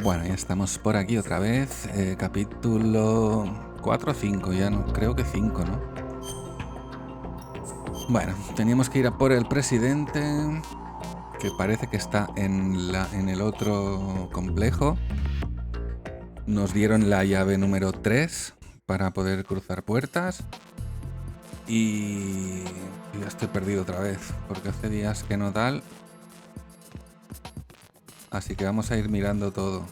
Bueno, ya estamos por aquí otra vez. Capítulo 4 o 5, ya no, creo que 5, ¿no? Bueno, teníamos que ir a por el presidente, que parece que está en el otro complejo. Nos dieron la llave número 3 para poder cruzar puertas. Y ya estoy perdido otra vez, porque hace días que no tal. Así que vamos a ir mirando todo.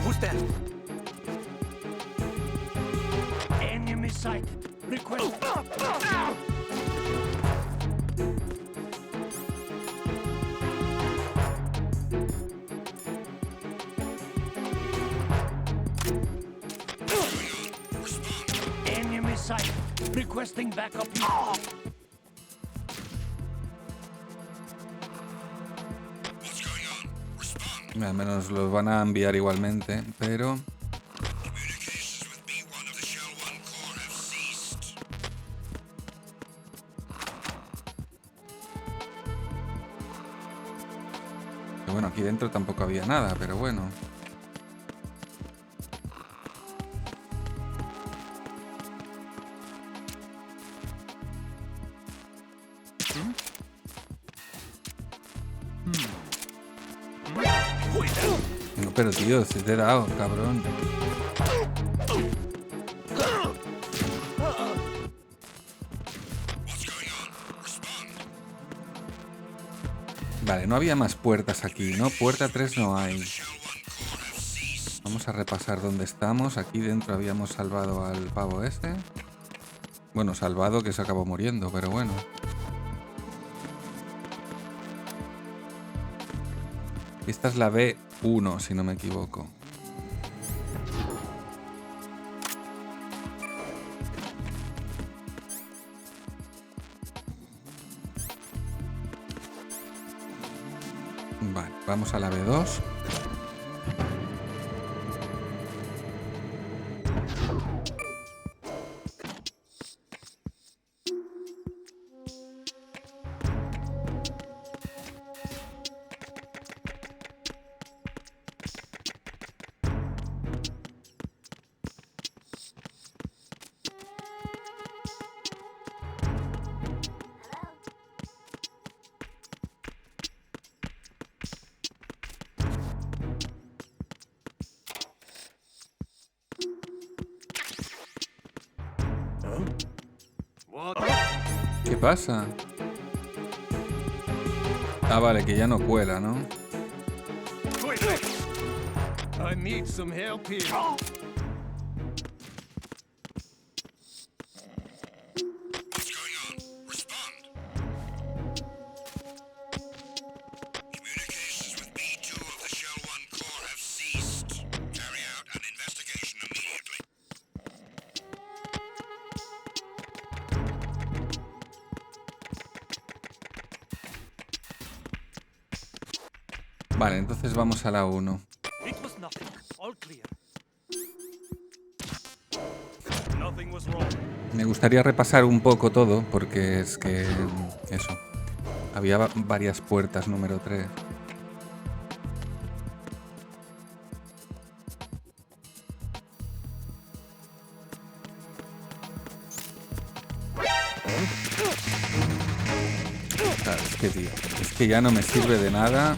Who's there? Enemy sight. Request. Enemy sight. Requesting backup. Al menos los van a enviar igualmente, pero... Bueno, aquí dentro tampoco había nada, pero bueno. No, pero tío, si te he dado, cabrón. Vale, no había más puertas aquí, ¿no? Puerta 3 no hay. Vamos a repasar dónde estamos. Aquí dentro habíamos salvado al pavo este. Bueno, salvado que se acabó muriendo, pero bueno. Esta es la B1, si no me equivoco. Vale, vamos a la B2. ¿Qué pasa? Ah, vale, que ya no cuela, ¿no? I need some help here. Vale, entonces vamos a la 1. It was nothing. All clear. Nothing was wrong. Me gustaría repasar un poco todo, porque es que... Eso. Había varias puertas número 3. Claro, es que, tío, es que ya no me sirve de nada.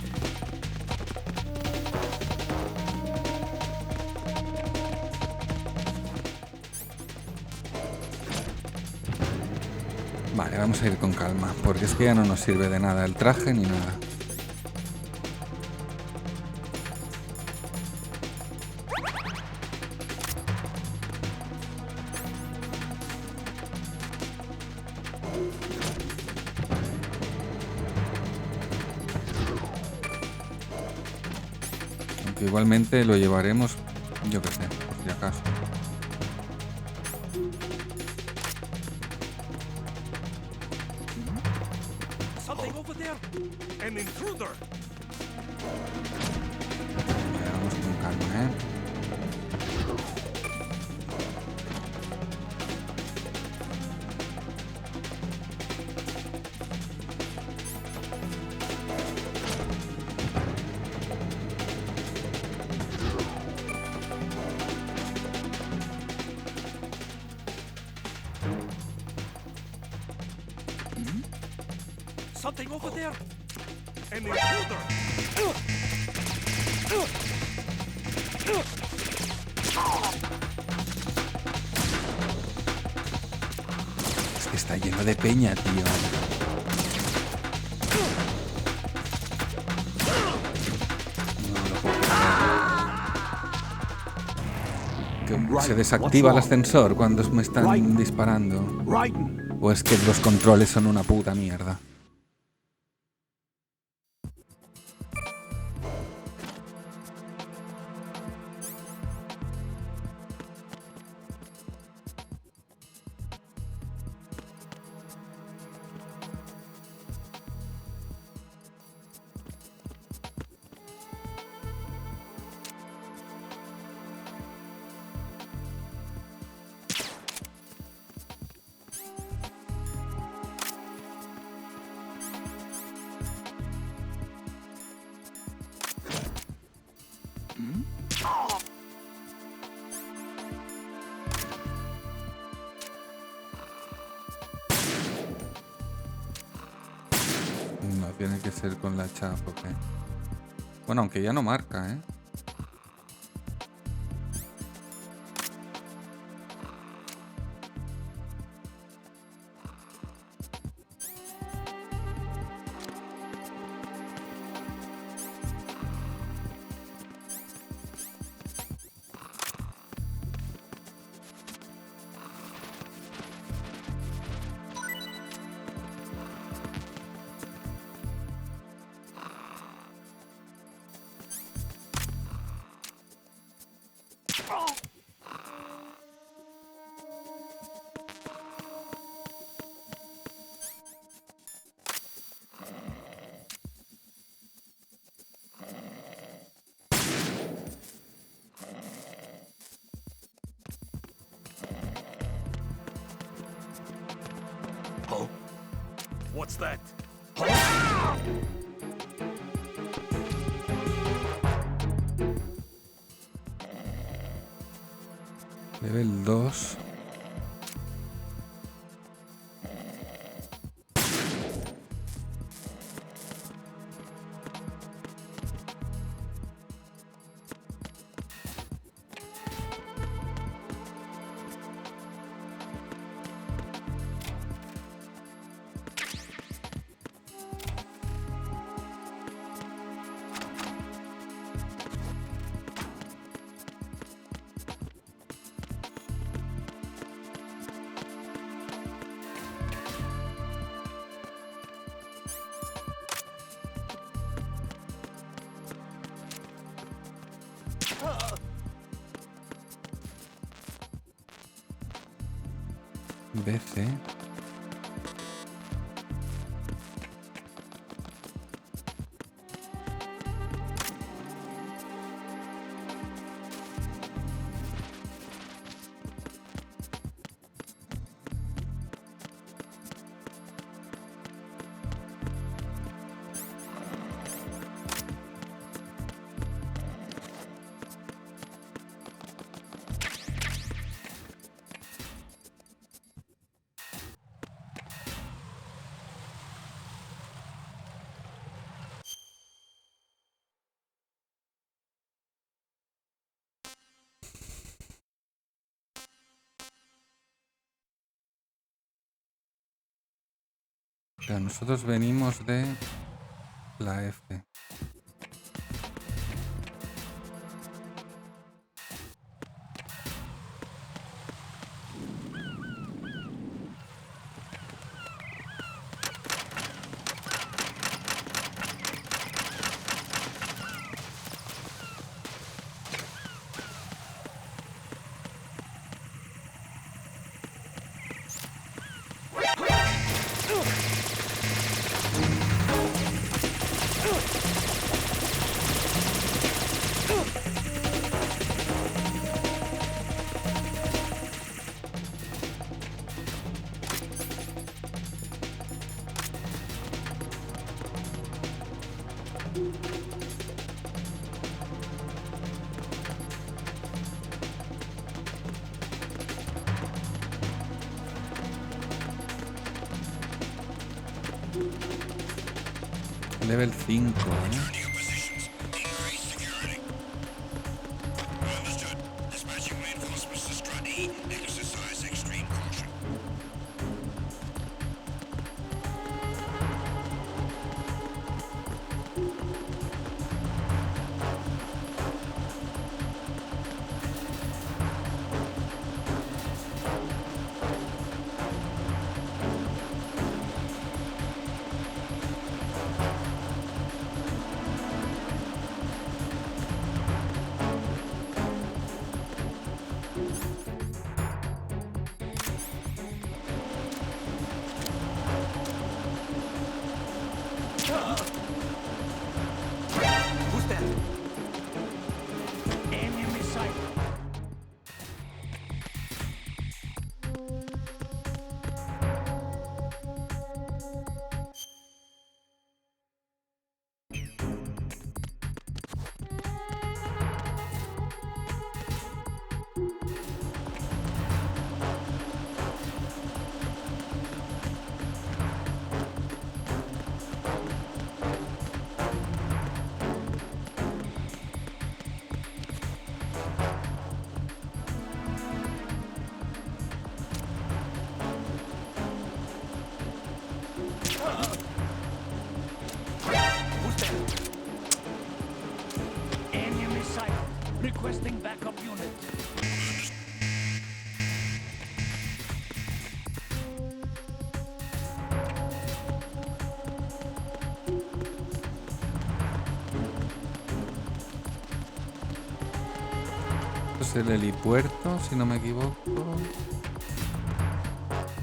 Vale, vamos a ir con calma, porque es que ya no nos sirve de nada el traje ni nada. Aunque igualmente lo llevaremos, yo qué sé, por si acaso. Something over there. An intruder. Vale, vamos con calma, ¿eh? Something over there. An intruder. Es que está lleno de peña, tío. No lo puedo creer. Que se desactiva el ascensor cuando me están disparando. O es que los controles son una puta mierda. No, tiene que ser con la chapa, ¿ok? Bueno, aunque ya no marca, ¿eh? Huh? What's that? Level 2. BC. Pero nosotros venimos de la F. Level 5, ¿eh? Who's that? Enemy sight. Who's that? Enemy sight. Requesting backup unit. Esto es el helipuerto, si no me equivoco.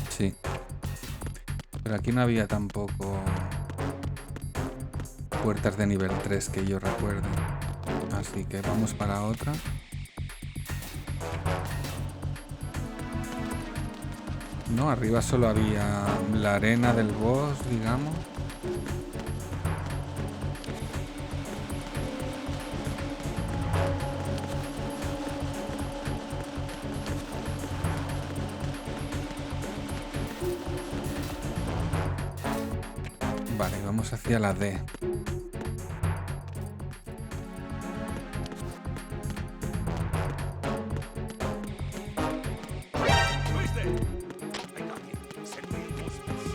Sí. Pero aquí no había tampoco puertas de nivel 3 que yo recuerde. Así que vamos para otra. No, arriba solo había la arena del boss, digamos. Vale, vamos hacia la D. Who's there? I got him. Send reinforcements.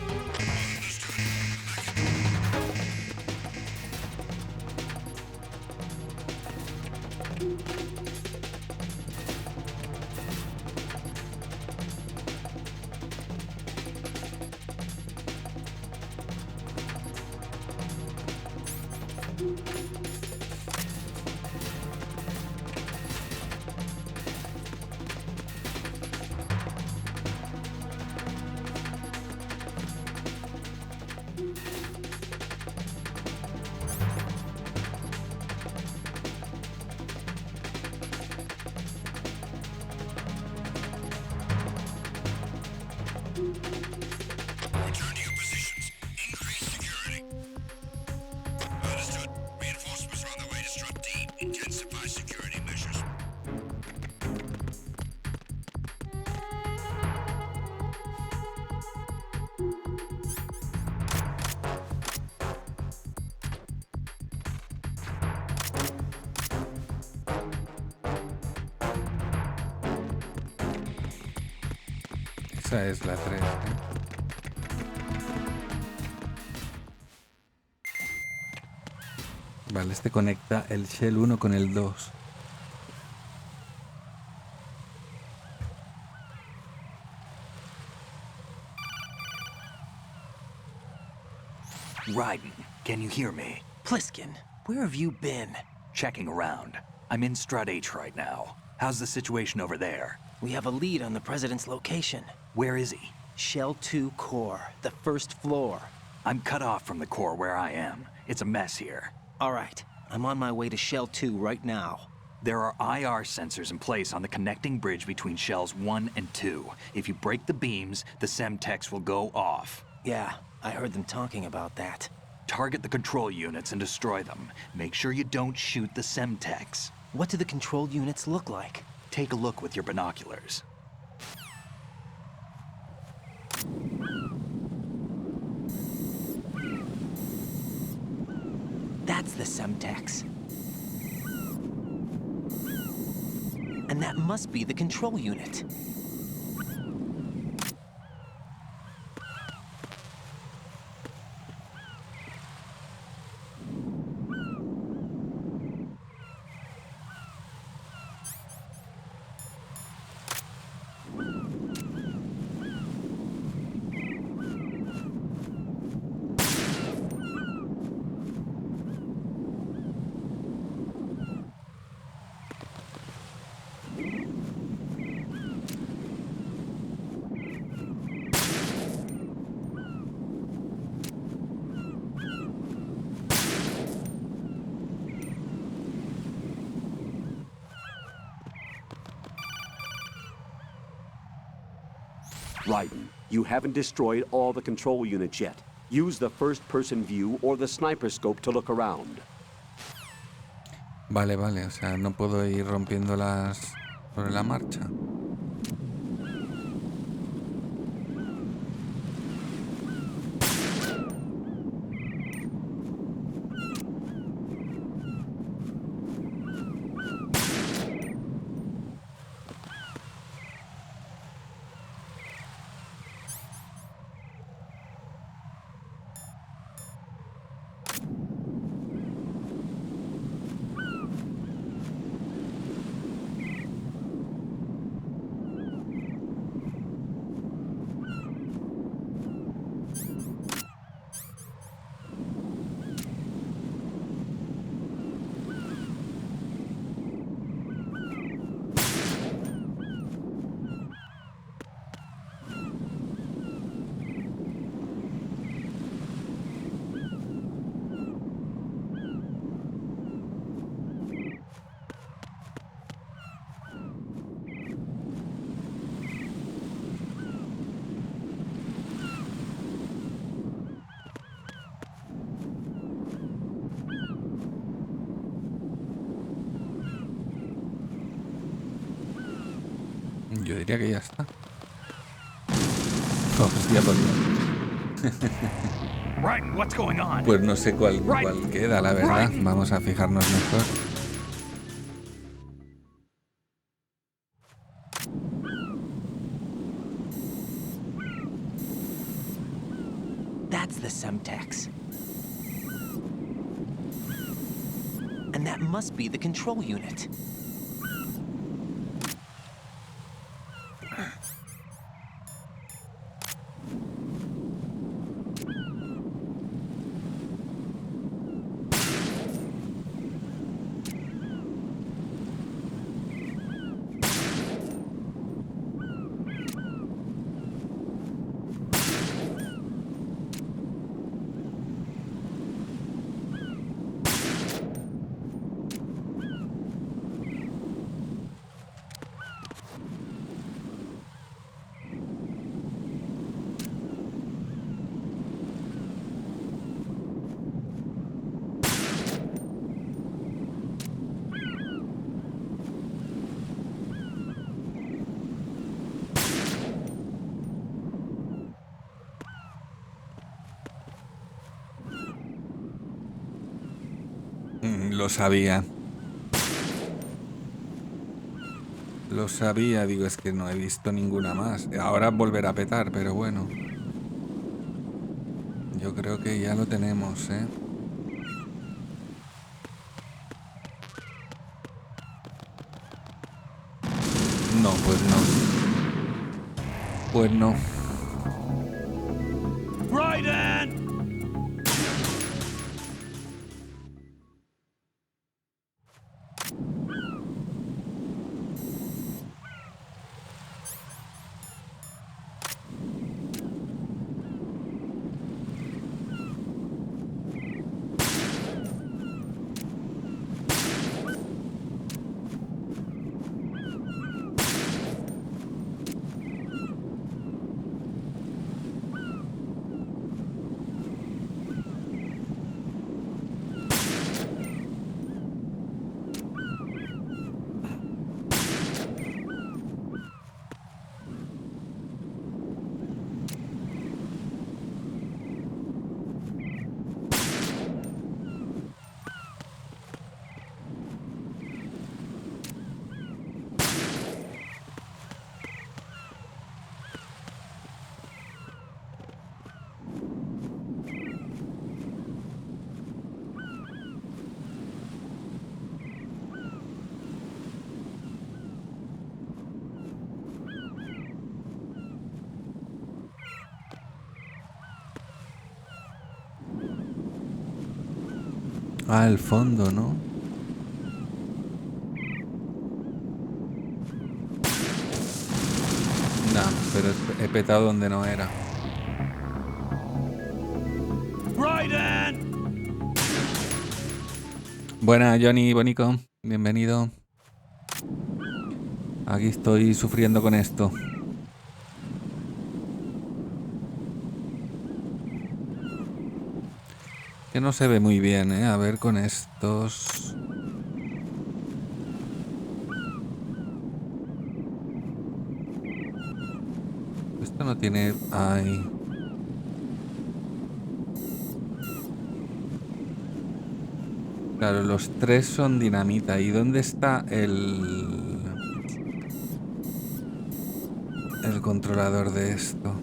Return to your positions. Increase security. Understood. Reinforcements are on their way to Strut D. Intensify security measures. Esa es la 3, ¿eh? Vale, este conecta el Shell 1 con el 2. Raiden, can you hear me? Pliskin, where have you been? Checking around. I'm in Strut H right now. How's the situation over there? We have a lead on the President's location. Where is he? Shell 2 core, the first floor. I'm cut off from the core where I am. It's a mess here. All right, I'm on my way to Shell 2 right now. There are IR sensors in place on the connecting bridge between Shells 1 and 2. If you break the beams, the Semtex will go off. Yeah, I heard them talking about that. Target the control units and destroy them. Make sure you don't shoot the Semtex. What do the control units look like? Take a look with your binoculars. Semtex. And that must be the control unit. Raiden, you haven't destroyed all the control units yet. Use the first-person view or the sniper scope to look around. Vale, vale, o sea, no puedo ir rompiéndolas sobre la marcha. Yo diría que ya está. Hostia, por Dios. Raiden, what's going on? Pues no sé cuál queda, la verdad. Vamos a fijarnos mejor. That's the Semtex. And that must be the control unit. Lo sabía. Lo sabía, digo, es que no he visto ninguna más. Ahora volverá a petar, pero bueno. Yo creo que ya lo tenemos, ¿eh? No, pues no. Pues no. Raiden! Ah, el fondo, ¿no? No, pero he petado donde no era. Buena, Johnny, Bonico. Bienvenido. Aquí estoy sufriendo con esto. Que no se ve muy bien, ¿eh? A ver con estos... Esto no tiene... Ay... Claro, los tres son dinamita. ¿Y dónde está el controlador de esto?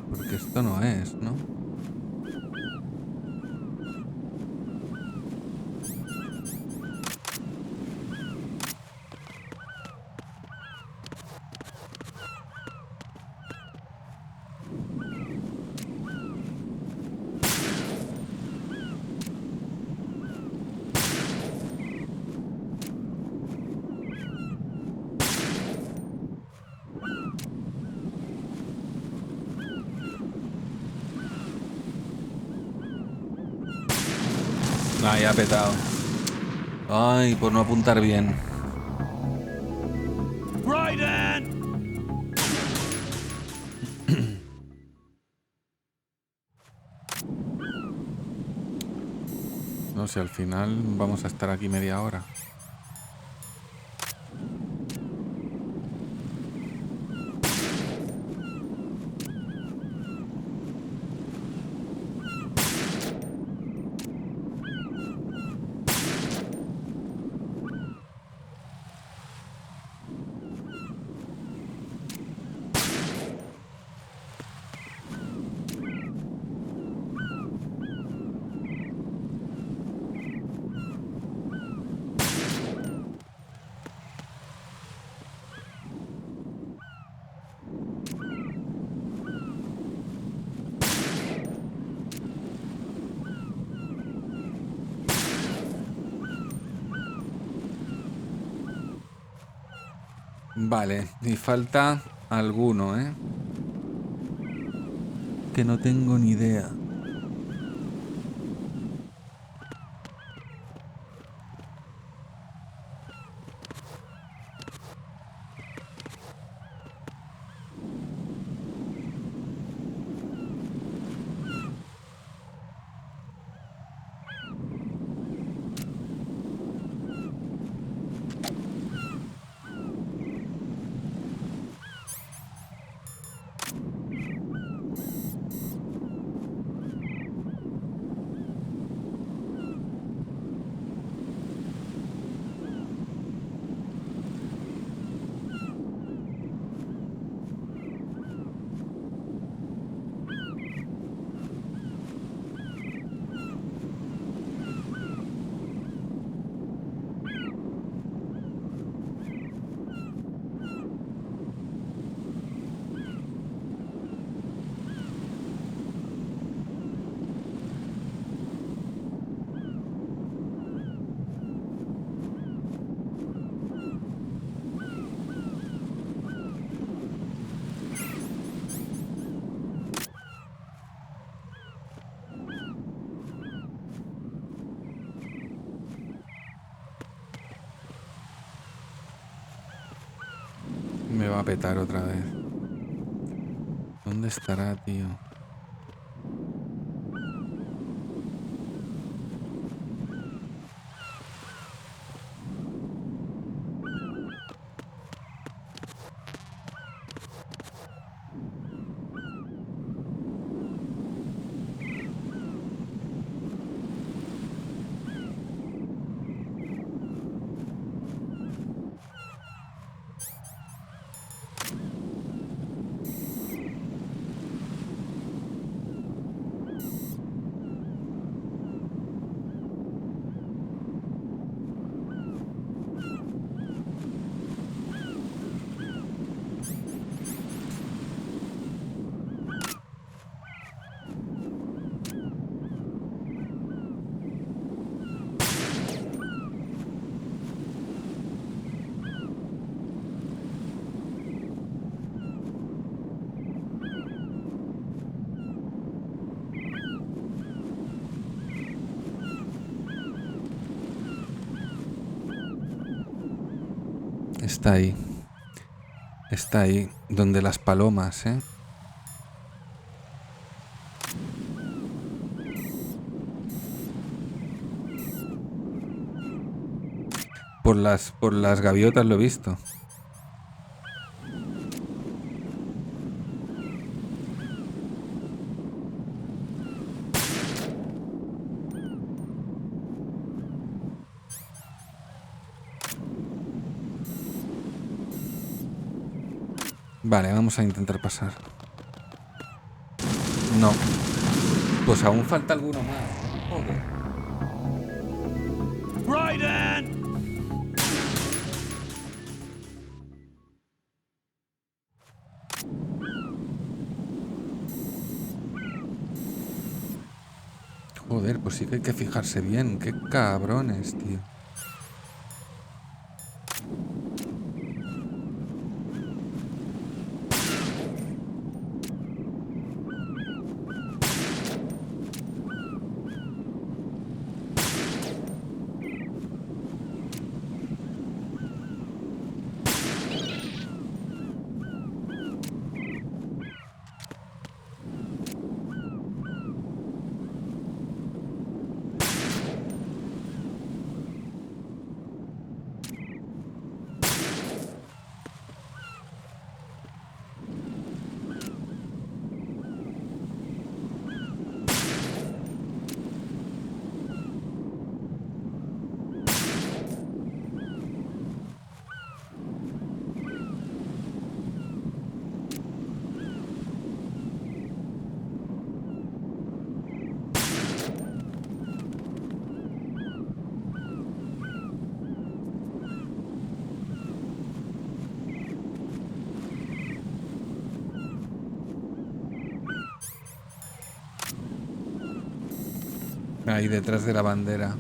Porque esto no es, ¿no? Ah, ya ha petado. Ay, por no apuntar bien. No sé, al final vamos a estar aquí media hora. Vale, y falta alguno, ¿eh? Que no tengo ni idea. Me va a petar otra vez. ¿Dónde estará, tío? Está ahí. Está ahí, donde las palomas, ¿eh? Por las gaviotas lo he visto. Vale, vamos a intentar pasar. No. Pues aún falta alguno más. Joder. Raiden! Joder, pues sí que hay que fijarse bien. Qué cabrones, tío. Ahí detrás de la bandera.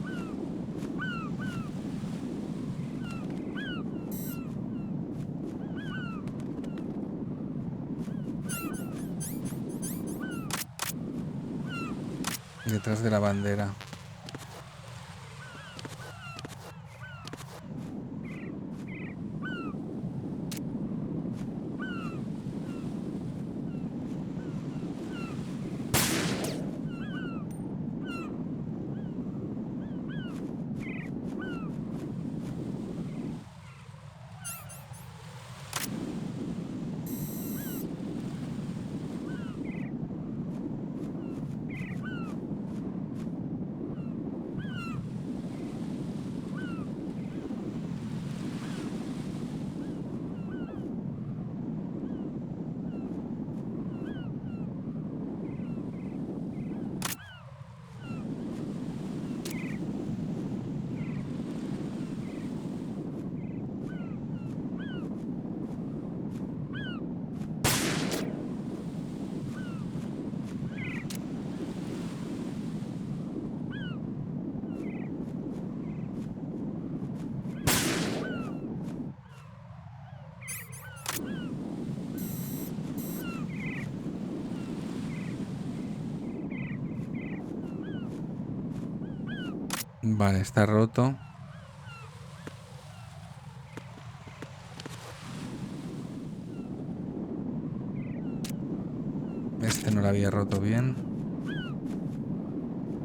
Detrás de la bandera. Vale, está roto. Este no lo había roto bien.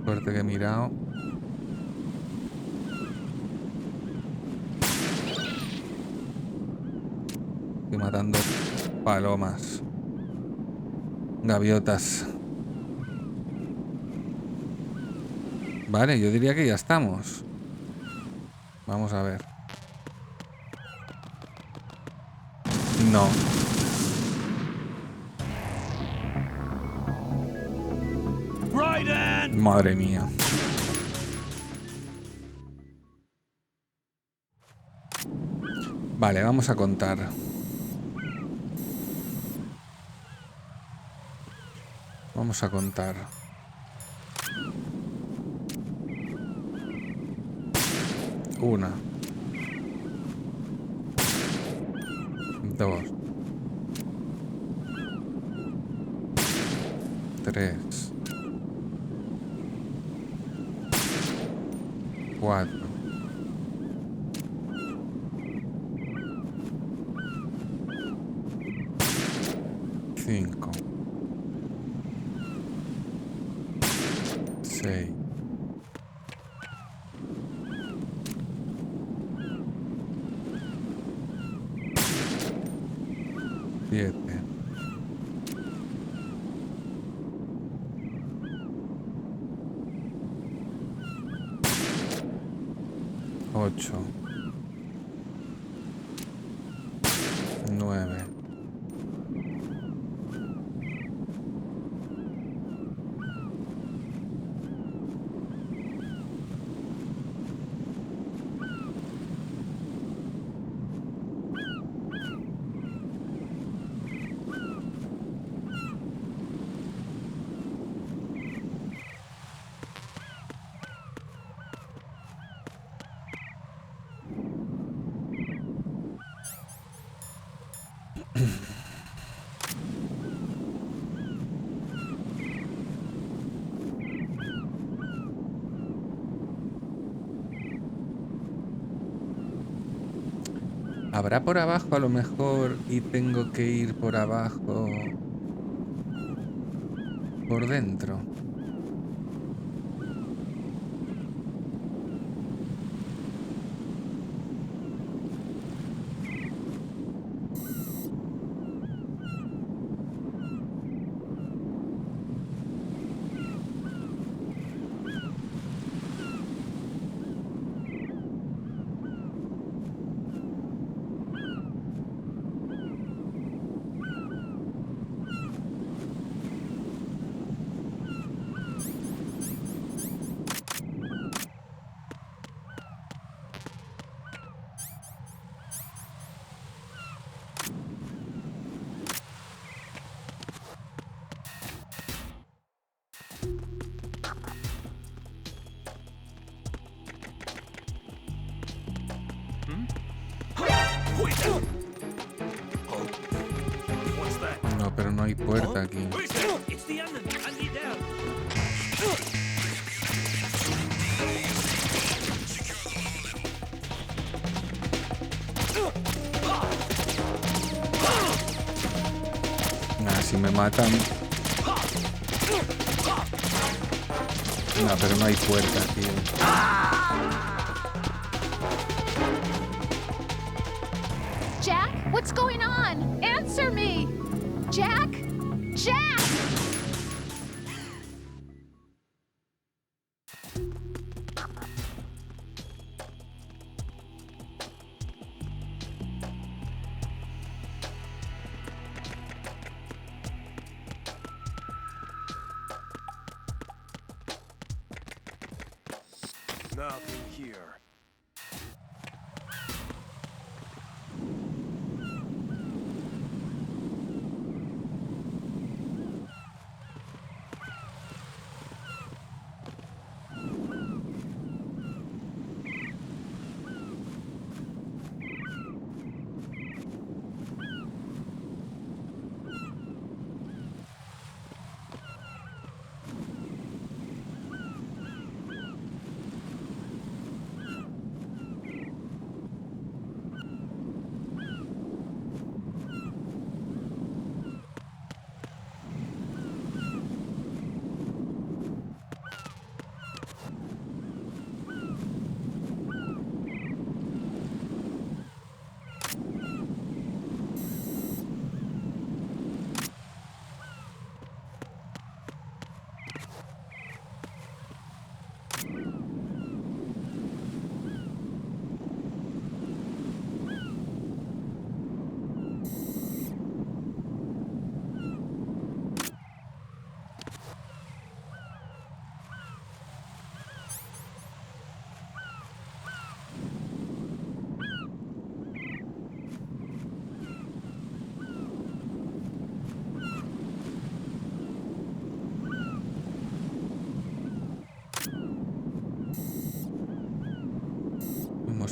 Suerte que he mirado. Estoy matando palomas. Gaviotas. Vale, yo diría que ya estamos. Vamos a ver. No. Madre mía. Vale, vamos a contar. Vamos a contar. 1, 2, 3, 4, 5, 6, 7, 8, 9, ¿Habrá por abajo a lo mejor y tengo que ir por abajo por dentro? What's that? No, pero no hay puerta aquí. It's the enemy. I need help. Nah, si me matan. No, pero no hay puerta, tío. Jack, what's going on? Answer me! Jack? Jack! Nothing here.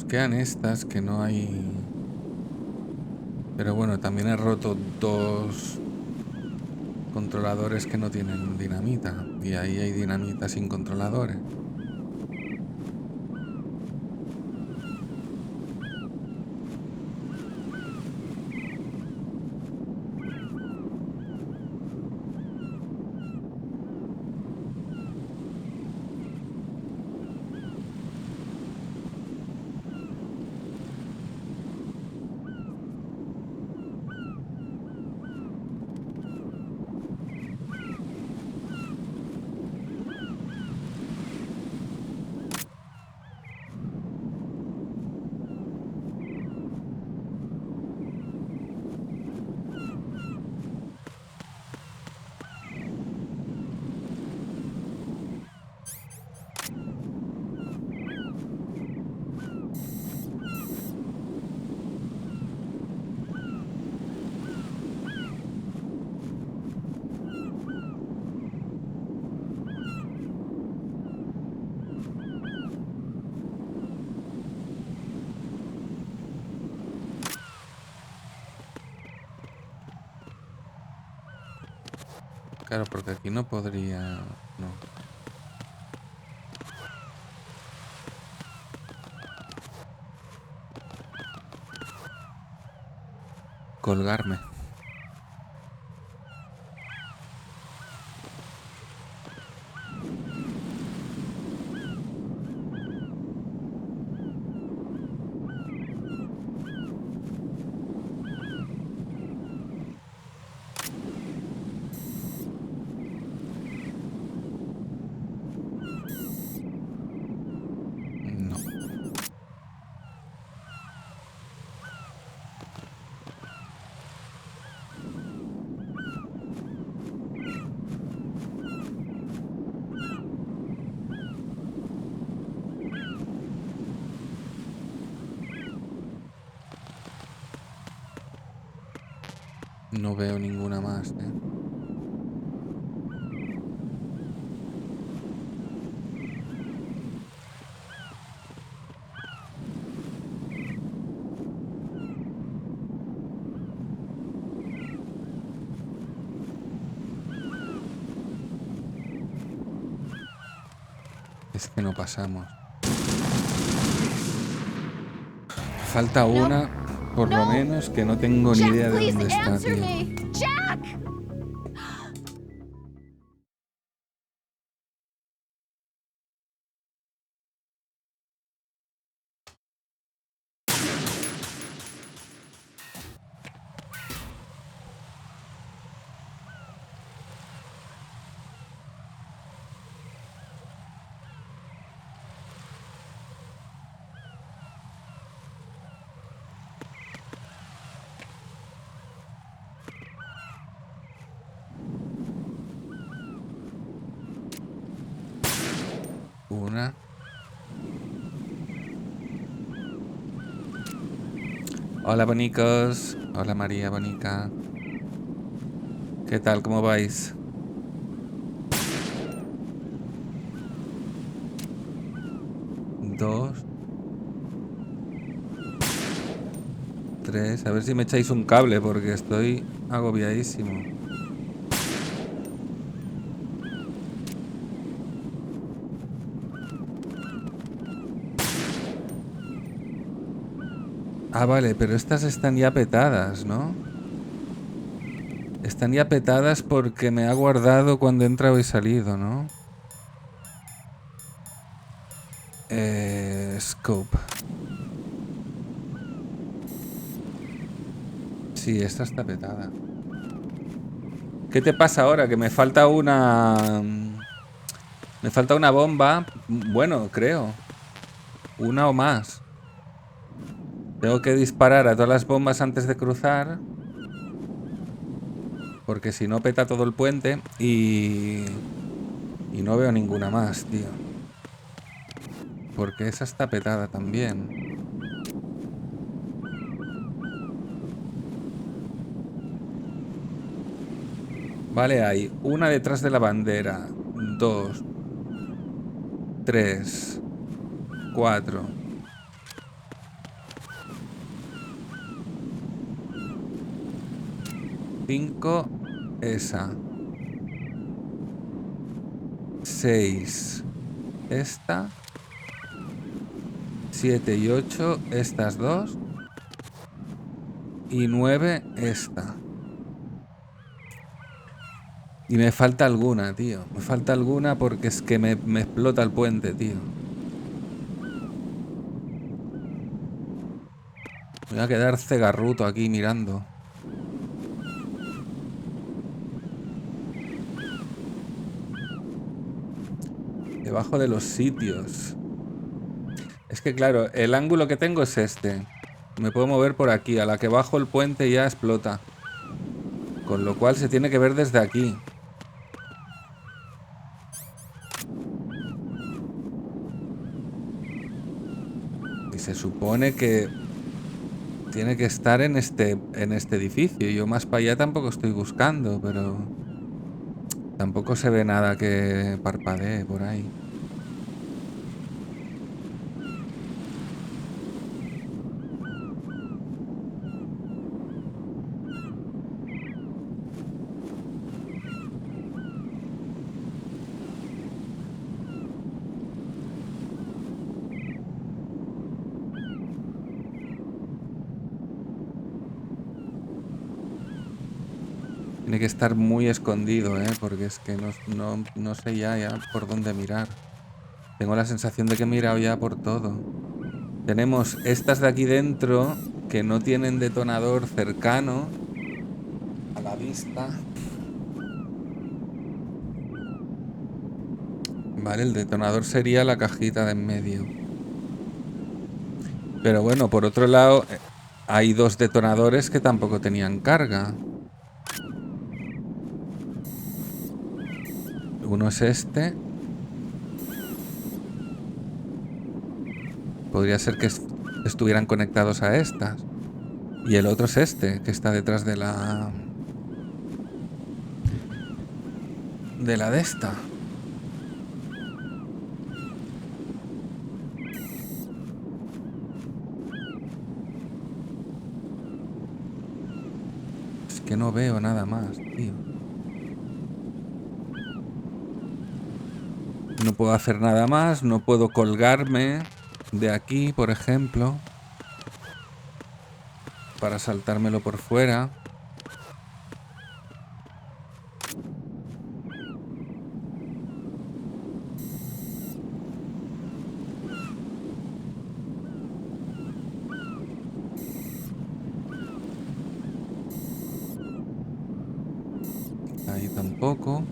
quedan estas que no hay... Pero bueno, también he roto 2 controladores que no tienen dinamita. Y ahí hay dinamita sin controladores. Claro, porque aquí no podría... No. Colgarme. No. No veo ninguna más, ¿eh? Es que no pasamos. Falta una, por lo menos, que no tengo ni Jack, idea de please dónde está, answer tío. me. Jack! Una. Hola, bonicos. Hola, María, bonica. ¿Qué tal? ¿Cómo vais? Dos. Tres. A ver si me echáis un cable porque estoy agobiadísimo. Ah, vale, pero estas están ya petadas, ¿no? Están ya petadas porque me ha guardado cuando he entrado y salido, ¿no? Scope. Sí, esta está petada. ¿Qué te pasa ahora? Que me falta una... Me falta una bomba. Bueno, creo. Una o más. Tengo que disparar a todas las bombas antes de cruzar. Porque si no peta todo el puente. Y no veo ninguna más, tío. Porque esa está petada también. Vale, hay una detrás de la bandera. 2, 3, 4, 5, esa. 6, esta. 7 y 8, estas dos. Y 9, esta. Y me falta alguna, tío. Me falta alguna porque es que me explota el puente, tío. Me voy a quedar cegarruto aquí mirando. Debajo de los sitios. Es que claro, el ángulo que tengo es este. Me puedo mover por aquí. A la que bajo el puente ya explota. Con lo cual se tiene que ver desde aquí. Y se supone que tiene que estar en este edificio. Yo más para allá tampoco estoy buscando, pero tampoco se ve nada que parpadee por ahí. Tiene que estar muy escondido, porque es que no sé ya por dónde mirar. Tengo la sensación de que he mirado ya por todo. Tenemos estas de aquí dentro que no tienen detonador cercano a la vista. Vale, el detonador sería la cajita de en medio. Pero bueno, por otro lado, hay dos detonadores que tampoco tenían carga. Uno es este. Podría ser que estuvieran conectados a estas. Y el otro es este, que está detrás de la... de esta. Es que no veo nada más, tío. No puedo hacer nada más, no puedo colgarme de aquí, por ejemplo, para saltármelo por fuera. Ahí tampoco.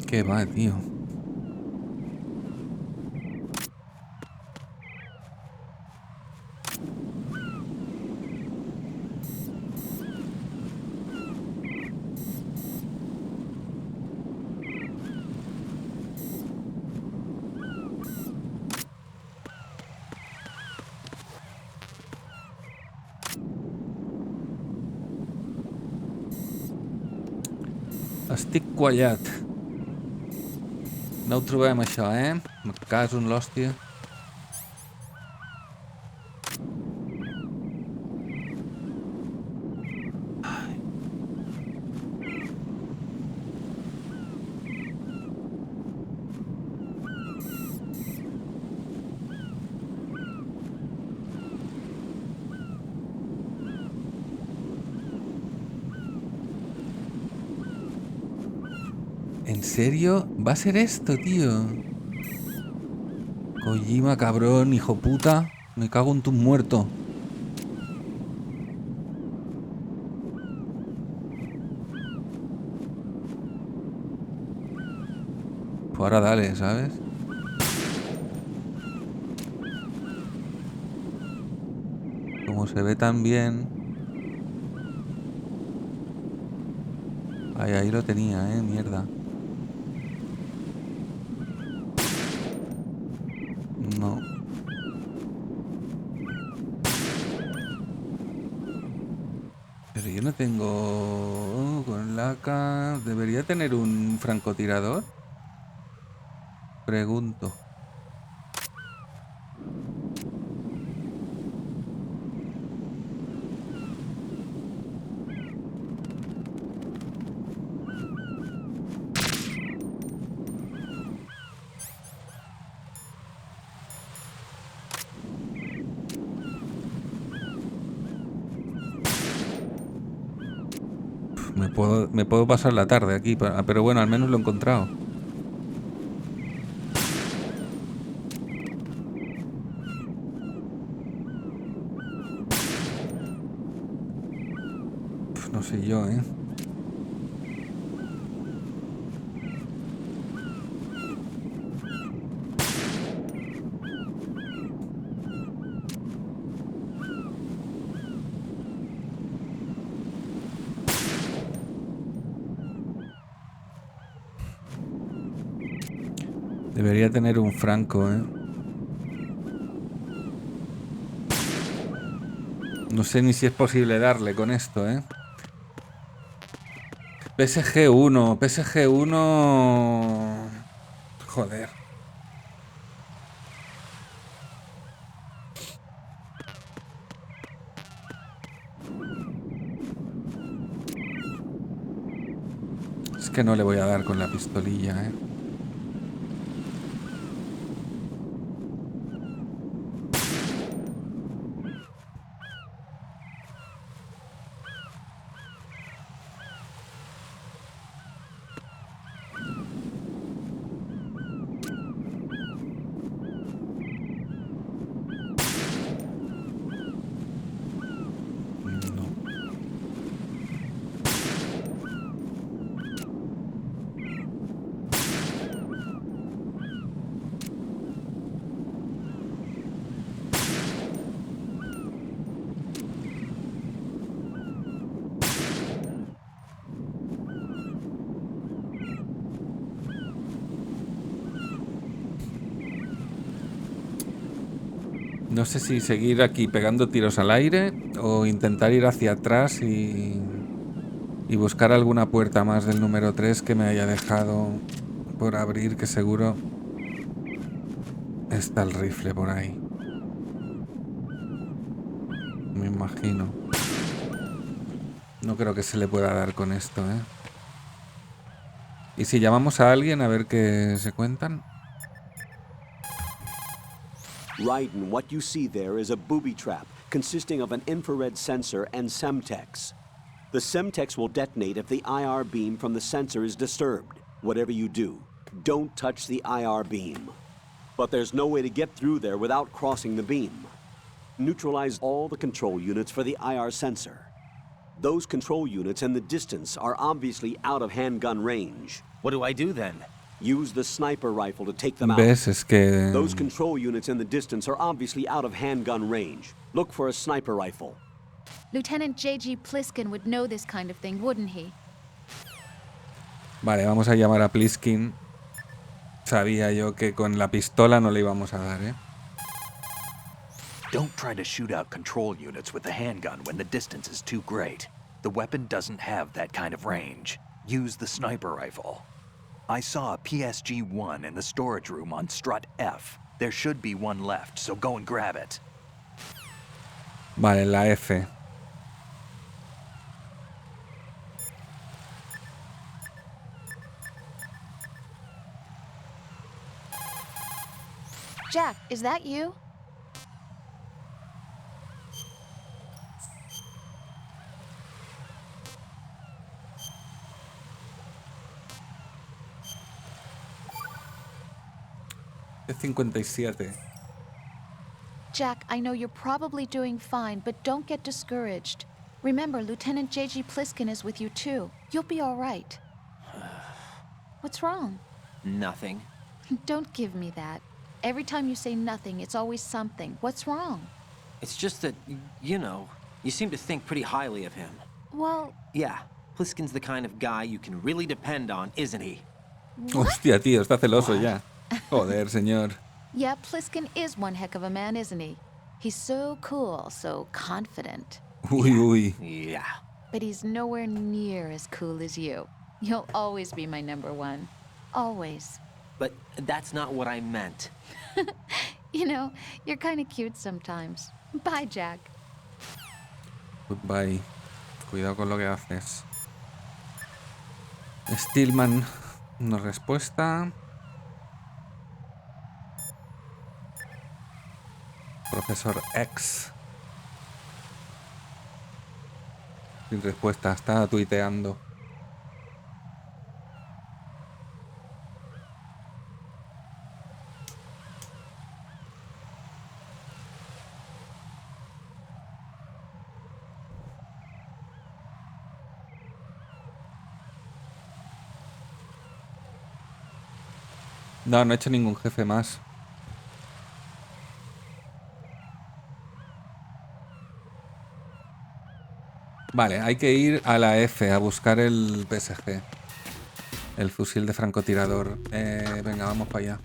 ¿Qué va, tío? Estic quallat. No ho trobem, això, Me caso en l'hòstia. ¿En serio? ¿Va a ser esto, tío? Kojima, cabrón, hijo puta. Me cago en tu muerto. Pues ahora dale, ¿sabes? Como se ve tan bien. Ahí lo tenía, mierda. No. Pero yo no tengo... Con la AK... ¿Debería tener un francotirador? Pregunto. Me puedo pasar la tarde aquí, pero bueno, al menos lo he encontrado. No sé yo, ¿eh? Debería tener un franco, ¿eh? No sé ni si es posible darle con esto, ¿eh? PSG1, PSG1... Joder. Es que no le voy a dar con la pistolilla, ¿eh? No sé si seguir aquí pegando tiros al aire o intentar ir hacia atrás y buscar alguna puerta más del número 3 que me haya dejado por abrir, que seguro está el rifle por ahí. Me imagino. No creo que se le pueda dar con esto, ¿eh? ¿Y si llamamos a alguien a ver qué se cuentan? Raiden, what you see there is a booby trap consisting of an infrared sensor and Semtex. The Semtex will detonate if the IR beam from the sensor is disturbed. Whatever you do, don't touch the IR beam. But there's no way to get through there without crossing the beam. Neutralize all the control units for the IR sensor. Those control units and the distance are obviously out of handgun range. What do I do then? Use the sniper rifle to take them out. ¿Ves? Es que... Those control units in the distance are obviously out of handgun range. Look for a sniper rifle. Lieutenant J.G. Pliskin would know this kind of thing, wouldn't he? Vale, vamos a llamar a Pliskin. Sabía yo que con la pistola no le íbamos a dar, ¿eh? Don't try to shoot out control units with the handgun when the distance is too great. The weapon doesn't have that kind of range. Use the sniper rifle. I saw a PSG-1 in the storage room on strut F. There should be one left, so go and grab it. Vale, la F. Jack, is that you? E57. Jack, I know you're probably doing fine, but don't get discouraged. Remember, Lieutenant J.G. Pliskin is with you too. You'll be all right. What's wrong? Nothing. Don't give me that. Every time you say nothing, it's always something. What's wrong? It's just that, you know, you seem to think pretty highly of him. Well, Yeah, Pliskin's the kind of guy you can really depend on, isn't he? Hostia, tío, está celoso ya. Joder, señor. yeah, Pliskin is one heck of a man, isn't he? He's so cool, so confident. Uy, uy. Yeah. but he's nowhere near as cool as you. You'll always be my number one. Always. But that's not what I meant. You know, you're kind of cute sometimes. Bye, Jack. Goodbye. Cuidado con lo que haces. Stillman, no respuesta. Profesor X. Sin respuesta, está tuiteando. No, no he hecho ningún jefe más. Vale, hay que ir a la F a buscar el PSG. El fusil de francotirador. Venga, vamos para allá.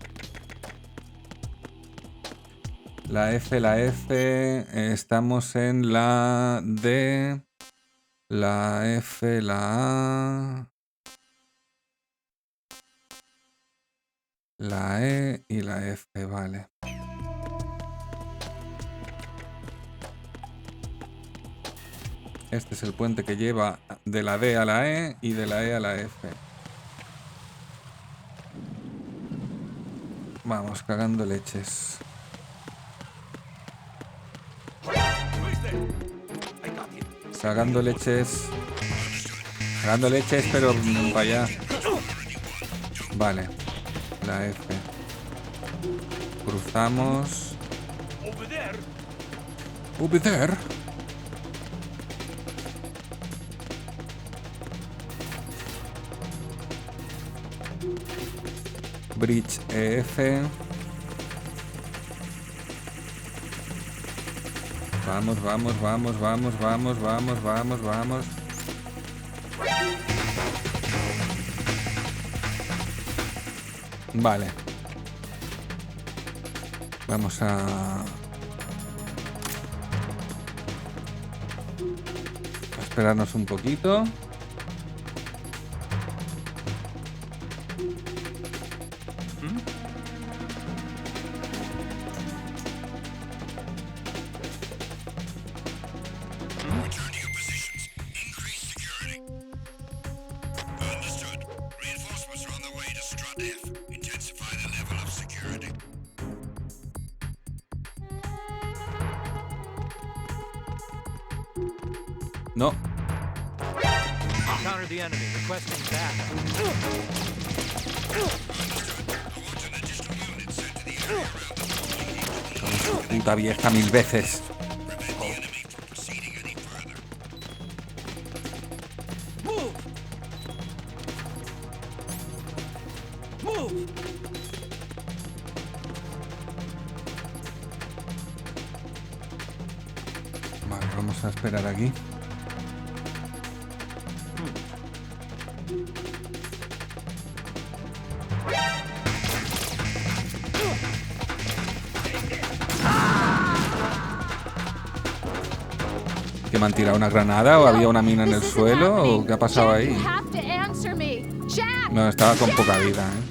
La F. Estamos en la D. La F, la A. La E y la F, vale. Este es el puente que lleva de la D a la E y de la E a la F. Vamos, cagando leches. Cagando leches. Cagando leches, pero para allá. Vale. La F. Cruzamos. Over there. Over there. Bridge EF. Vamos, vamos, vamos, vamos, vamos, vamos, vamos, vamos. Vale. Vamos a esperarnos un poquito. Return to your positions. Increase security. Understood. Reinforcements are on their way to Strut F. Intensify the level of security. No. Counter the enemy. Requesting backup. Puta vieja 1000 veces. Prevent the enemy from proceeding any further. Move. Move. Vale, vamos a esperar aquí. ¿Que me han tirado una granada o había una mina en el suelo o qué ha pasado ahí? No, estaba con poca vida, ¿eh?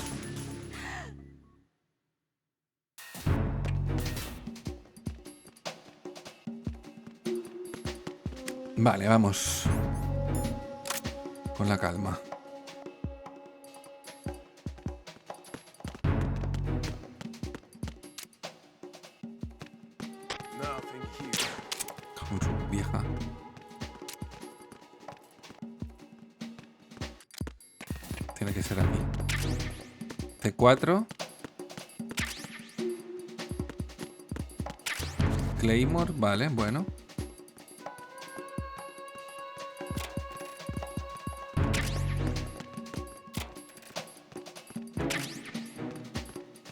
Vale, vamos. Con la calma. Nothing here. Con su vieja. Tiene que ser aquí. C4. Claymore, vale, bueno.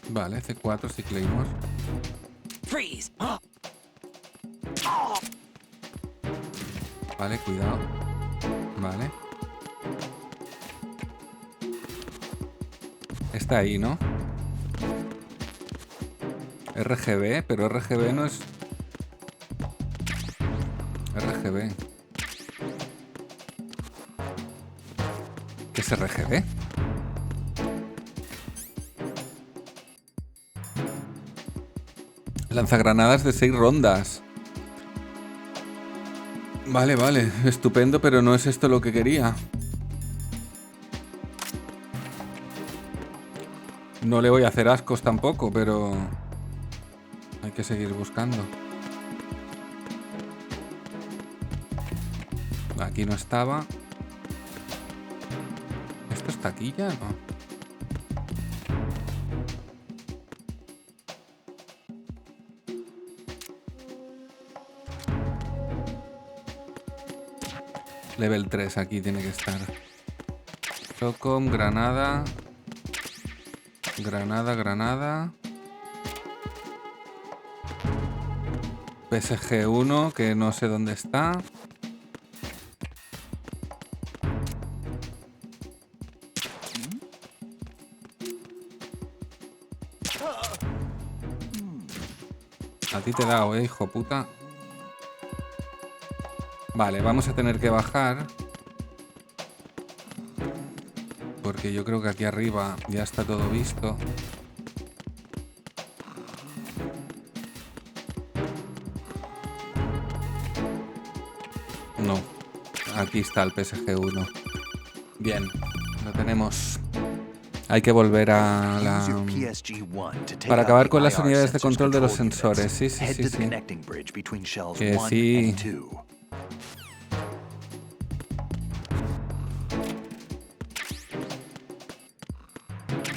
Vale, C4 y Claymore. Freeze! Vale, cuidado. Vale. Está ahí, ¿no? RGB, pero RGB no es... RGB. ¿Qué es RGB? Lanzagranadas de 6 rondas. Vale, vale, estupendo, pero no es esto lo que quería. No le voy a hacer ascos tampoco, pero hay que seguir buscando. Aquí no estaba. ¿Esto está aquí ya? No. Level 3 aquí tiene que estar. Socom, granada. Granada. PSG 1, que no sé dónde está. A ti te he dado, hijo puta. Vale, vamos a tener que bajar. Porque yo creo que aquí arriba ya está todo visto. No. Aquí está el PSG 1. Bien, lo tenemos. Hay que volver a la... Use your PSG-1 to take Para out acabar the con las IR unidades de sensors control de los control sensores. units. Sí. Head to the connecting bridge between shelves Que 1 sí. and 2.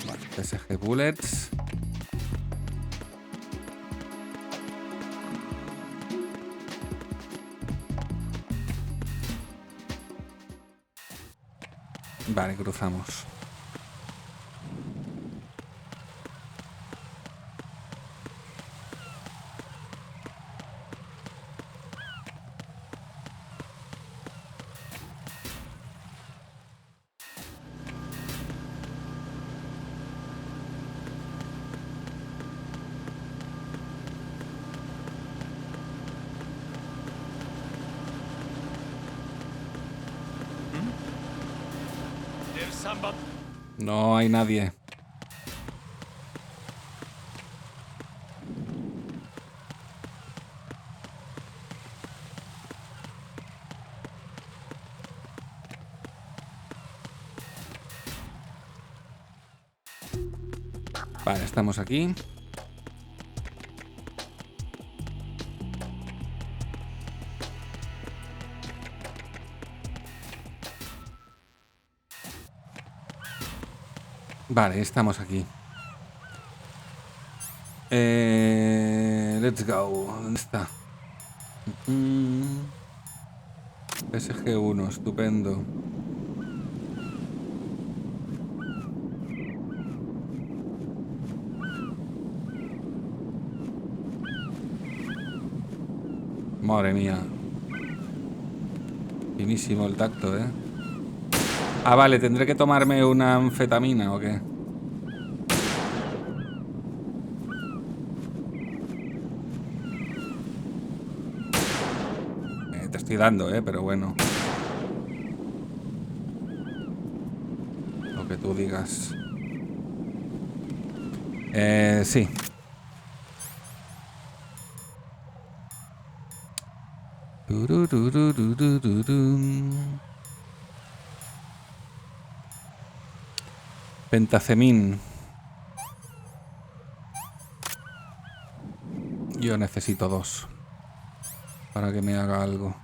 Vale, PSG Bullets. Vale, cruzamos. There's somebody. No hay nadie. Vale, estamos aquí. Vale, estamos aquí. Let's go. ¿Dónde está? PSG1, estupendo. Madre mía. Finísimo el tacto, ¿eh? Ah, vale, ¿tendré que tomarme una anfetamina o qué? Te estoy dando, pero bueno. Lo que tú digas. Sí. Pentacemín. Yo necesito 2 para que me haga algo.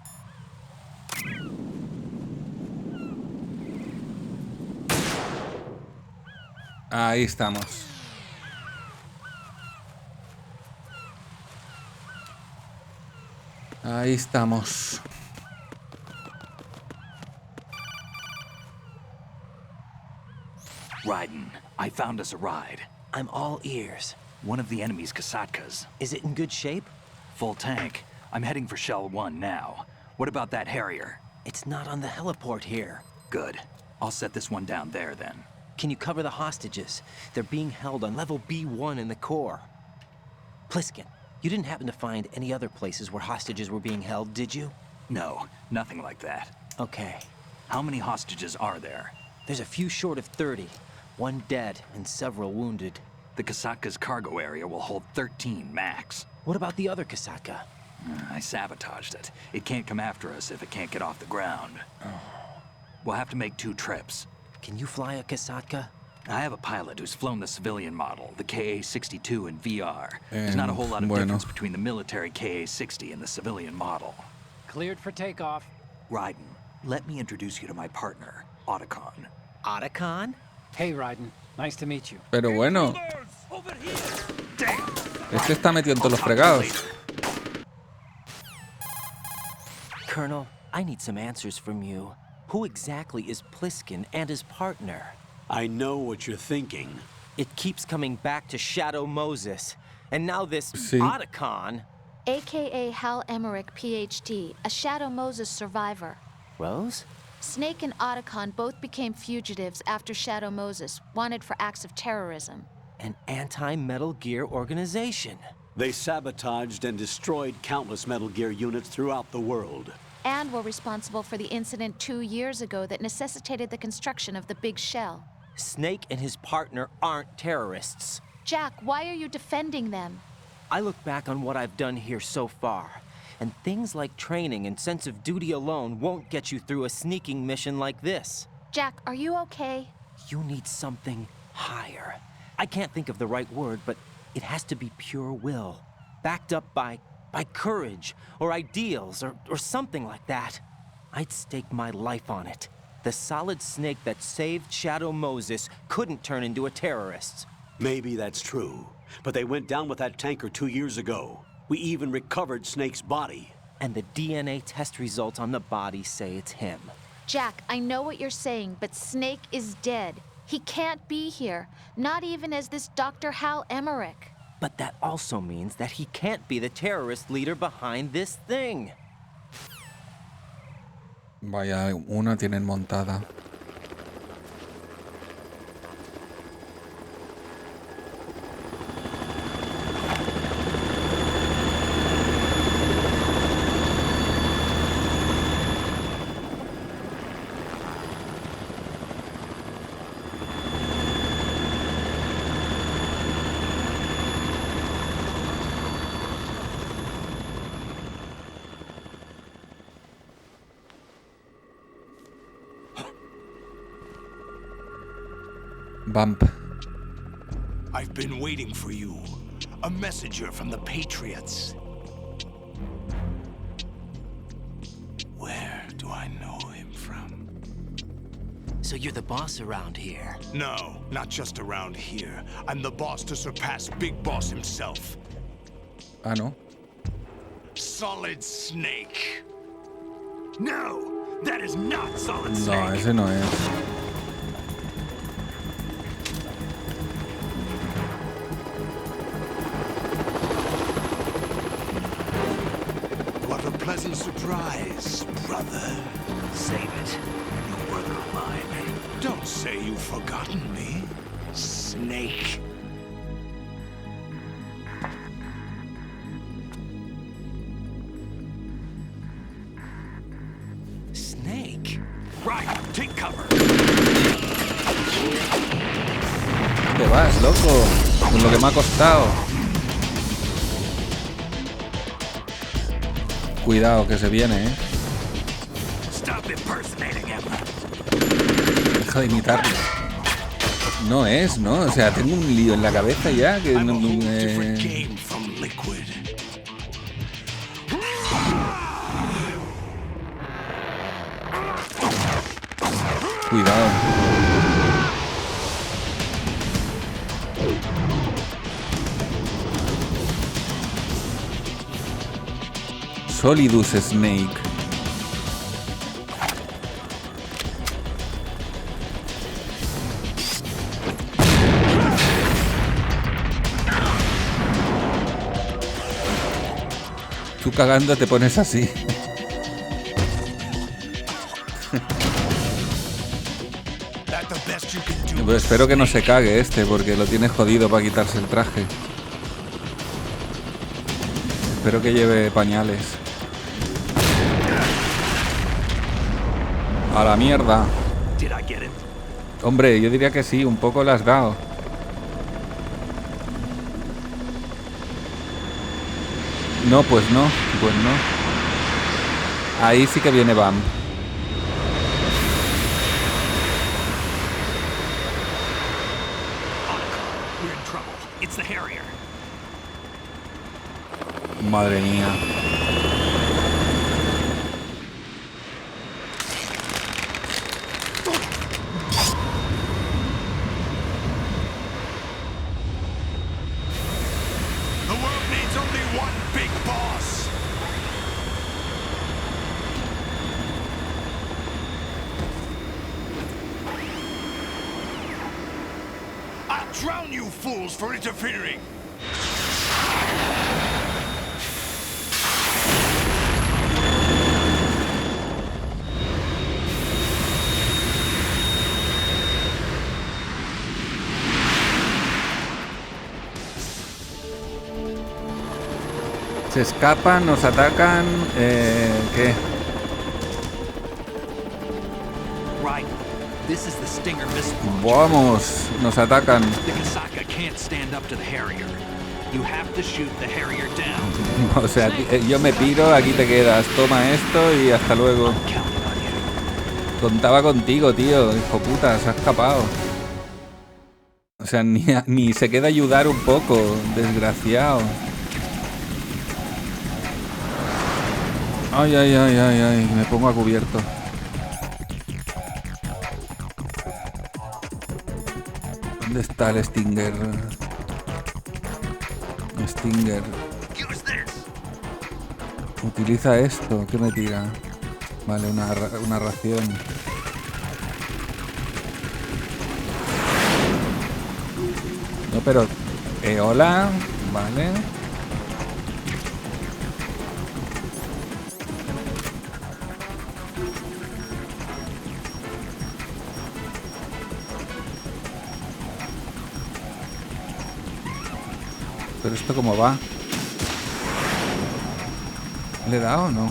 Ahí estamos. Ahí estamos. Raiden, I found us a ride. I'm all ears. One of the enemy's Kasatkas. Is it in good shape? Full tank. I'm heading for Shell 1 now. What about that Harrier? It's not on the heliport here. Good. I'll set this one down there then. Can you cover the hostages? They're being held on level B1 in the core. Pliskin, you didn't happen to find any other places where hostages were being held, did you? No, nothing like that. Okay. How many hostages are there? There's a few short of 30. 1 dead and several wounded. The Kasatka's cargo area will hold 13 max. What about the other Kasatka? I sabotaged it. It can't come after us if it can't get off the ground. We'll have to make 2 trips. Can you fly a Kasatka? I have a pilot who's flown the civilian model, the KA-62 in VR. There's not a whole lot of difference between the military KA-60 and the civilian model. Cleared for takeoff. Raiden, let me introduce you to my partner, Otacon. Otacon? Hey, Raiden. Nice to meet you. Pero bueno, Over here! Damn! este está metido en todos los fregados. Colonel, I need some answers from you. Who exactly is Pliskin and his partner? I know what you're thinking. It keeps coming back to Shadow Moses. And now this Sí. Otacon. AKA Hal Emmerich, PhD, a Shadow Moses survivor. Rose? Snake and Otacon both became fugitives after Shadow Moses, wanted for acts of terrorism. An anti-Metal Gear organization. They sabotaged and destroyed countless Metal Gear units throughout the world. And were responsible for the incident 2 years ago that necessitated the construction of the Big Shell. Snake and his partner aren't terrorists. Jack, why are you defending them? I look back on what I've done here so far, and things like training and sense of duty alone won't get you through a sneaking mission like this. Jack, are you okay? You need something higher. I can't think of the right word, but it has to be pure will, backed up by courage, or ideals, or something like that. I'd stake my life on it. The solid Snake that saved Shadow Moses couldn't turn into a terrorist. Maybe that's true, but they went down with that tanker 2 years ago. We even recovered Snake's body. And the DNA test results on the body say it's him. Jack, I know what you're saying, but Snake is dead. He can't be here, not even as this Dr. Hal Emmerich. But that also means that he can't be the terrorist leader behind this thing. Vaya, una tienen montada. Bump. I've been waiting for you. A messenger from the Patriots. Where do I know him from? So you're the boss around here. No, not just around here. I'm the boss to surpass Big Boss himself. Ah, no. Solid Snake. No, that is not Solid No, Snake. ese no es. What a pleasant surprise, brother. Save it. You brother of mine. Don't say you've forgotten me, Snake. Snake? Right, take cover. ¿Dónde vas, loco? Con lo que me ha costado. Cuidado, que se viene, ¿eh? Stop impersonating him. Deja de imitarlo. No es, ¿no? O sea, tengo un lío en la cabeza ya que I'm no... a whole different game from Liquid. Cuidado. Solidus Snake. Tú cagando te pones así. That the best you can do. Pero espero que no se cague este, porque lo tiene jodido para quitarse el traje. Espero que lleve pañales. A la mierda. Did I get it? Hombre, yo diría que sí, un poco le has dado. No, pues no, pues no. Ahí sí que viene Bam. We're in trouble. It's the Harrier. Madre mía. The world needs only one big boss. I'll drown you fools for interfering. Se escapan, nos atacan. ¿Qué? Right. This is the Stinger missile launcher. Vamos, nos atacan. The Kasaka can't stand up to the Harrier. You have to shoot the Harrier down. O sea, yo me piro, aquí te quedas. Toma esto y hasta luego. I'm counting on you. Contaba contigo, tío. Hijo puta, se ha escapado. O sea, ni se queda ayudar un poco. Desgraciado. Ay, ay, ay, ay, ay. Me pongo a cubierto. ¿Dónde está el Stinger? Stinger. Utiliza esto. ¿Qué me tira? Vale, una ración. No, pero... hola. Vale. Pero esto cómo va. ¿Le he dado o no?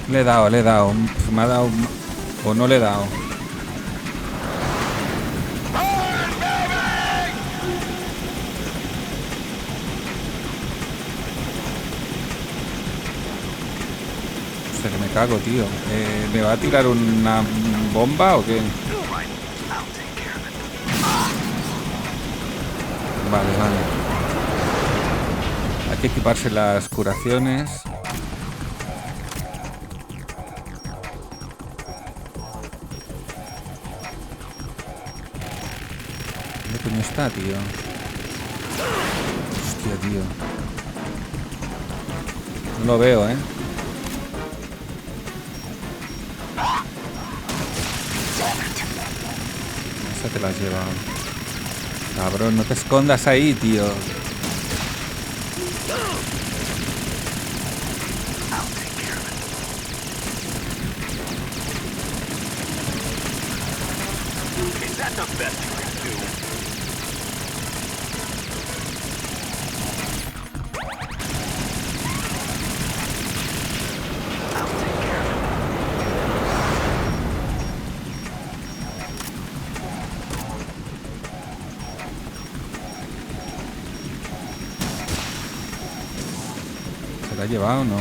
Le he dado, le he dado. Me ha dado... O no le he dado. Que me cago, tío. ¿Me va a tirar una bomba o qué? Vale, vale. Hay que equiparse las curaciones. ¿Dónde coño está, tío? Hostia, tío. No lo veo, ¿eh? Te la has llevado. Cabrón, no te escondas ahí, tío. ¿Se la ha llevado o no?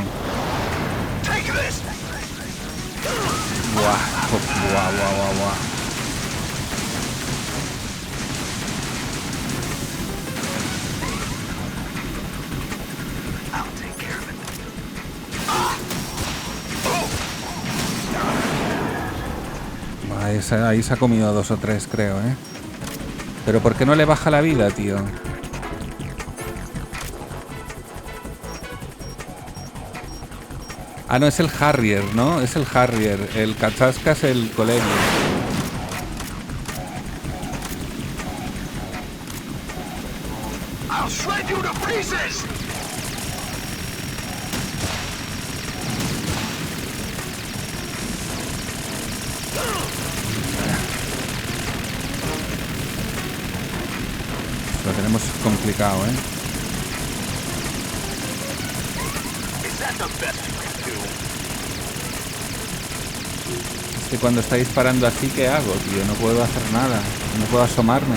Buah, buah, buah, buah, buah. Ahí se ha comido 2 o 3, creo, ¿eh? Pero ¿por qué no le baja la vida, tío? Ah, no, es el Harrier, ¿no? Es el Harrier. El Kachasca es el colegio. I'll shred you to pieces. Estamos complicado, ¿eh? Is that the best you can do? Es que cuando está disparando así, ¿qué hago, tío? No puedo hacer nada. No puedo asomarme.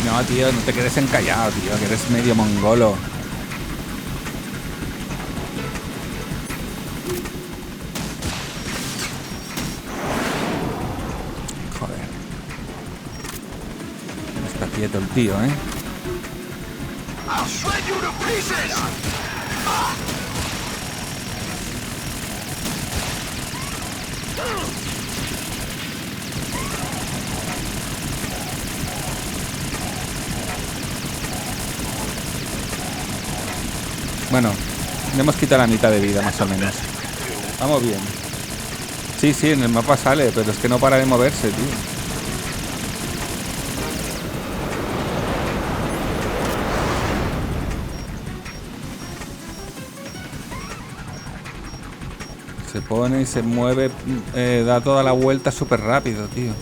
No, tío, no te quedes encallado, tío, que eres medio mongolo. Joder. No está quieto el tío, ¿eh? I'll shred you to pieces! Bueno, le hemos quitado la mitad de vida, más o menos. Vamos bien. Sí, sí, en el mapa sale, pero es que no para de moverse, tío. Se pone y se mueve, da toda la vuelta súper rápido, tío.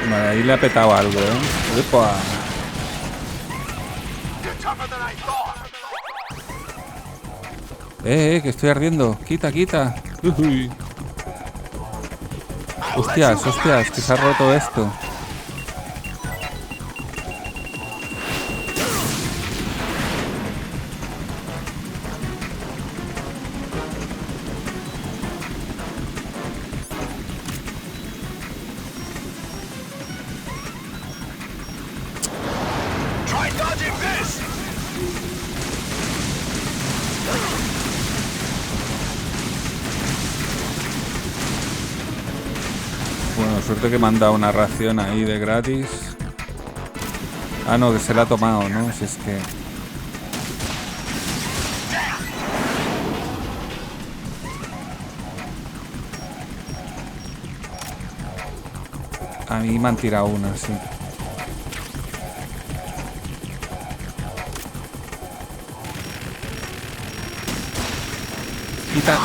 Vale, ahí le ha petado algo, ¿eh? ¡Epa! Que estoy ardiendo. Quita, quita. Uy. Hostias, hostias, que se ha roto esto. Try dodging this! Bueno, suerte que me han dado una ración ahí de gratis. Ah, no, que se la ha tomado, ¿no? Si es que... A mí me han tirado una, sí. Quita.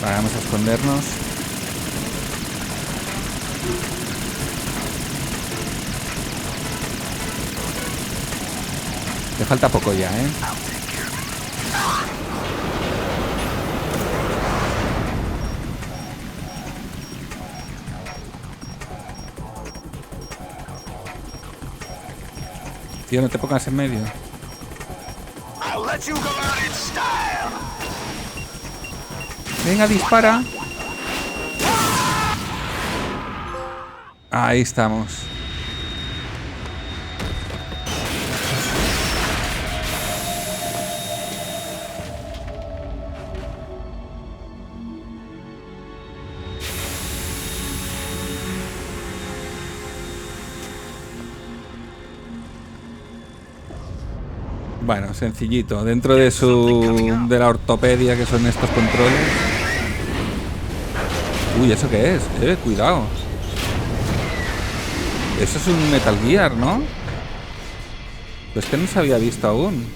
Vale, vamos a escondernos. Le falta poco ya, ¿eh? Tío, no te pongas en medio. I'll let you go out in style! Venga, dispara. Ahí estamos. Bueno, sencillito. Dentro de la ortopedia que son estos controles. Uy, ¿eso qué es? Cuidado. Eso es un Metal Gear, ¿no? Pues que no se había visto aún.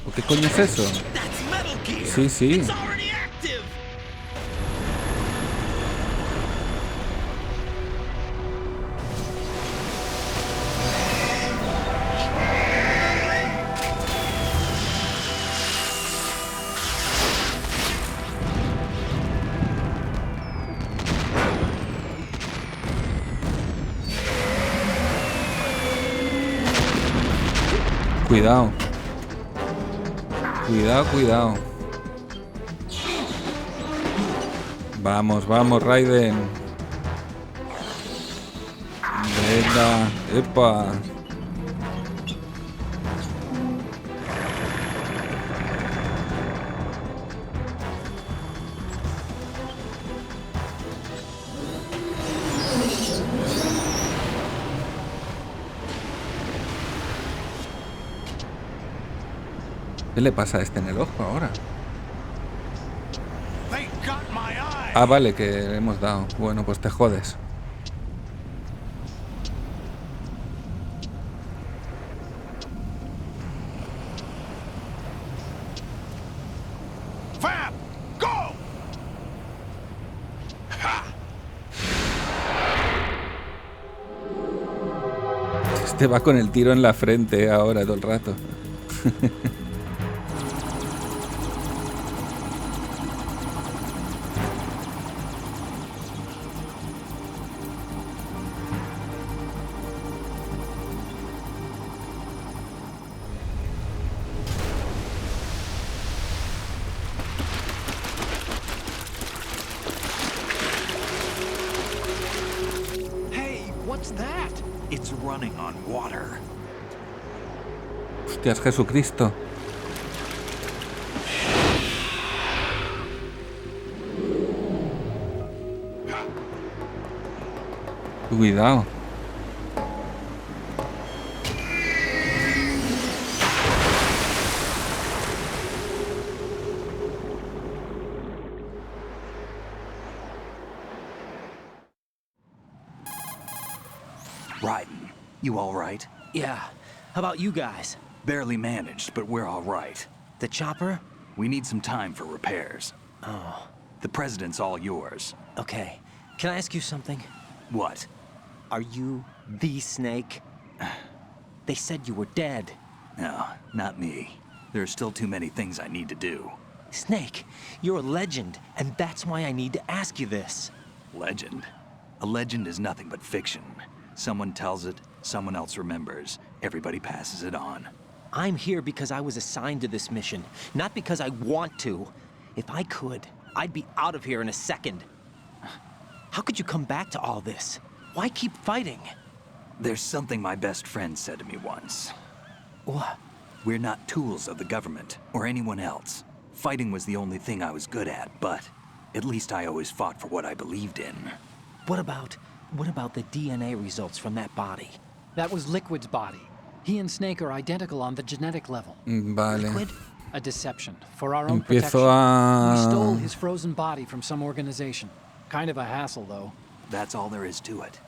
¿O qué coño es eso? Sí, sí. Cuidado. Cuidado, cuidado. Vamos, vamos, Raiden. Venga, epa. ¿Qué le pasa a este en el ojo ahora? They got my eye. Ah, vale, que le hemos dado. Bueno, pues te jodes. Fab, go! Ha! Este va con el tiro en la frente ahora todo el rato. Hey, what's that? It's running on water. Hostias, Jesucristo. Cuidado. Raiden, you all right? Yeah. How about you guys? Barely managed, but we're all right. The chopper? We need some time for repairs. Oh, The president's all yours. okay. Can I ask you something? What? Are you the Snake? They said you were dead. No, not me. There are still too many things I need to do. Snake, you're a legend, and that's why I need to ask you this. Legend? A legend is nothing but fiction. Someone tells it, someone else remembers. Everybody passes it on. I'm here because I was assigned to this mission, not because I want to. If I could, I'd be out of here in a second. How could you come back to all this? Why keep fighting? There's something my best friend said to me once. What? We're not tools of the government or anyone else. Fighting was the only thing I was good at, but at least I always fought for what I believed in. What about the DNA results from that body? That was Liquid's body. He and Snake are identical on the genetic level. Vale. Liquid? A deception for our own Empiezo protection. We stole a... his frozen body from some organization. Kind of a hassle, though. That's all there is to it.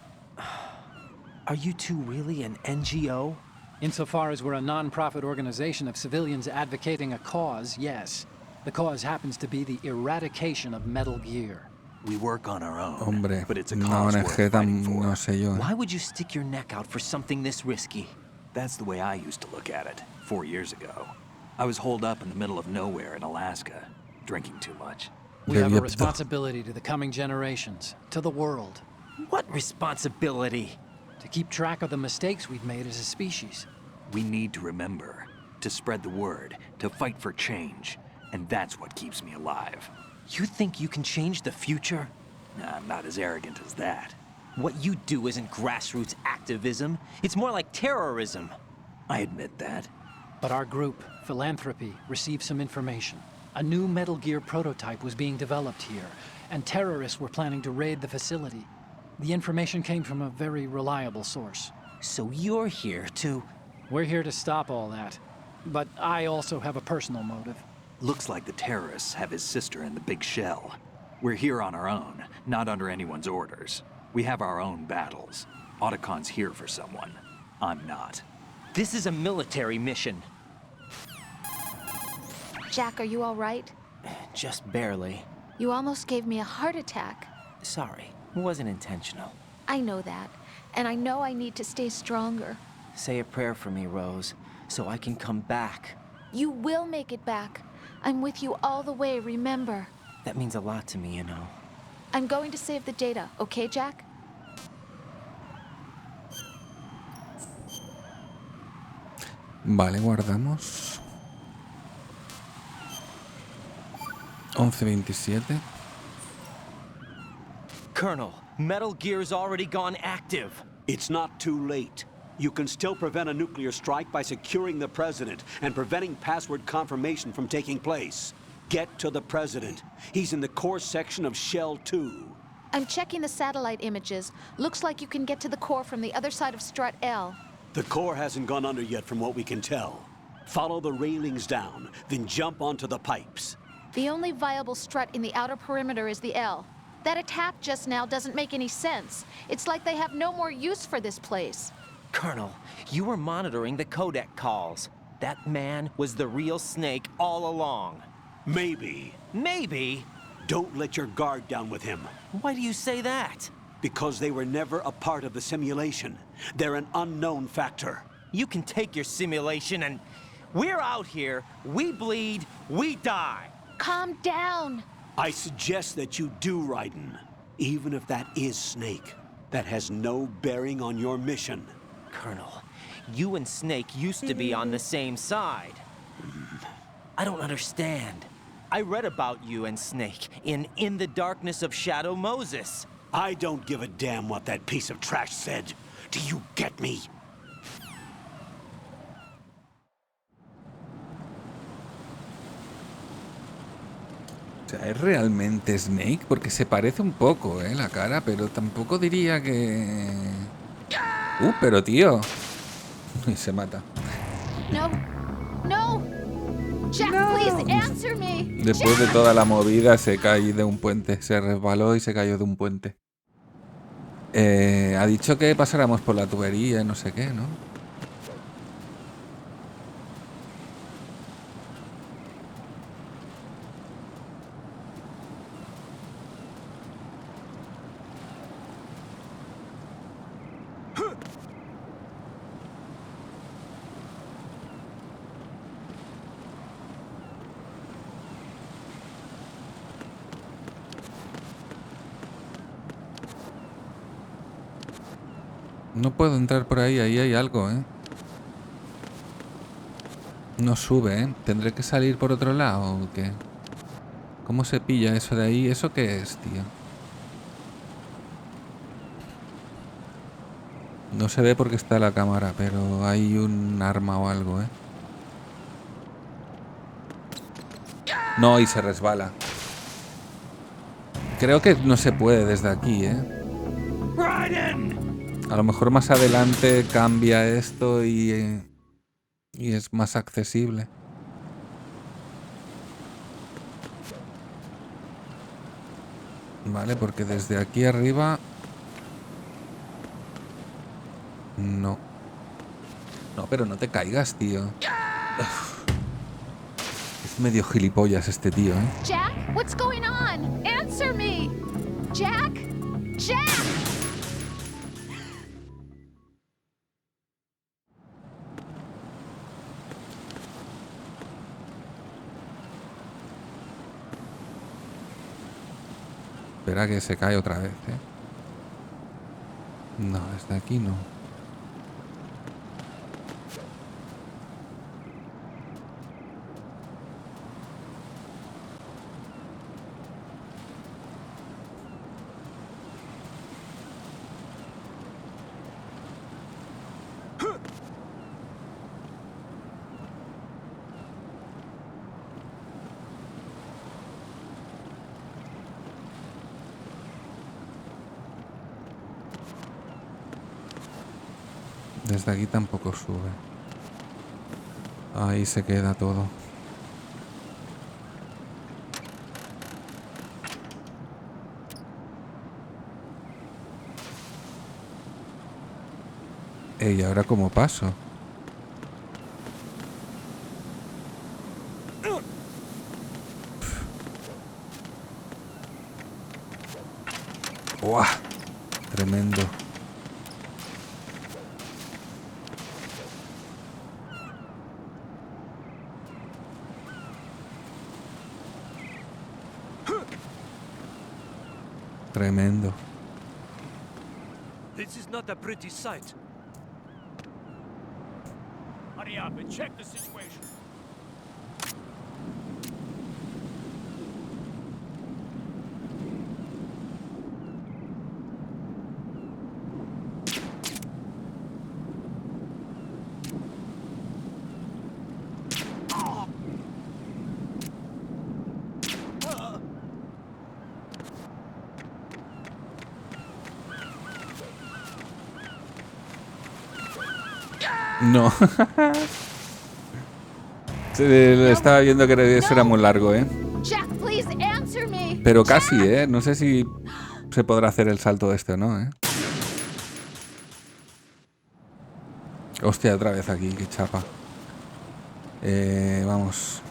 Are you two really an NGO? Insofar as we're a non-profit organization of civilians advocating a cause, yes. The cause happens to be the eradication of Metal Gear. We work on our own, Hombre, but it's a una cause worth ONG fighting tan... no for. sé yo. Why would you stick your neck out for something this risky? That's the way I used to look at it 4 years ago. I was holed up in the middle of nowhere in Alaska, drinking too much. We have a Yep. responsibility to the coming generations, to the world, What responsibility? to keep track of the mistakes we've made as a species. We need to remember, to spread the word, to fight for change, and that's what keeps me alive. You think you can change the future? I'm not as arrogant as that. What you do isn't grassroots activism. It's more like terrorism. I admit that. But our group, Philanthropy, received some information. A new Metal Gear prototype was being developed here, and terrorists were planning to raid the facility. The information came from a very reliable source. So you're here to... We're here to stop all that. But I also have a personal motive. Looks like the terrorists have his sister in the big shell. We're here on our own, not under anyone's orders. We have our own battles. Otacon's here for someone. I'm not. This is a military mission. Jack, are you all right? Just barely. You almost gave me a heart attack. Sorry, it wasn't intentional. I know that. And I know I need to stay stronger. Say a prayer for me, Rose, so I can come back. You will make it back. I'm with you all the way, remember. That means a lot to me, you know. I'm going to save the data, okay, Jack? Vale, guardamos. 11:27. Colonel, Metal Gear's already gone active. It's not too late. You can still prevent a nuclear strike by securing the president and preventing password confirmation from taking place. Get to the president. He's in the core section of Shell 2. I'm checking the satellite images. Looks like you can get to the core from the other side of Strut L. The core hasn't gone under yet from what we can tell. Follow the railings down, then jump onto the pipes. The only viable strut in the outer perimeter is the L. That attack just now doesn't make any sense. It's like they have no more use for this place. Colonel, you were monitoring the codec calls. That man was the real Snake all along. Maybe. Maybe? Don't let your guard down with him. Why do you say that? Because they were never a part of the simulation. They're an unknown factor. You can take your simulation and... We're out here, we bleed, we die. Calm down. I suggest that you do, Raiden. Even if that is Snake, that has no bearing on your mission. Colonel, you and Snake used to be on the same side. I don't understand. I read about you and Snake in the Darkness of Shadow Moses. I don't give a damn what that piece of trash said. Do you get me? O sea, ¿es realmente Snake? Porque se parece un poco, la cara, pero tampoco diría que... pero tío. Y se mata. No. No. Jack, please answer me. Después de toda la movida se cae de un puente. Se resbaló y se cayó de un puente. Ha dicho que pasáramos por la tubería y no sé qué, ¿no? No puedo entrar por ahí, ahí hay algo, No sube, ¿Tendré que salir por otro lado o qué? ¿Cómo se pilla eso de ahí? ¿Eso qué es, tío? No se ve porque está la cámara, pero hay un arma o algo, No, y se resbala. Creo que no se puede desde aquí, A lo mejor más adelante cambia esto y es más accesible. Vale, porque desde aquí arriba... No. No, pero no te caigas, tío. Uf. Es medio gilipollas este tío, Jack, what's going on? Answer me. Jack? Jack! Espera que se cae otra vez, No, desde aquí no. Desde aquí tampoco sube. Ahí se queda todo. ¿Y ahora cómo paso? ¡Buah! Tremendo. Tremendo. This is not a pretty sight. Hurry up and check the situation. No. Estaba viendo que eso era muy largo, ¿eh? Jack, please answer me. Pero casi, ¿eh? No sé si se podrá hacer el salto este o no, ¿eh? Hostia, otra vez aquí, qué chapa. Vamos.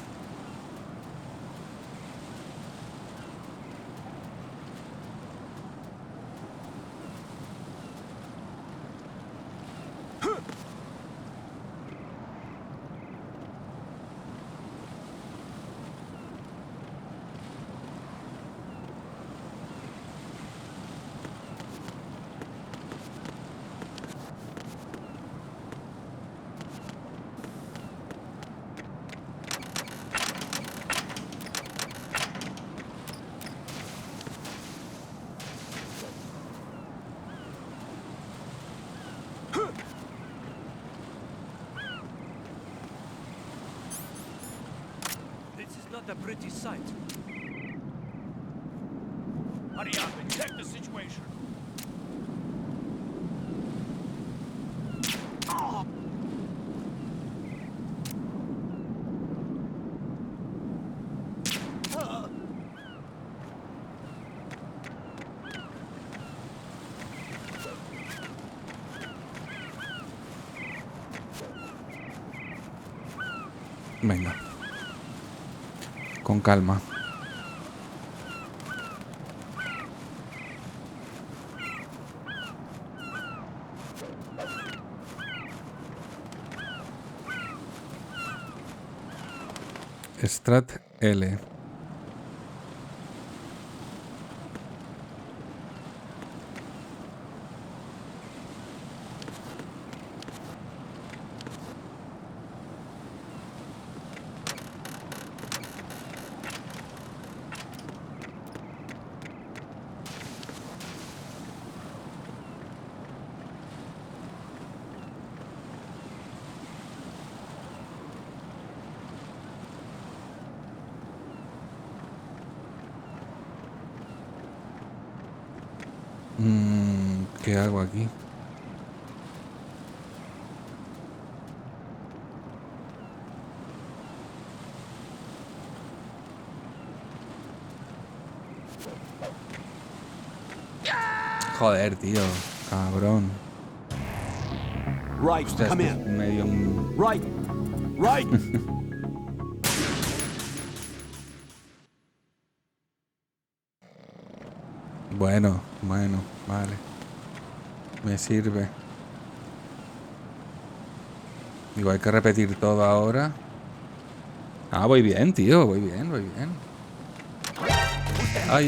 This is not a pretty sight. Hurry up and check the situation. Venga. Con calma. Strat L. ¿Qué hago aquí? Joder, tío. Cabrón. Right, Hostia, come este es in. medio un... Right. Right. Bueno, vale. Me sirve. Digo, hay que repetir todo ahora. Ah, voy bien, tío. Voy bien. Ay.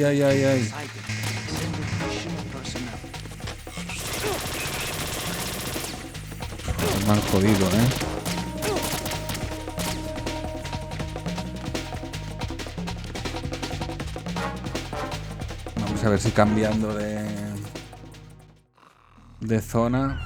Me han jodido, ¿eh? Vamos a ver si cambiando de zona.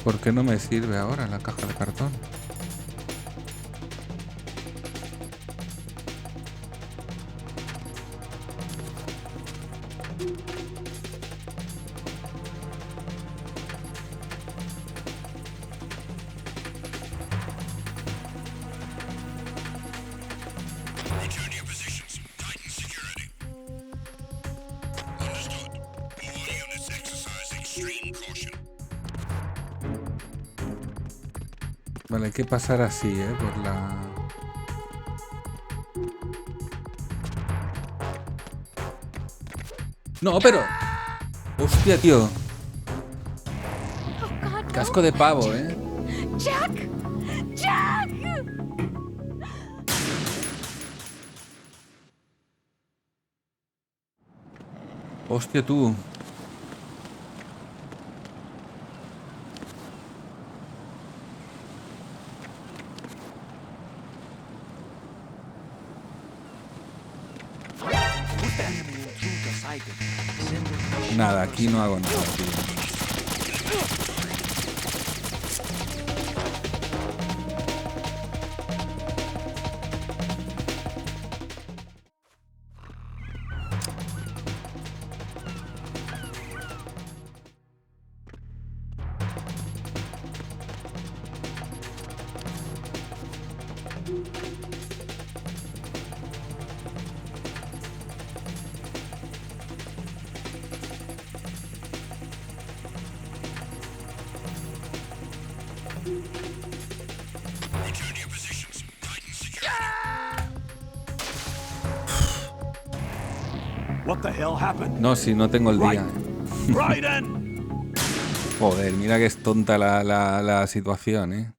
¿Por qué no me sirve ahora la caja de cartón? Return to your positions. Titan security. Understood. All units exercise extreme caution. Vale, hay que pasar así, por la... No, pero... Hostia, tío. Oh God, Casco de pavo, ¿eh? Jack! Jack! Hostia, tú. Nada, aquí no hago nada, tío. What the hell happened? No, si no tengo el día. Raiden! Joder, mira que es tonta la situación, ¿eh?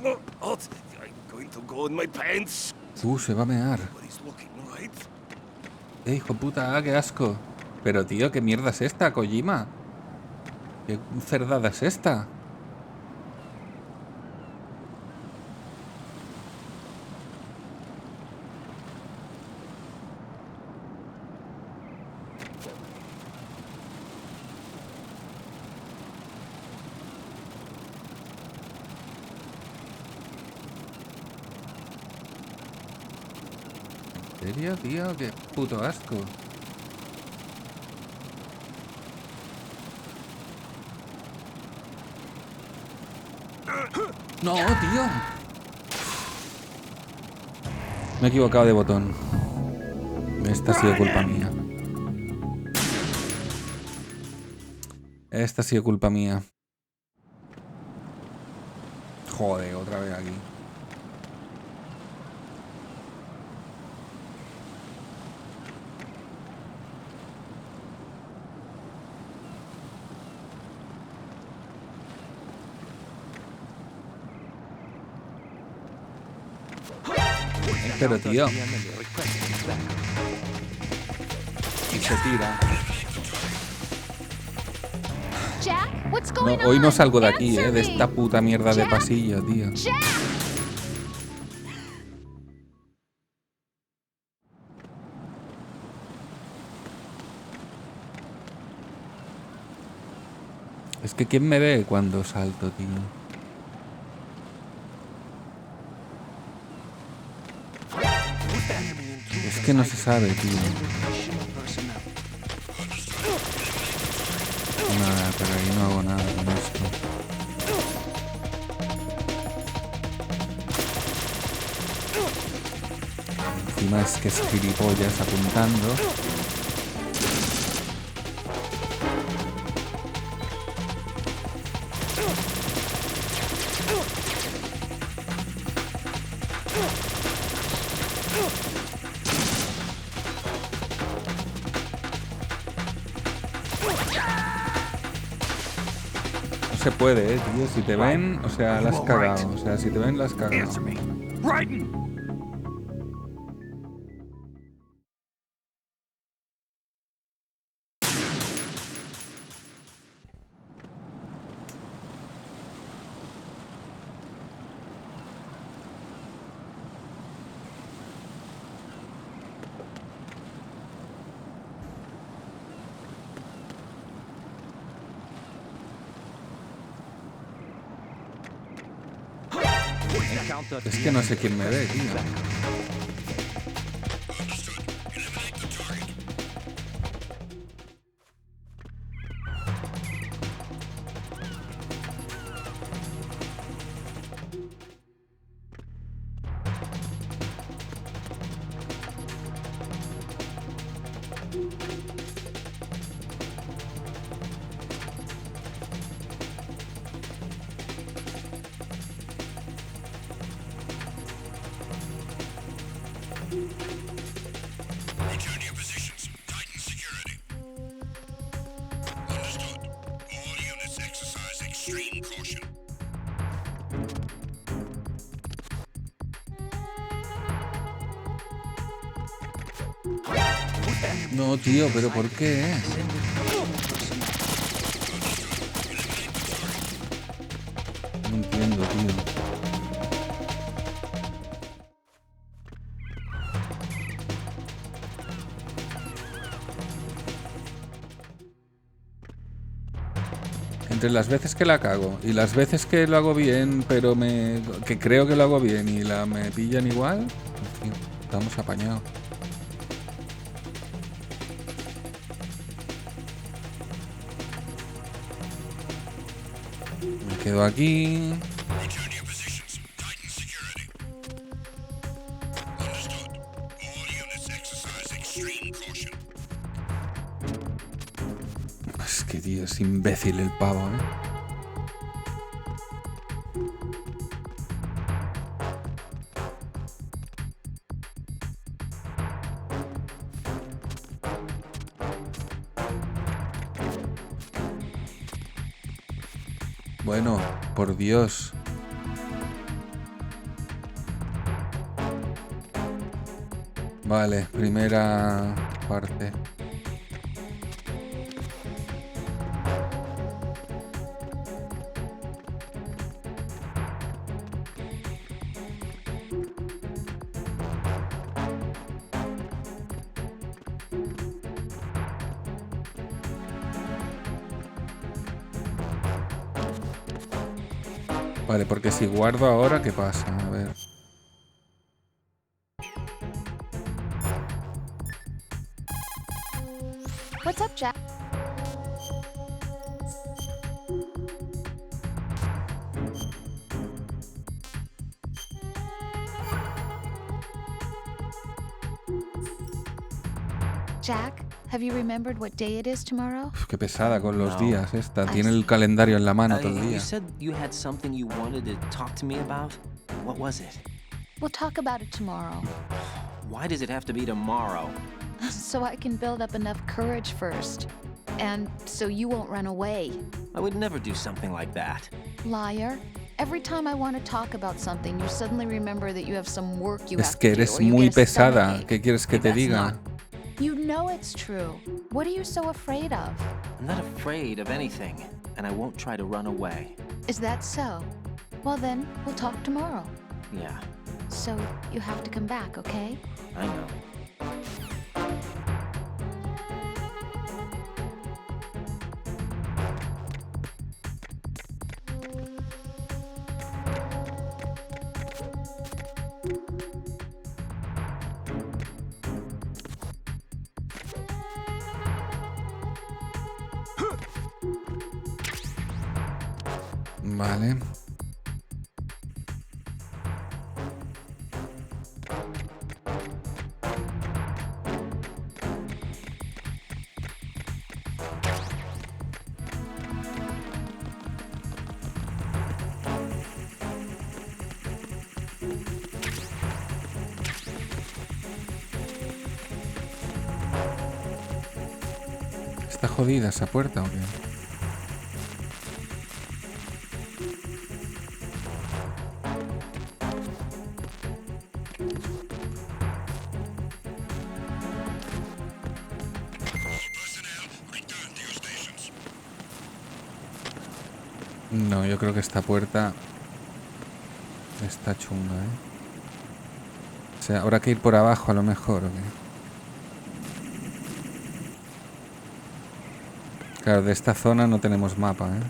No, halt! I'm going to go in my pants. Se va a mear. Nobody's looking, right? Hijo puta, qué asco. Pero tío, ¿qué mierda es esta, Kojima? ¿Qué cerdada es esta? ¿En serio, tío? Qué puto asco. No, tío. Me he equivocado de botón. Esta ha sido culpa mía. Esta ha sido culpa mía. Joder, otra vez aquí. Pero tío. Y se tira. Jack, what's No, going on? hoy no salgo de aquí, Answer de me. esta puta mierda de Jack? pasillo, tío. Jack! Es que ¿quién me ve cuando salto, tío? Es que no se sabe, tío. Nada, pero ahí no hago nada con esto. Encima es que es gilipollas apuntando. No se puede, tío. Si te ven, o sea, la has cagado. O sea, si te ven, la has cagado. Answer me. Raiden! Es que no sé quién me ve, tío. Return to your positions. Titan security. Understood. All units exercise extreme caution. No, tío, pero ¿por qué? No entiendo, tío. Entre las veces que la cago y las veces que lo hago bien, pero que creo que lo hago bien y me pillan igual, tío, estamos apañados. Me quedo aquí. Return to your positions. Titan security. Understood. All units exercise extreme caution. Es que, tío, es imbécil el pavo, ¿eh? Bueno, por Dios. Vale, primera parte. Vale, porque si guardo ahora, ¿qué pasa? A ver. What's up, Jack? Jack, have you remembered what day it is tomorrow? Uf, qué pesada con los No. días esta. Tiene el calendario en la mano todo el You día. said you had something you wanted to talk to me about? What was it? We'll talk about it tomorrow. Why does it have to be tomorrow? So I can build up enough courage first. And so you won't run away. I would never do something like that. Liar. Every time I want to talk about something, you suddenly remember that you have some work you Es have que to do, eres or you muy get a pesada. stomachache. ¿Qué quieres que te That's diga? not- You know it's true. What are you so afraid of? I'm not afraid of anything, and I won't try to run away. Is that so? Well then, we'll talk tomorrow. Yeah, So you have to come back, okay? I know. Vale. ¿Está jodida esa puerta o qué? No, yo creo que esta puerta está chunga, ¿eh? O sea, habrá que ir por abajo a lo mejor, ¿o qué? Claro, de esta zona no tenemos mapa, ¿eh?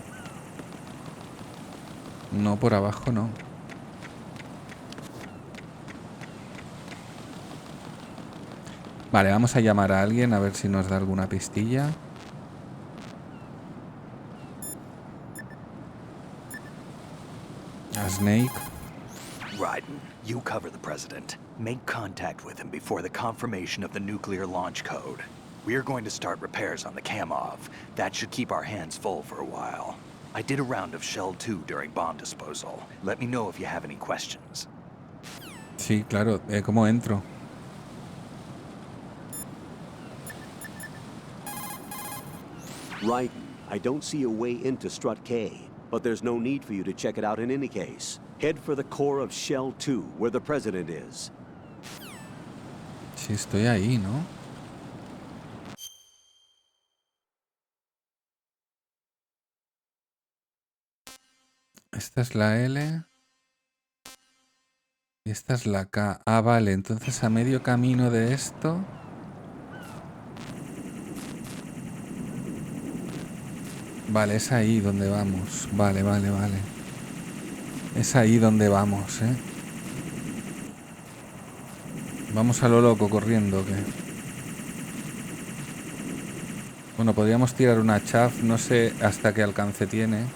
No, por abajo no. Vale, vamos a llamar a alguien a ver si nos da alguna pistilla. A Snake. Raiden, you cover the president. Make contact with him before the confirmation of the nuclear launch code. We are going to start repairs on the Kamov. That should keep our hands full for a while. I did a round of Shell 2 during bomb disposal. Let me know if you have any questions. Sí, claro. ¿Cómo entro? Raiden, I don't see a way into Strut K, but there's no need for you to check it out in any case. Head for the core of Shell 2, where the president is. Sí, estoy ahí, ¿no? Esta es la L. Y esta es la K. Ah, vale. Entonces a medio camino de esto... Vale, es ahí donde vamos. Vale, vale, vale. Es ahí donde vamos, ¿eh? Vamos a lo loco corriendo, ¿o qué? Bueno, podríamos tirar una chaff. No sé hasta qué alcance tiene.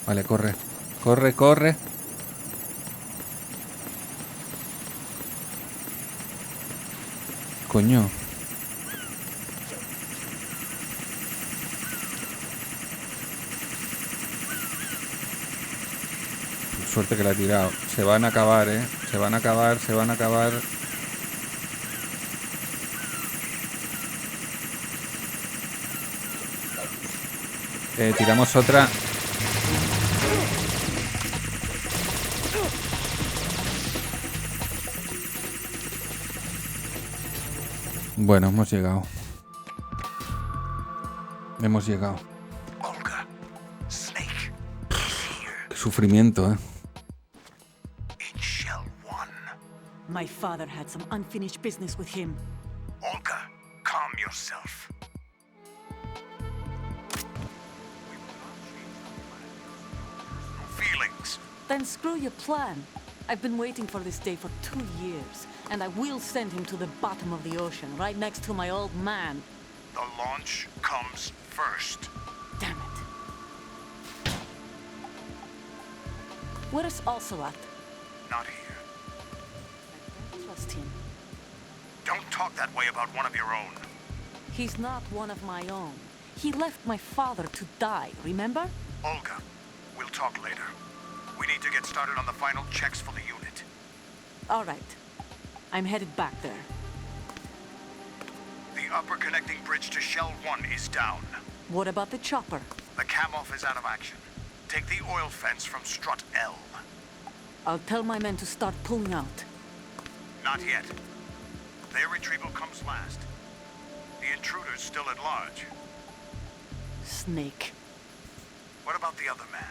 Vale, corre. Corre, corre. Coño. Suerte que la he tirado. Se van a acabar, ¿eh? Se van a acabar, se van a acabar. Tiramos otra. Bueno, hemos llegado. Hemos llegado. Olga, Snake, he's here Qué sufrimiento, ¿eh? in Shell 1. My father had some unfinished business with him. Olga, calm yourself. Feelings. Then screw your plan. I've been waiting for this day for 2 years, and I will send him to the bottom of the ocean, right next to my old man. The launch comes first. Damn it. Where's Ocelot? Not here. I don't trust him. Don't talk that way about one of your own. He's not one of my own. He left my father to die, remember? Olga, we'll talk later. We need to get started on the final checks for the unit. All right. I'm headed back there. The upper connecting bridge to Shell 1 is down. What about the chopper? The Kamov is out of action. Take the oil fence from Strut L. I'll tell my men to start pulling out. Not yet. Their retrieval comes last. The intruder's still at large. Snake. What about the other man?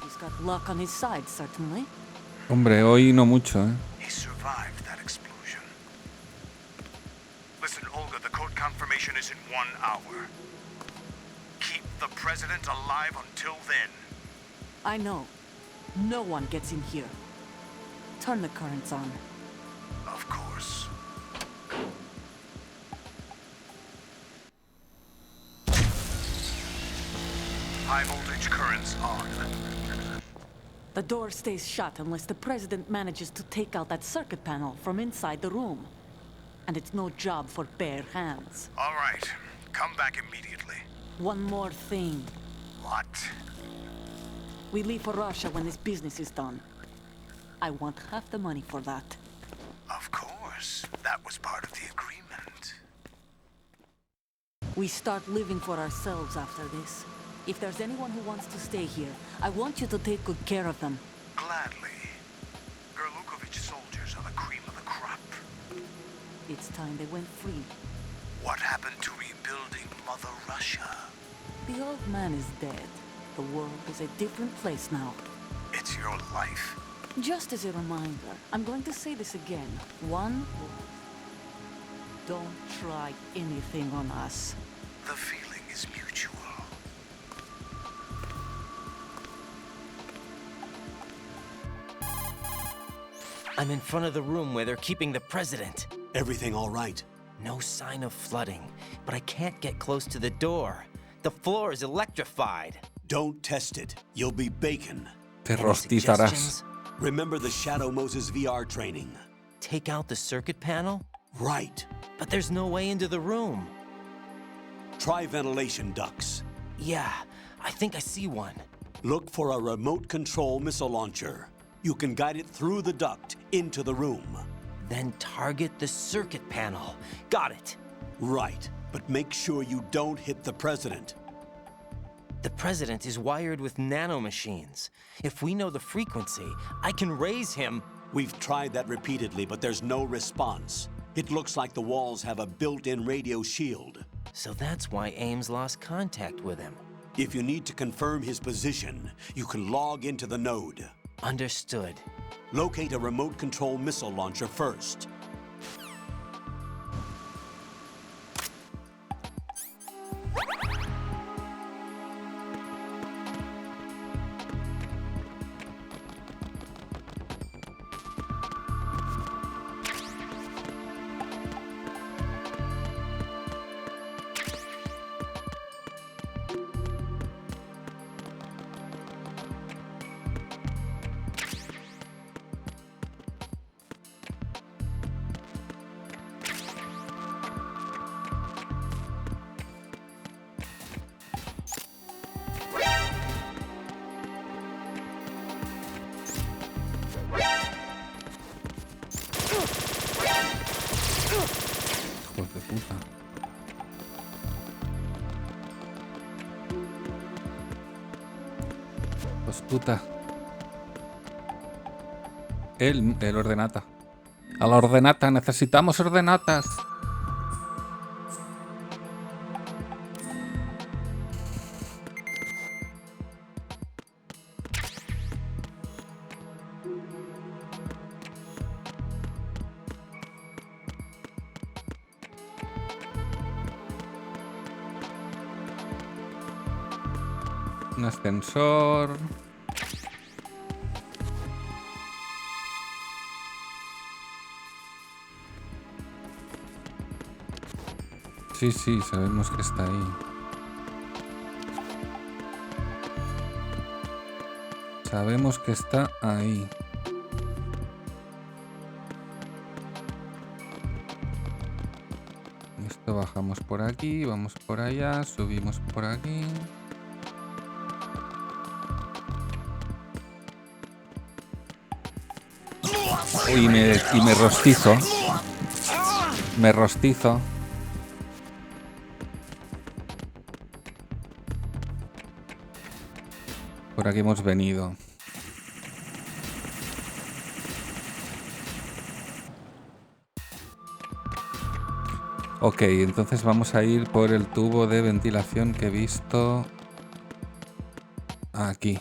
He's got luck on his side, certainly. Hombre, hoy no mucho, ¿eh? He survived that explosion. Listen, Olga, the code confirmation is in 1 hour. Keep the president alive until then. I know. No one gets in here. Turn the currents on. Of course. High voltage currents on. The door stays shut unless the president manages to take out that circuit panel from inside the room. And it's no job for bare hands. All right. Come back immediately. One more thing. What? We leave for Russia when this business is done. I want half the money for that. Of course. That was part of the agreement. We start living for ourselves after this. If there's anyone who wants to stay here, I want you to take good care of them. Gladly. Gerlukovich soldiers are the cream of the crop. It's time they went free. What happened to rebuilding Mother Russia? The old man is dead. The world is a different place now. It's your life. Just as a reminder, I'm going to say this again. One word. don't try anything on us. The feeling is mutual. I'm in front of the room where they're keeping the president. Everything all right? No sign of flooding, but I can't get close to the door. The floor is electrified. Don't test it. You'll be bacon. Te Any rostizarás. suggestions? Remember the Shadow Moses VR training? Take out the circuit panel? Right. But there's no way into the room. Try ventilation ducts. Yeah, I think I see one. Look for a remote control missile launcher. You can guide it through the duct into the room. Then target the circuit panel. Got it. Right, but make sure you don't hit the president. The president is wired with nanomachines. If we know the frequency, I can raise him. We've tried that repeatedly, but there's no response. It looks like the walls have a built-in radio shield. So that's why Ames lost contact with him. If you need to confirm his position, you can log into the node. Understood. Locate a remote control missile launcher first. Hijos de puta. Pues puta. El ordenata. A la ordenata, necesitamos ordenatas. Un ascensor. Sí, sí, sabemos que está ahí. Sabemos que está ahí. Esto bajamos por aquí, vamos por allá, subimos por aquí. Uy, me rostizo. Me rostizo. Por aquí hemos venido. Ok, entonces vamos a ir por el tubo de ventilación que he visto aquí.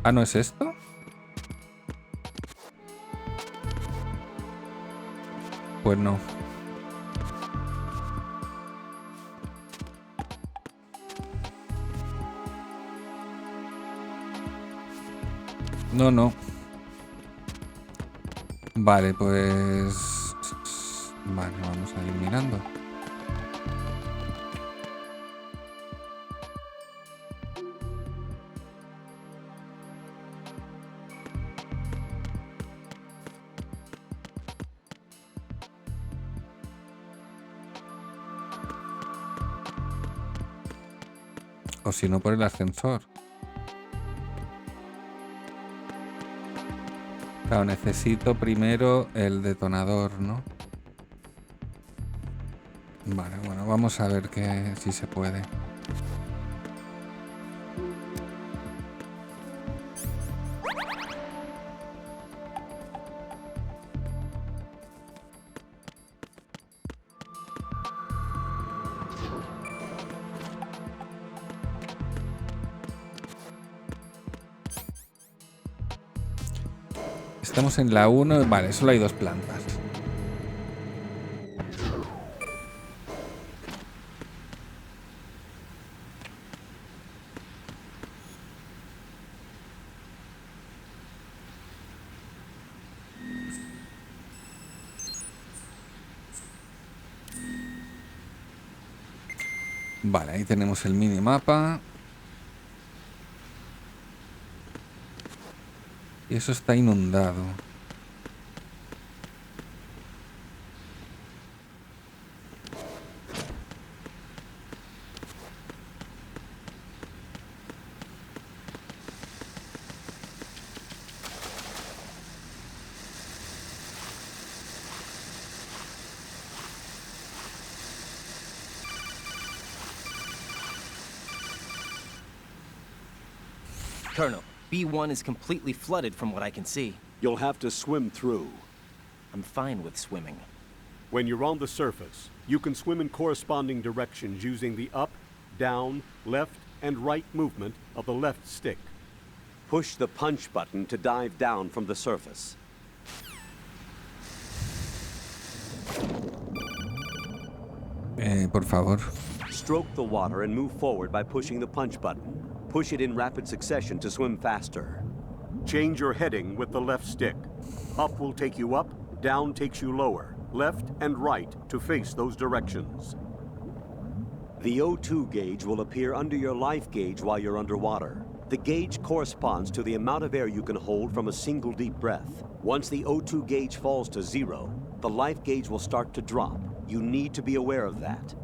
Ah, ¿no es esto? Pues no. No, no. Vale, pues... Vale, vamos a ir mirando. O si no, por el ascensor. Claro, necesito primero el detonador, ¿no? Vale, bueno, vamos a ver si se puede. Estamos en la 1. Vale, solo hay 2 plantas. Vale, ahí tenemos el minimapa. Y eso está inundado. Colonel, B1 is completely flooded from what I can see. You'll have to swim through. I'm fine with swimming. When you're on the surface, you can swim in corresponding directions using the up, down, left, and right movement of the left stick. Push the punch button to dive down from the surface. Por favor. Stroke the water and move forward by pushing the punch button. Push it in rapid succession to swim faster. Change your heading with the left stick. Up will take you up, down takes you lower, left and right to face those directions. The O2 gauge will appear under your life gauge while you're underwater. The gauge corresponds to the amount of air you can hold from a single deep breath. Once the O2 gauge falls to 0, the life gauge will start to drop. You need to be aware of that.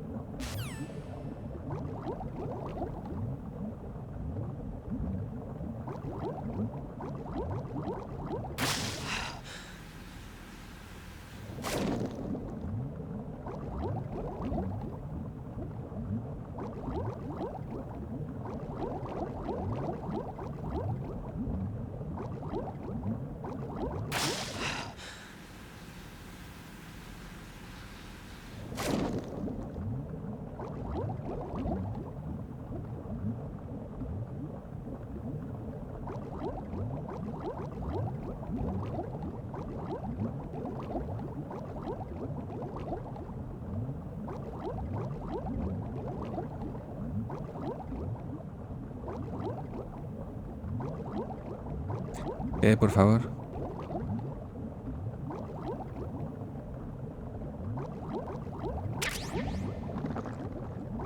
Por favor.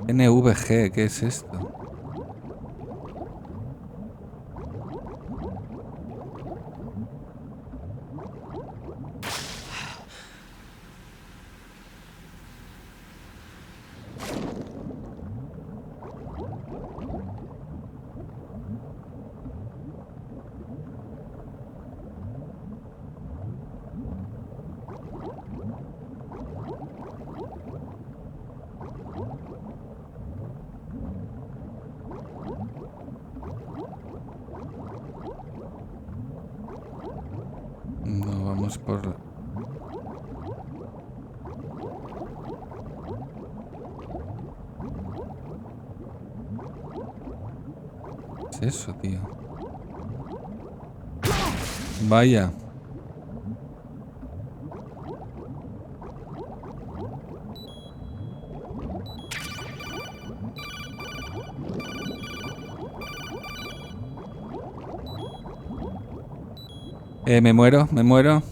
NVG, ¿qué es esto? No, vamos por... ¿Qué es eso, tío? Vaya. Me muero, me muero.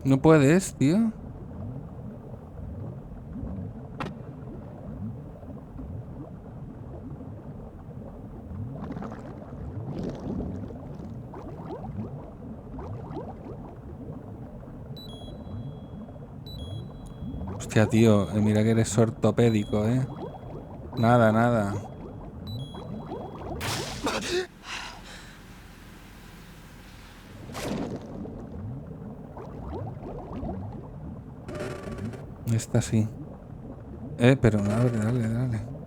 No puedes, tío. Hostia, tío, mira que eres ortopédico, ¿eh? Nada, nada. Esta sí. Pero dale.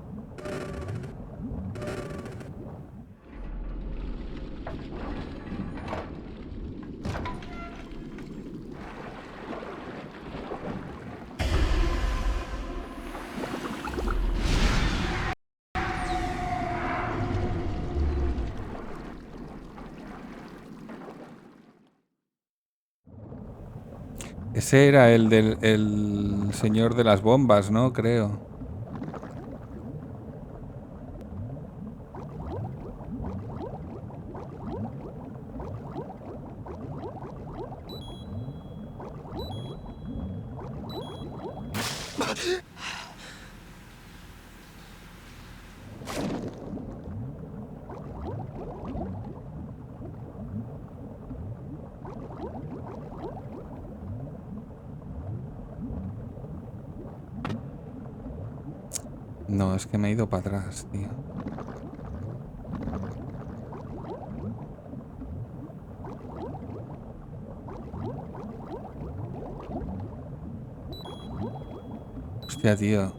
Ese era el señor de las bombas, ¿no? Creo. No, es que me he ido para atrás, tío. Hostia, tío.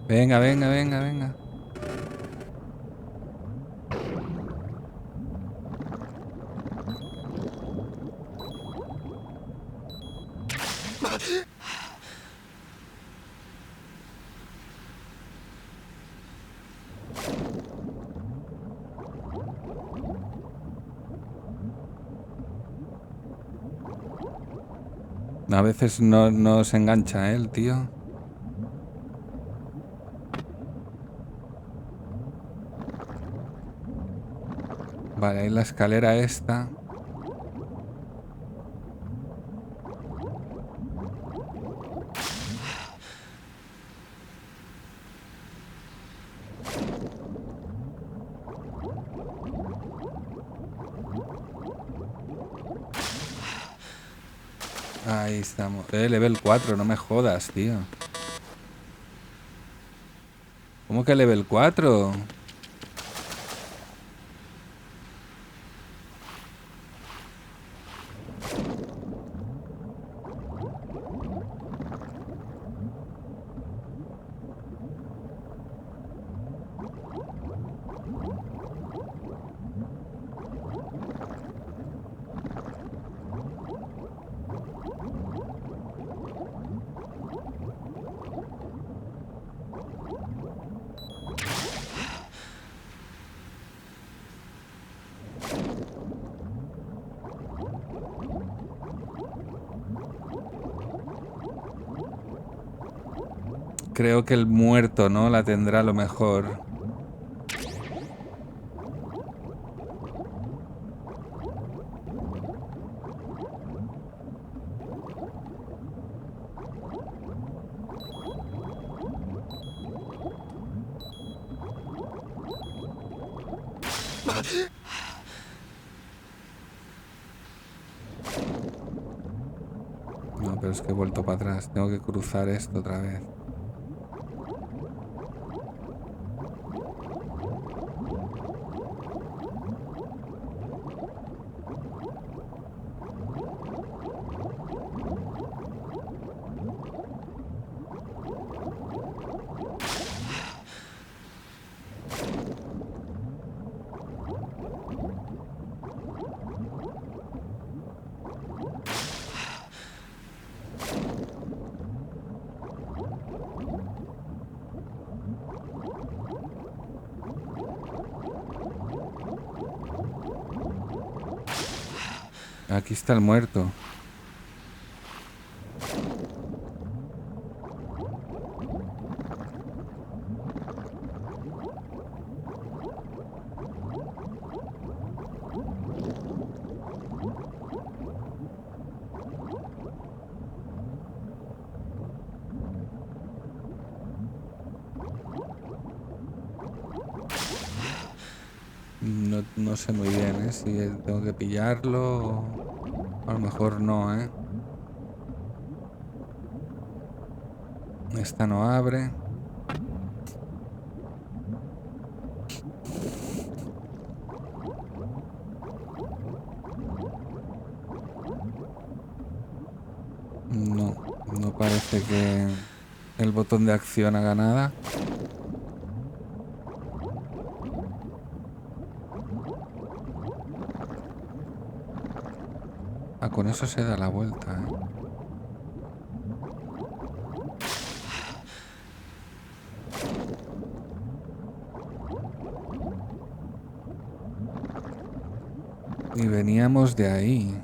Venga. A veces no se engancha, el tío. Vale, ahí la escalera esta. Ahí estamos. Level 4, no me jodas, tío. ¿Cómo que level 4? Creo que el muerto, ¿no? La tendrá a lo mejor. No, pero es que he vuelto para atrás. Tengo que cruzar esto otra vez. Aquí está el muerto. No sé muy bien, ¿eh? Si tengo que pillarlo o a lo mejor no, ¿eh? Esta no abre. No parece que el botón de acción haga nada. Ah, con eso se da la vuelta, ¿eh? Y veníamos de ahí.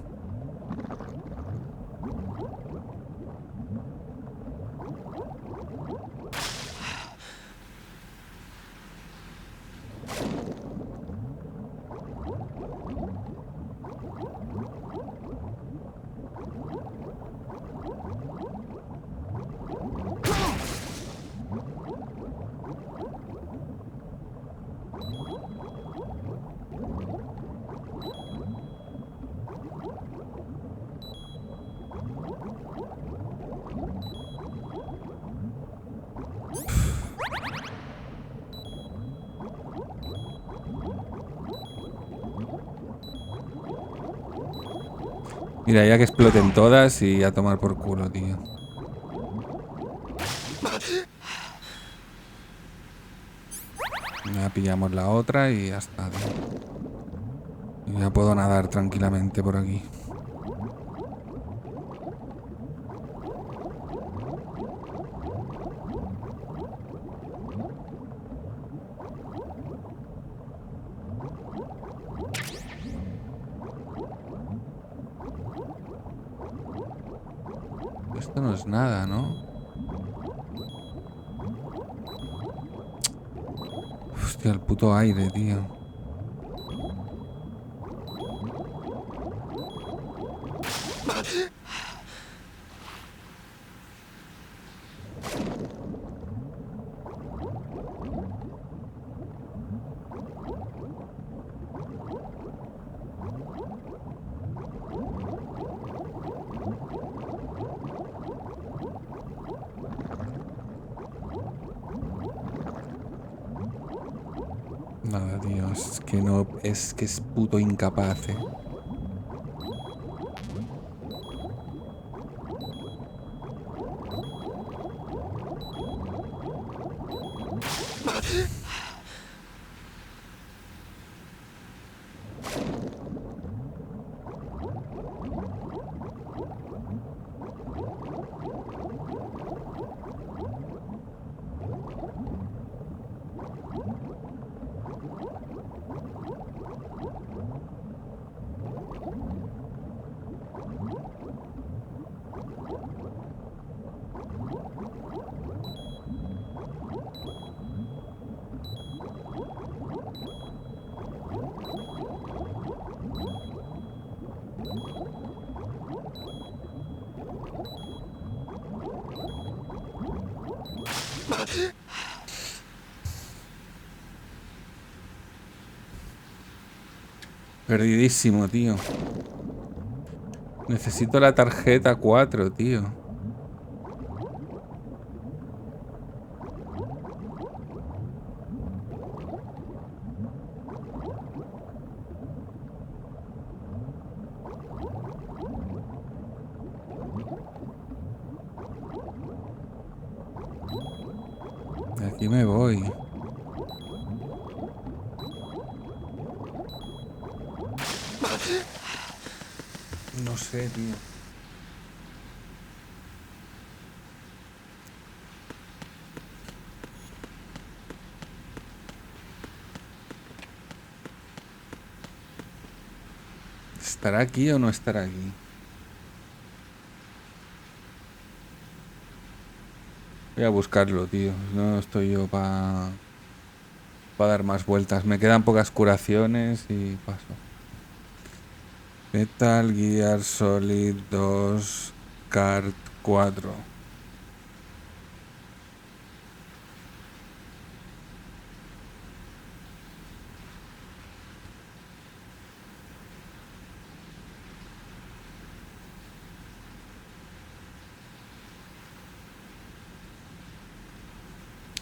Mira, ya que exploten todas y a tomar por culo, tío. Ya pillamos la otra y ya está, tío. Y ya puedo nadar tranquilamente por aquí. Esto no es nada, ¿no? Hostia, el puto aire, tío. Nada, tío, es que no, es que es puto incapaz, ¿eh? Perdidísimo, tío. Necesito la tarjeta 4, tío. De aquí me voy. No sé, tío. ¿Estará aquí o no estará aquí? Voy a buscarlo, tío. No estoy yo para dar más vueltas. Me quedan pocas curaciones y paso. Metal Gear Solid 2 Card 4.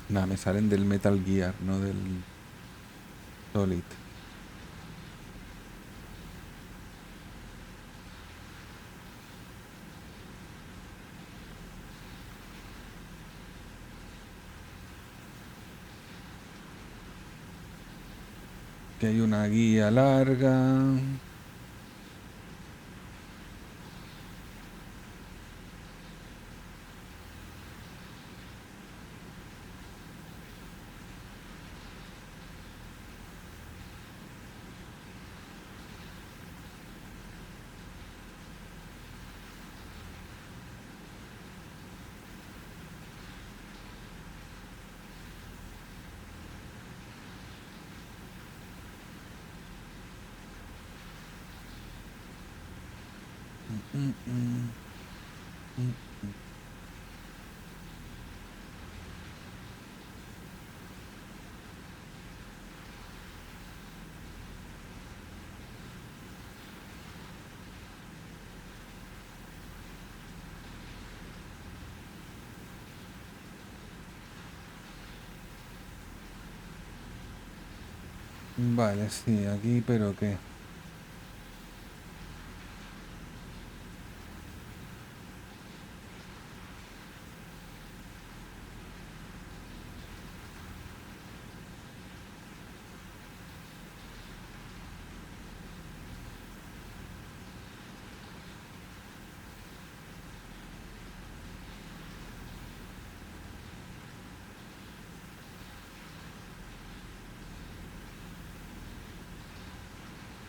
Nada, me salen del Metal Gear, no del Solid. Que hay una guía larga. Vale, sí, aquí, pero ¿qué?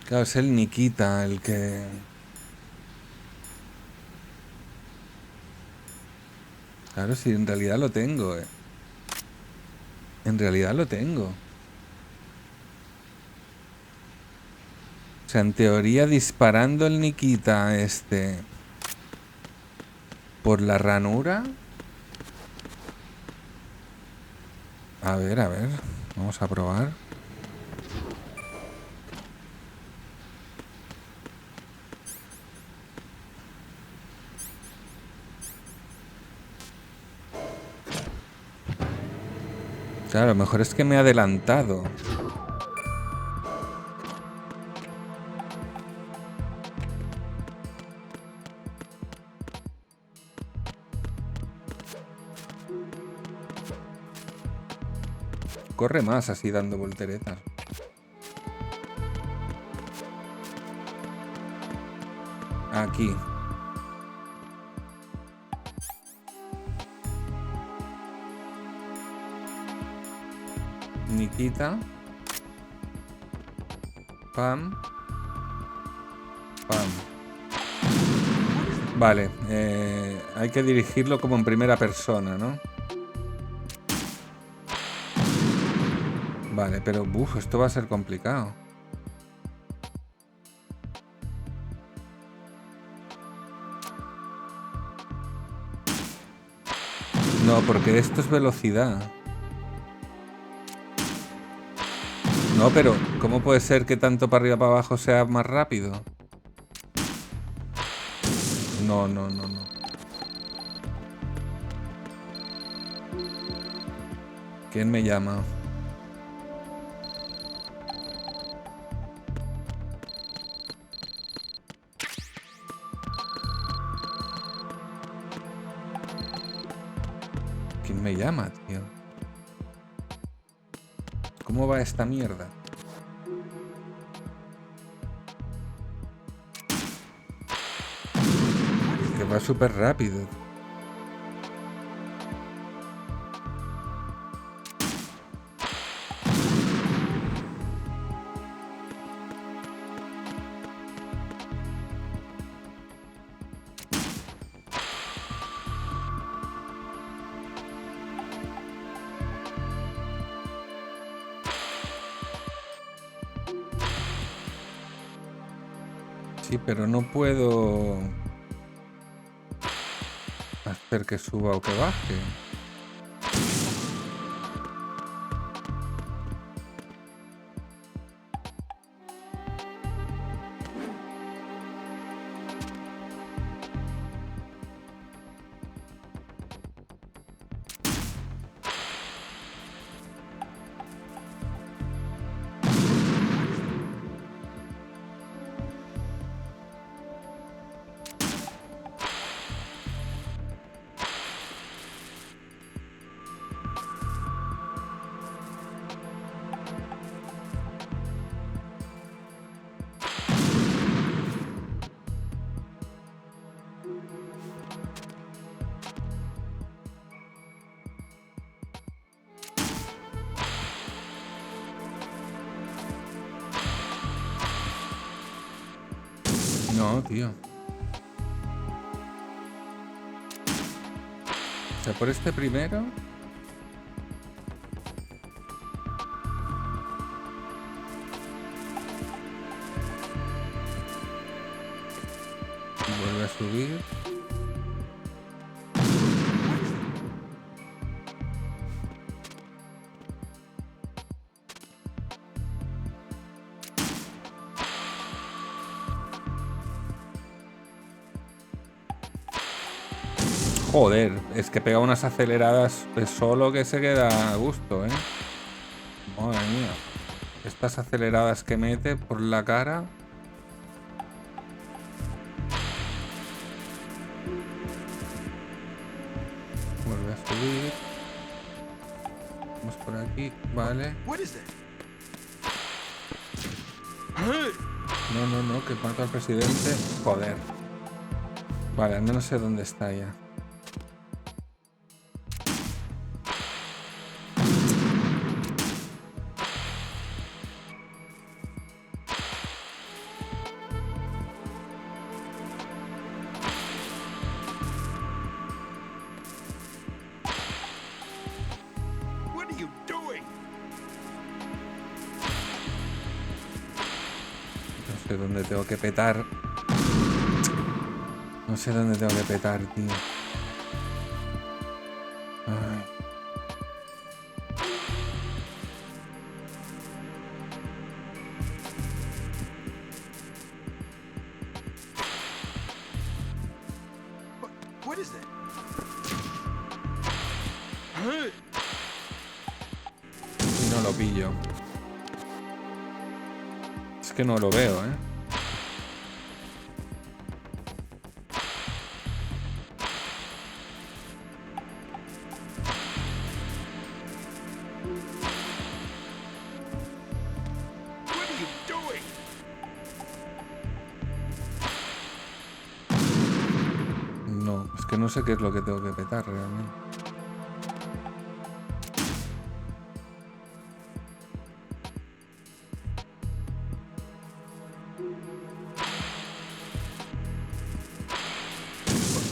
Claro, es el Nikita el que... Claro, sí, en realidad lo tengo, En realidad lo tengo. O sea, en teoría disparando el Nikita por la ranura. A ver, vamos a probar. Claro, lo mejor es que me he adelantado. Corre más así dando volteretas. Aquí. Nikita. Pam. Pam. Vale, hay que dirigirlo como en primera persona, ¿no? Vale, pero esto va a ser complicado. No, porque esto es velocidad. No, pero ¿cómo puede ser que tanto para arriba para abajo sea más rápido? No. ¿Quién me llama? ¿Quién me llama, tío? ¿Cómo va esta mierda? Que va súper rápido. Sí, pero no puedo hacer que suba o que baje. No, tío. O sea, por este primero. Vuelve a subir. Joder, es que pega unas aceleradas solo que se queda a gusto, ¿eh? Madre mía. Estas aceleradas que mete por la cara. Vuelve a subir. Vamos por aquí, vale. No, que mata al presidente. Joder. Vale, al menos sé dónde está ya. No sé dónde tengo que petar. No sé dónde tengo que petar, tío. Ay. Y no lo pillo. Es que no lo veo, ¿eh? No, es que no sé qué es lo que tengo que petar realmente.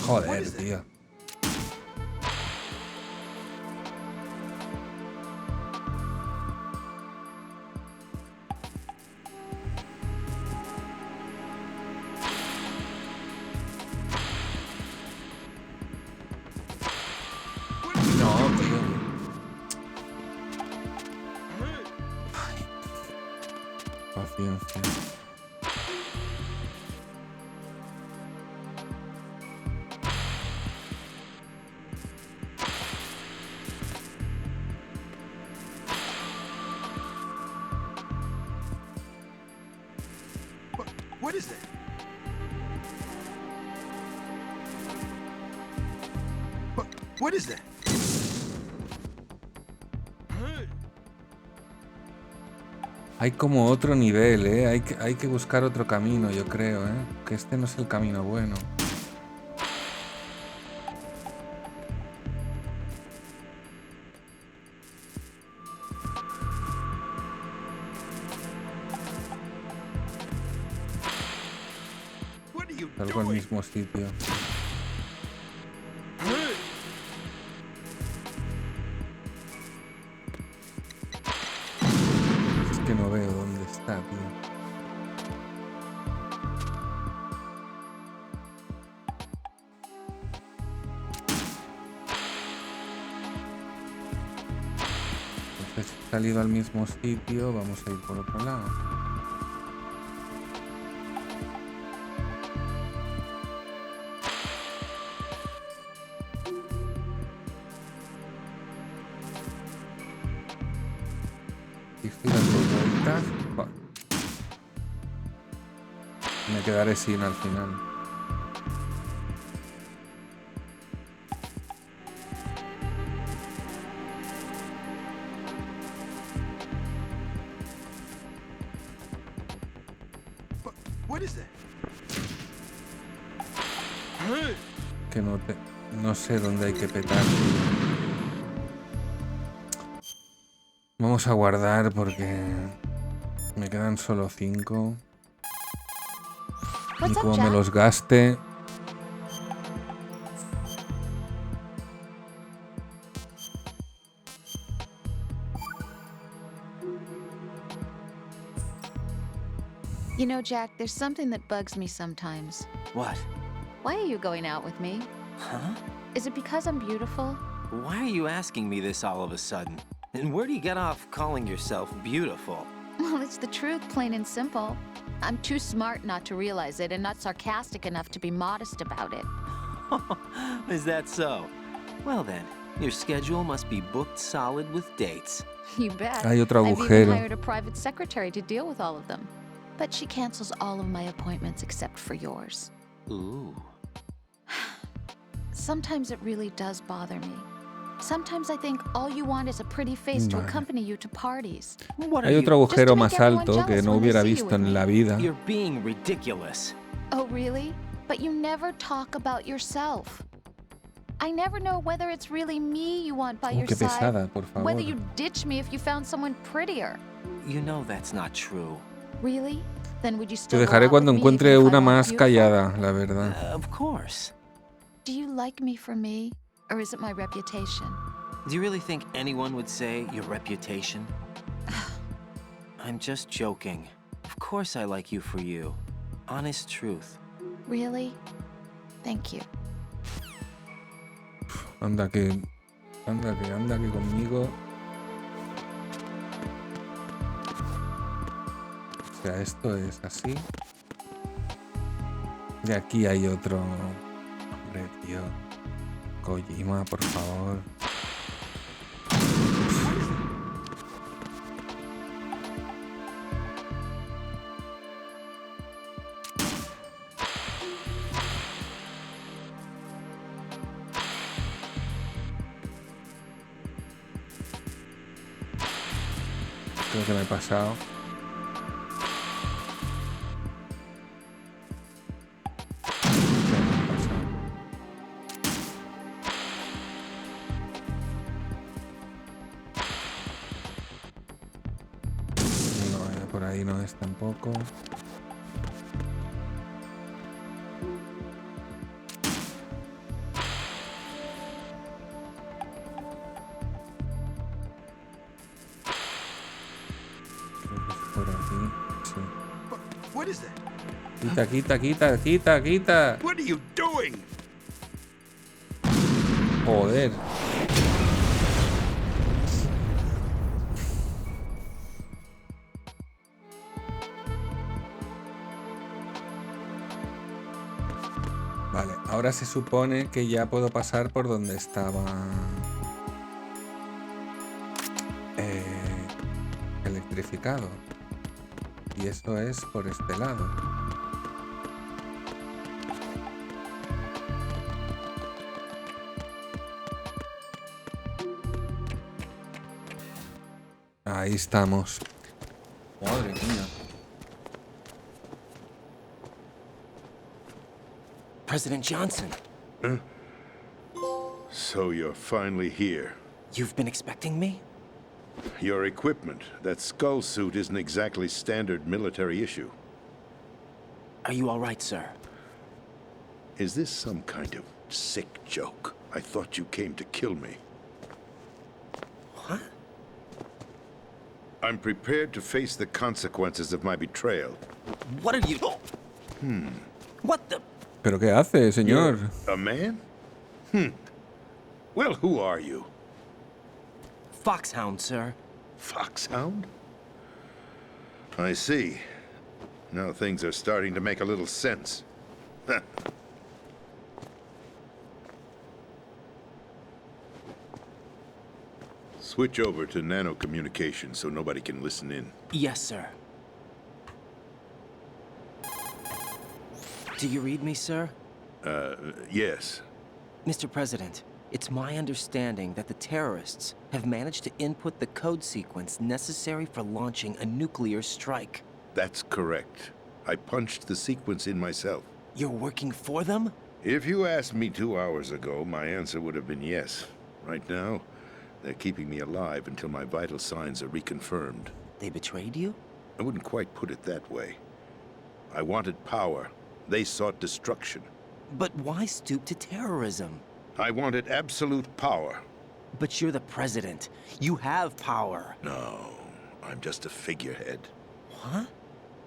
Joder, tío. No, tío. Ay. Paciencia. Hay como otro nivel, ¿eh? Hay que buscar otro camino, yo creo, ¿eh? Que este no es el camino bueno. Salgo al mismo sitio. Es que no veo dónde está, tío. salido al mismo sitio, vamos a ir por otro lado. Y estoy dando vueltas. Buah. Me quedaré sin al final. What is that? Que no sé dónde hay que petar. Vamos a guardar porque me quedan solo 5. Y What's up, como me Jack? los gaste... You know, Jack, there's something that bugs me sometimes. What? Why are you going out with me? Huh? Is it because I'm beautiful? Why are you asking me this all of a sudden? And where do you get off calling yourself beautiful? Well, it's the truth, plain and simple. I'm too smart not to realize it and not sarcastic enough to be modest about it. Is that so? Well then, your schedule must be booked solid with dates. You bet. Hay otro I've even agujero. hired a private secretary to deal with all of them. But she cancels all of my appointments except for yours. Ooh. Sometimes it really does bother me. Sometimes I think all you want is a pretty face to Vale. accompany you to parties. What are Hay you? otro Just to agujero make más everyone alto que jealous no when they hubiera see you visto with en me. la vida. You're being ridiculous. Oh, really? But you never talk about yourself. I never know whether it's really me you want by your Qué side, pesada, por favor. whether you ditch me if you found someone prettier. You know that's not true. Really? Then would you Te still go dejaré out cuando with me encuentre even if una I'm all más beautiful? callada, la verdad. Of course. Do you like me for me, or is it my reputation? Do you really think anyone would say your reputation? I'm just joking. Of course I like you for you. Honest truth. Really? Thank you. Anda que conmigo. O sea, esto es así. Y aquí hay otro. Hombre, tío. Kojima, por favor. Creo que me he pasado. Creo que me he pasado. No, por ahí no es tampoco. Creo que es por aquí. Sí. What is that? Quita, quita, quita, quita, quita. What are you doing? Joder. Vale, ahora se supone que ya puedo pasar por donde estaba electrificado. Y eso es por este lado. Ahí estamos. Madre mía. President Johnson, So you're finally here. you've been expecting me? Your equipment, that skull suit isn't exactly standard military issue. Are you all right, sir? Is this some kind of sick joke? I thought you came to kill me. What? I'm prepared to face the consequences of my betrayal. What are you... What the... ¿Pero qué hace, señor? You're a man? Well, who are you? Foxhound, sir. Foxhound? I see. Now things are starting to make a little sense. Switch over to nano-communication so nobody can listen in. Yes, sir. Do you read me, sir? Yes. Mr. President, it's my understanding that the terrorists have managed to input the code sequence necessary for launching a nuclear strike. That's correct. I punched the sequence in myself. You're working for them? If you asked me 2 hours ago, my answer would have been yes. Right now, they're keeping me alive until my vital signs are reconfirmed. They betrayed you? I wouldn't quite put it that way. I wanted power. They sought destruction. But why stoop to terrorism? I wanted absolute power. But you're the president. You have power. No, I'm just a figurehead. What?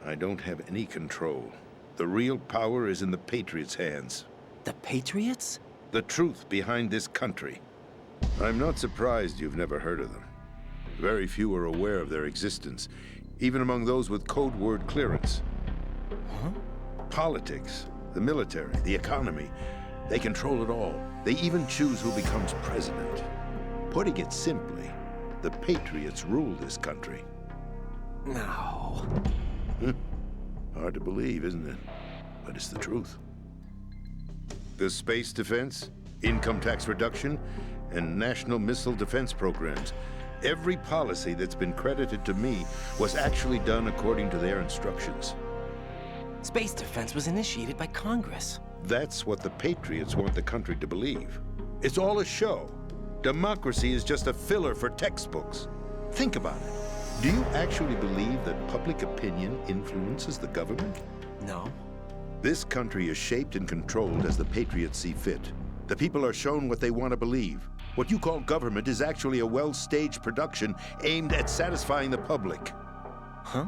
I don't have any control. The real power is in the Patriots' hands. The Patriots? The truth behind this country. I'm not surprised you've never heard of them. Very few are aware of their existence, even among those with code word clearance. Huh? Politics, the military, the economy, they control it all. They even choose who becomes president. Putting it simply, the Patriots rule this country. No. Hard to believe, isn't it? But it's the truth. The space defense, income tax reduction, and national missile defense programs. Every policy that's been credited to me was actually done according to their instructions. Space defense was initiated by Congress. That's what the Patriots want the country to believe. It's all a show. Democracy is just a filler for textbooks. Think about it. Do you actually believe that public opinion influences the government? No. This country is shaped and controlled as the Patriots see fit. The people are shown what they want to believe. What you call government is actually a well-staged production aimed at satisfying the public. Huh?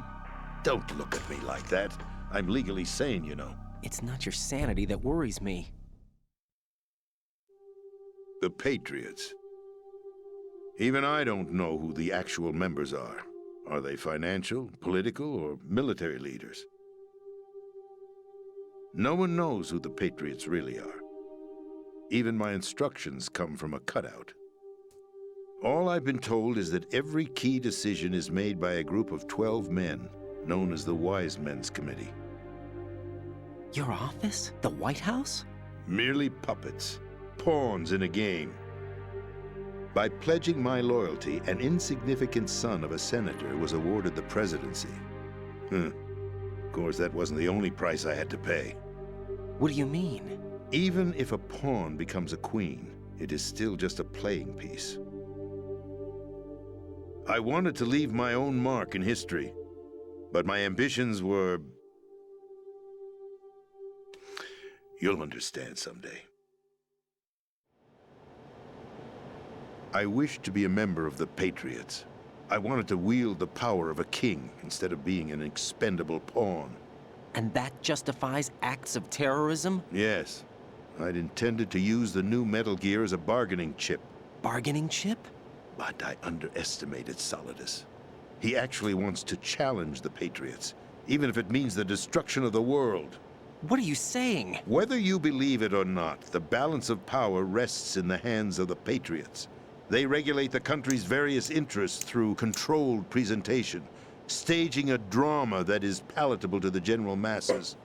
Don't look at me like that. I'm legally sane, you know. It's not your sanity that worries me. The Patriots. Even I don't know who the actual members are. Are they financial, political, or military leaders? No one knows who the Patriots really are. Even my instructions come from a cutout. All I've been told is that every key decision is made by a group of 12 men, known as the Wise Men's Committee. Your office? The White House? Merely puppets, pawns in a game. By pledging my loyalty, an insignificant son of a senator was awarded the presidency. Of course, that wasn't the only price I had to pay. What do you mean? Even if a pawn becomes a queen, it is still just a playing piece. I wanted to leave my own mark in history, but my ambitions were... You'll understand someday. I wished to be a member of the Patriots. I wanted to wield the power of a king instead of being an expendable pawn. And that justifies acts of terrorism? Yes. I'd intended to use the new Metal Gear as a bargaining chip. Bargaining chip? But I underestimated Solidus. He actually wants to challenge the Patriots, even if it means the destruction of the world. What are you saying? Whether you believe it or not, the balance of power rests in the hands of the Patriots. They regulate the country's various interests through controlled presentation, staging a drama that is palatable to the general masses.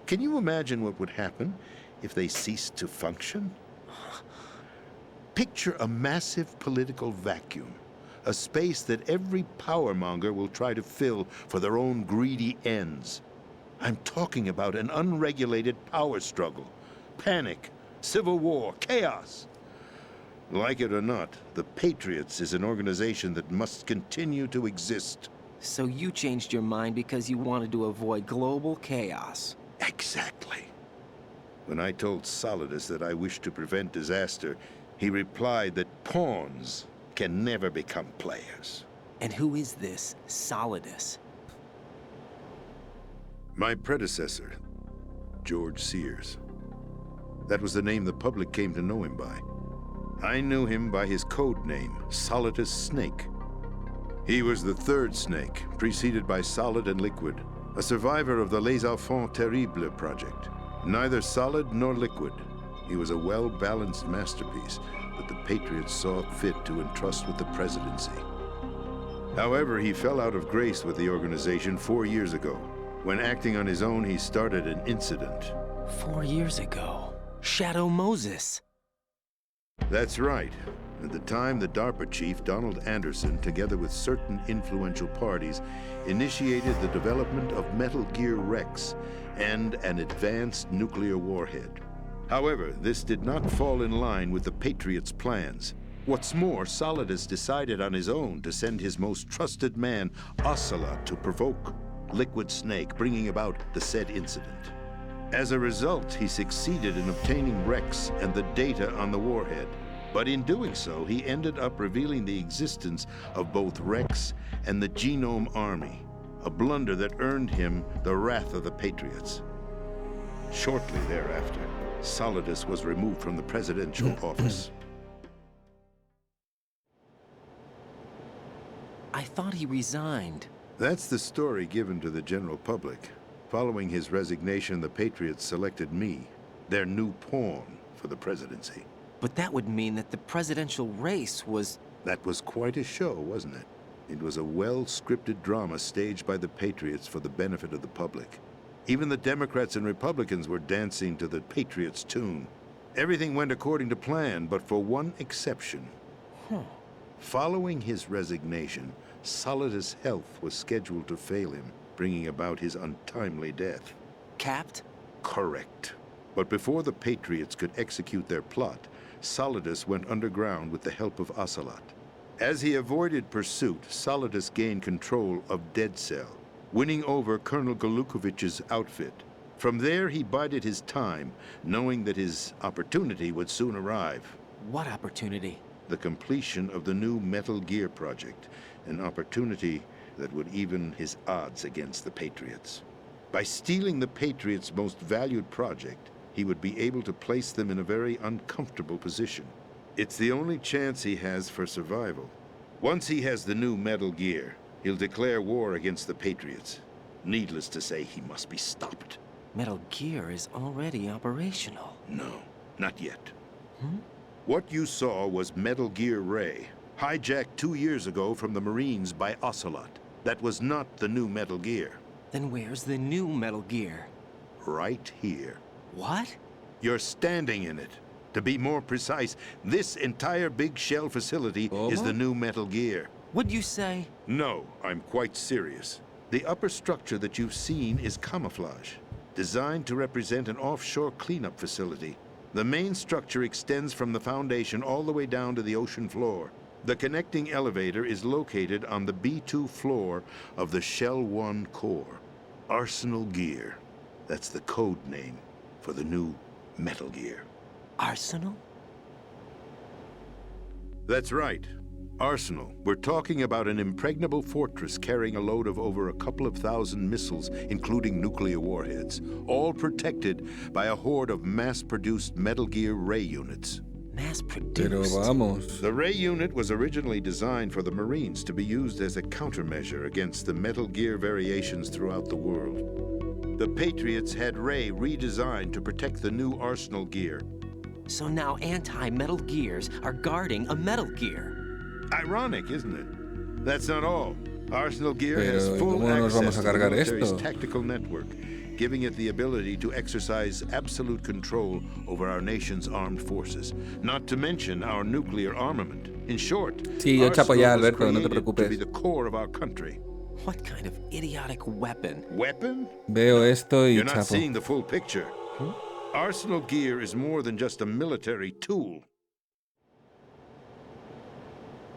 Can you imagine what would happen if they ceased to function? Picture a massive political vacuum, a space that every powermonger will try to fill for their own greedy ends. I'm talking about an unregulated power struggle, panic, civil war, chaos. Like it or not, the Patriots is an organization that must continue to exist. So you changed your mind because you wanted to avoid global chaos. Exactly. When I told Solidus that I wished to prevent disaster, he replied that pawns can never become players. And who is this Solidus? My predecessor, George Sears. That was the name the public came to know him by. I knew him by his code name, Solidus Snake. He was the third snake, preceded by Solid and Liquid, a survivor of the Les Enfants Terribles project. Neither Solid nor Liquid. He was a well-balanced masterpiece that the Patriots saw fit to entrust with the presidency. However, he fell out of grace with the organization 4 years ago. When acting on his own, he started an incident. 4 years ago. Shadow Moses. That's right. At the time, the DARPA chief, Donald Anderson, together with certain influential parties, initiated the development of Metal Gear Rex and an advanced nuclear warhead. However, this did not fall in line with the Patriots' plans. What's more, Solidus decided on his own to send his most trusted man, Ocelot, to provoke Liquid Snake, bringing about the said incident. As a result, he succeeded in obtaining Rex and the data on the warhead. But in doing so, he ended up revealing the existence of both Rex and the Genome Army, a blunder that earned him the wrath of the Patriots. Shortly thereafter, Solidus was removed from the presidential office. I thought he resigned. That's the story given to the general public. Following his resignation, the Patriots selected me, their new pawn, for the presidency. But that would mean that the presidential race was... That was quite a show, wasn't it? It was a well-scripted drama staged by the Patriots for the benefit of the public. Even the Democrats and Republicans were dancing to the Patriots' tune. Everything went according to plan, but for one exception. Following his resignation, Solidus' health was scheduled to fail him, bringing about his untimely death. Capped? Correct. But before the Patriots could execute their plot, Solidus went underground with the help of Ocelot. As he avoided pursuit, Solidus gained control of Dead Cell, winning over Colonel Golukovich's outfit. From there, he bided his time, knowing that his opportunity would soon arrive. What opportunity? The completion of the new Metal Gear project, an opportunity that would even his odds against the Patriots. By stealing the Patriots' most valued project, he would be able to place them in a very uncomfortable position. It's the only chance he has for survival. Once he has the new Metal Gear, he'll declare war against the Patriots. Needless to say, he must be stopped. Metal Gear is already operational. No, not yet. What you saw was Metal Gear Ray, hijacked 2 years ago from the Marines by Ocelot. That was not the new Metal Gear. Then where's the new Metal Gear? Right here. What? You're standing in it. To be more precise, this entire big shell facility is the new Metal Gear. What'd you say? No, I'm quite serious. The upper structure that you've seen is camouflage, designed to represent an offshore cleanup facility. The main structure extends from the foundation all the way down to the ocean floor. The connecting elevator is located on the B2 floor of the Shell 1 core. Arsenal Gear. That's the code name for the new Metal Gear. Arsenal? That's right. Arsenal. We're talking about an impregnable fortress carrying a load of over a couple of thousand missiles, including nuclear warheads, all protected by a horde of mass-produced Metal Gear Ray units. Mass-produced? Pero vamos. The Ray unit was originally designed for the Marines to be used as a countermeasure against the Metal Gear variations throughout the world. The Patriots had Ray redesigned to protect the new Arsenal Gear. So now anti-Metal Gears are guarding a Metal Gear. Ironic, isn't it? That's not all. Arsenal Gear has Pero, full ¿cómo nos vamos access a to the cargar military's esto? tactical network, giving it the ability to exercise absolute control over our nation's armed forces, not to mention our nuclear armament. In short, Sí, yo chapo ya, Arsenal was Alberto, no te created to preocupes. be the core of our country. What kind of idiotic weapon? Weapon? Veo esto y You're not chapo. seeing the full picture. Arsenal Gear is more than just a military tool.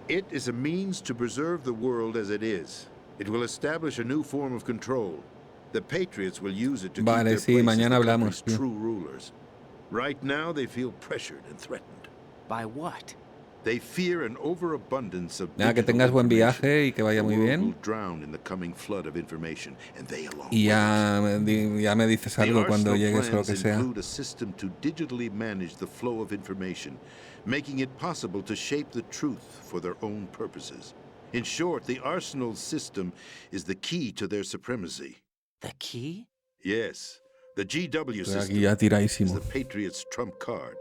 It is a means to preserve the world as it is. It will establish a new form of control. The Patriots will use it to keep Vale, their sí, place mañana as the hablamos, country's sí. true rulers. Right now, they feel pressured and threatened. By what? They fear an overabundance of Nada, que digital tengas buen information. viaje y que vaya The muy world bien. will drown in the coming flood of information, and they alone Y ya, will. ya me dices The algo cuando Arsenal llegues o lo plans que sea. include a system to digitally manage the flow of information, making it possible to shape the truth for their own purposes. In short, the Arsenal system is the key to their supremacy. The key? Yes, the GW Estoy aquí system ya is tiradísimo. the Patriots' trump card.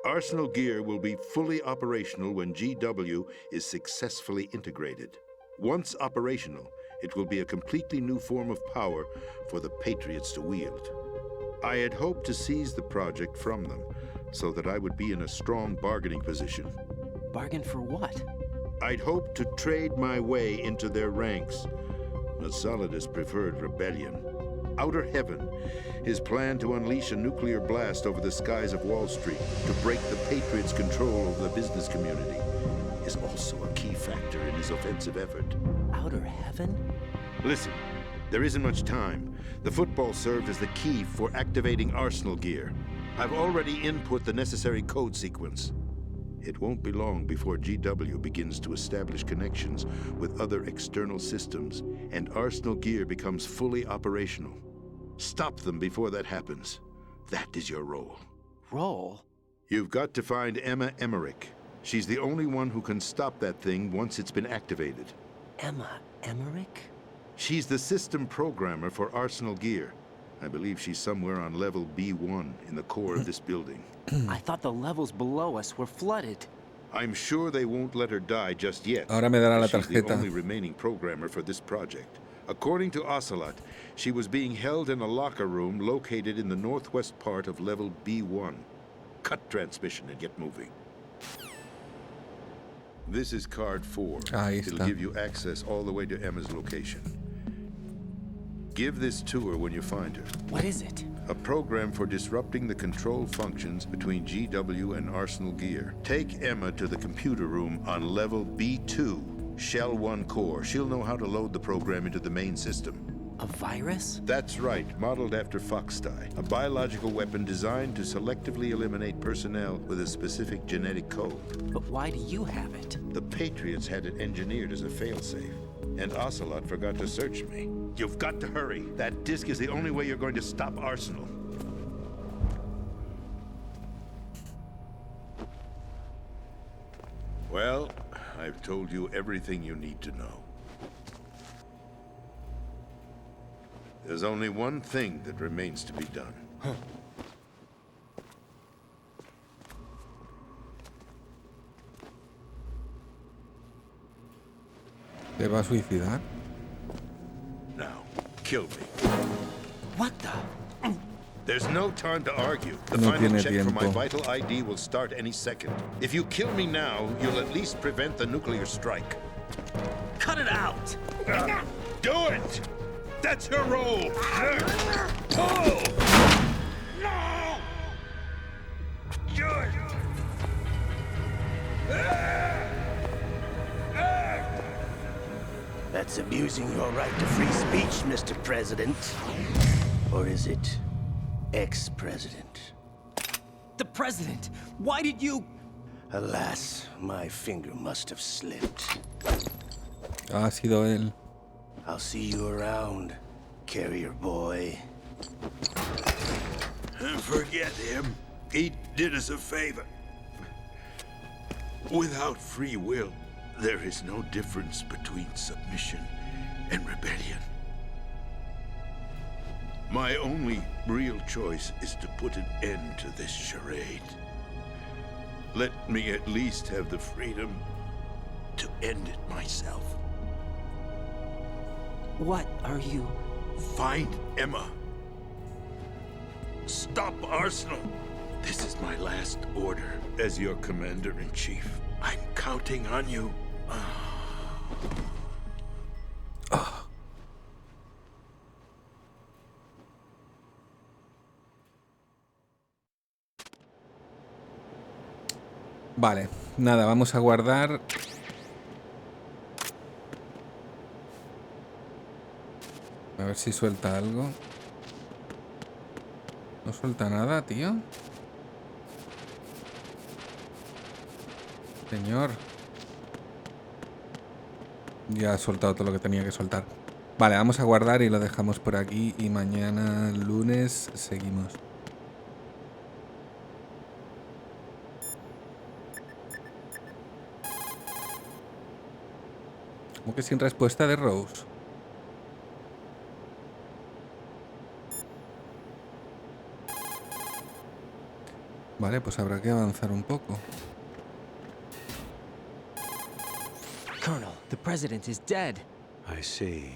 Arsenal gear will be fully operational when GW is successfully integrated. Once operational, it will be a completely new form of power for the Patriots to wield. I had hoped to seize the project from them, so that I would be in a strong bargaining position. Bargain for what? I'd hoped to trade my way into their ranks, but Solidus preferred rebellion. Outer Heaven, his plan to unleash a nuclear blast over the skies of Wall Street to break the Patriots' control over the business community, is also a key factor in his offensive effort. Outer Heaven? Listen, there isn't much time. The football served as the key for activating Arsenal gear. I've already input the necessary code sequence. It won't be long before GW begins to establish connections with other external systems, and Arsenal gear becomes fully operational. Stop them before that happens. That is your role. Role? You've got to find Emma Emmerich. She's the only one who can stop that thing once it's been activated. Emma Emmerich? She's the system programmer for Arsenal gear. I believe she's somewhere on level B1 in the core of this building. I thought the levels below us were flooded. I'm sure they won't let her die just yet. Ahora me dará la She's the tarjeta. only remaining programmer for this project. According to Ocelot, she was being held in a locker room located in the northwest part of level B1. Cut transmission and get moving. This is card 4. Ahí It'll está. give you access all the way to Emma's location. Give this to her when you find her. What is it? A program for disrupting the control functions between GW and Arsenal gear. Take Emma to the computer room on level B2, Shell 1 core. She'll know how to load the program into the main system. A virus? That's right, modeled after Foxdie, a biological weapon designed to selectively eliminate personnel with a specific genetic code. But why do you have it? The Patriots had it engineered as a failsafe, and Ocelot forgot to search me. You've got to hurry. That disk is the only way you're going to stop Arsenal. Well, I've told you everything you need to know. There's only one thing that remains to be done. ¿Te va a suicidar? Now, kill me. What the? There's no time to argue. The No final tiene check for my tiempo. vital ID will start any second. If you kill me now, you'll at least prevent the nuclear strike. Cut it out! Do it! That's your role! Pull! No! Do it! That's abusing your right to free speech, Mr. President. Or is it ex-president? The president! Why did you... Alas, my finger must have slipped. Ha sido él. I'll see you around, carrier boy. Forget him. He did us a favor. Without free will, there is no difference between submission and rebellion. My only real choice is to put an end to this charade. Let me at least have the freedom to end it myself. What are you... Find Emma. Stop Arsenal. This is my last order as your commander-in-chief. I'm counting on you. Vale, nada, vamos a guardar. A ver si suelta algo. No suelta nada, tío. Señor. Ya ha soltado todo lo que tenía que soltar. Vale, vamos a guardar y lo dejamos por aquí. Y mañana, lunes, seguimos. Como que sin respuesta de Rose. Vale, pues habrá que avanzar un poco. Colonel, the president is dead. I see.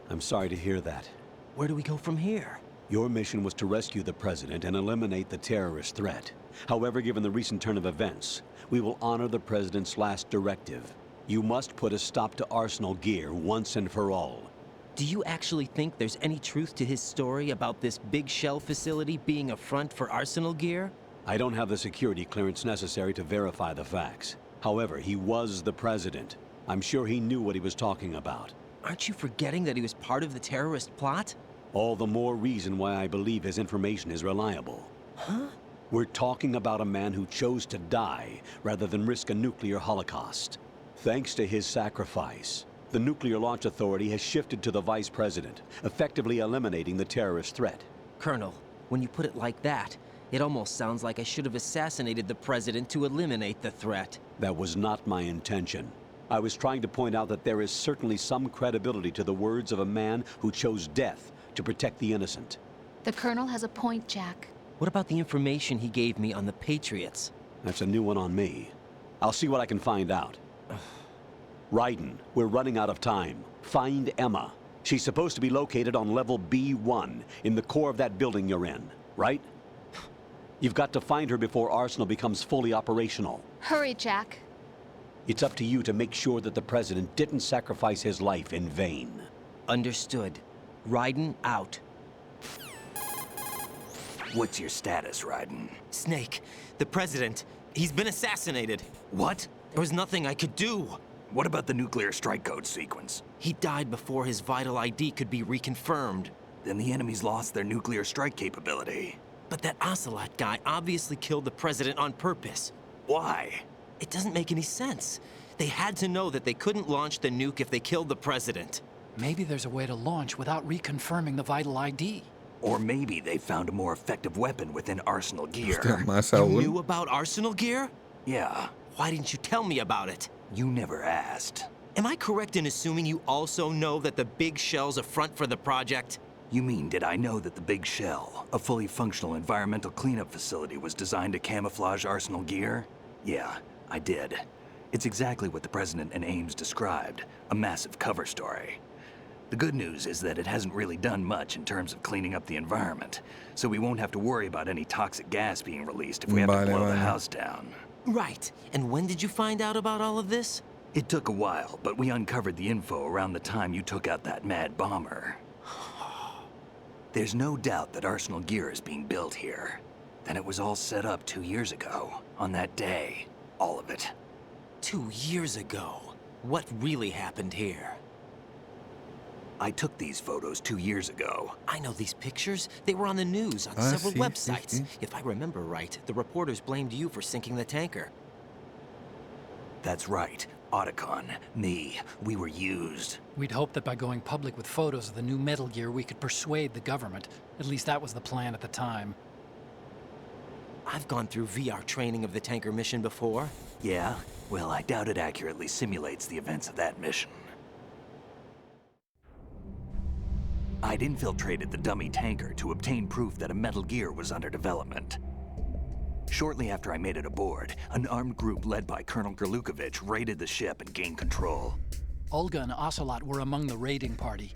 I'm sorry to hear that. Where do we go from here? Your mission was to rescue the president and eliminate the terrorist threat. However, given the recent turn of events, we will honor the president's last directive. You must put a stop to Arsenal Gear once and for all. Do you actually think there's any truth to his story about this big shell facility being a front for Arsenal Gear? I don't have the security clearance necessary to verify the facts. However, he was the president. I'm sure he knew what he was talking about. Aren't you forgetting that he was part of the terrorist plot? All the more reason why I believe his information is reliable. Huh? We're talking about a man who chose to die rather than risk a nuclear holocaust. Thanks to his sacrifice, the Nuclear Launch Authority has shifted to the vice president, effectively eliminating the terrorist threat. Colonel, when you put it like that, it almost sounds like I should have assassinated the president to eliminate the threat. That was not my intention. I was trying to point out that there is certainly some credibility to the words of a man who chose death to protect the innocent. The Colonel has a point, Jack. What about the information he gave me on the Patriots? That's a new one on me. I'll see what I can find out. Raiden, we're running out of time. Find Emma. She's supposed to be located on level B1, in the core of that building you're in, right? You've got to find her before Arsenal becomes fully operational. Hurry, Jack. It's up to you to make sure that the president didn't sacrifice his life in vain. Understood. Raiden out. What's your status, Raiden? Snake, the president, he's been assassinated. What? There was nothing I could do. What about the nuclear strike code sequence? He died before his vital ID could be reconfirmed. Then the enemy's lost their nuclear strike capability. But that Ocelot guy obviously killed the president on purpose. Why? It doesn't make any sense. They had to know that they couldn't launch the nuke if they killed the president. Maybe there's a way to launch without reconfirming the vital ID. Or maybe they found a more effective weapon within Arsenal Gear. Hostia, más You aún. knew about Arsenal Gear? Yeah, Why didn't you tell me about it? you never asked. Am I correct in assuming you also know that the big shell's a front for the project? You mean, did I know that the Big Shell, a fully functional environmental cleanup facility, was designed to camouflage Arsenal Gear? Yeah, I did. It's exactly what the President and Ames described, a massive cover story. The good news is that it hasn't really done much in terms of cleaning up the environment, so we won't have to worry about any toxic gas being released if we have to blow the house down. Right. And when did you find out about all of this? It took a while, but we uncovered the info around the time you took out that mad bomber. There's no doubt that Arsenal Gear is being built here. Then it was all set up 2 years ago, on that day. All of it. 2 years ago. What really happened here? I took these photos 2 years ago. I know these pictures. They were on the news on several websites. If I remember right, the reporters blamed you for sinking the tanker. That's right. Otacon, me, we were used. We'd hoped that by going public with photos of the new Metal Gear, we could persuade the government. At least that was the plan at the time. I've gone through VR training of the tanker mission before. Yeah? Well, I doubt it accurately simulates the events of that mission. I'd infiltrated the dummy tanker to obtain proof that a Metal Gear was under development. Shortly after I made it aboard, an armed group led by Colonel Gerlukovich raided the ship and gained control. Olga and Ocelot were among the raiding party.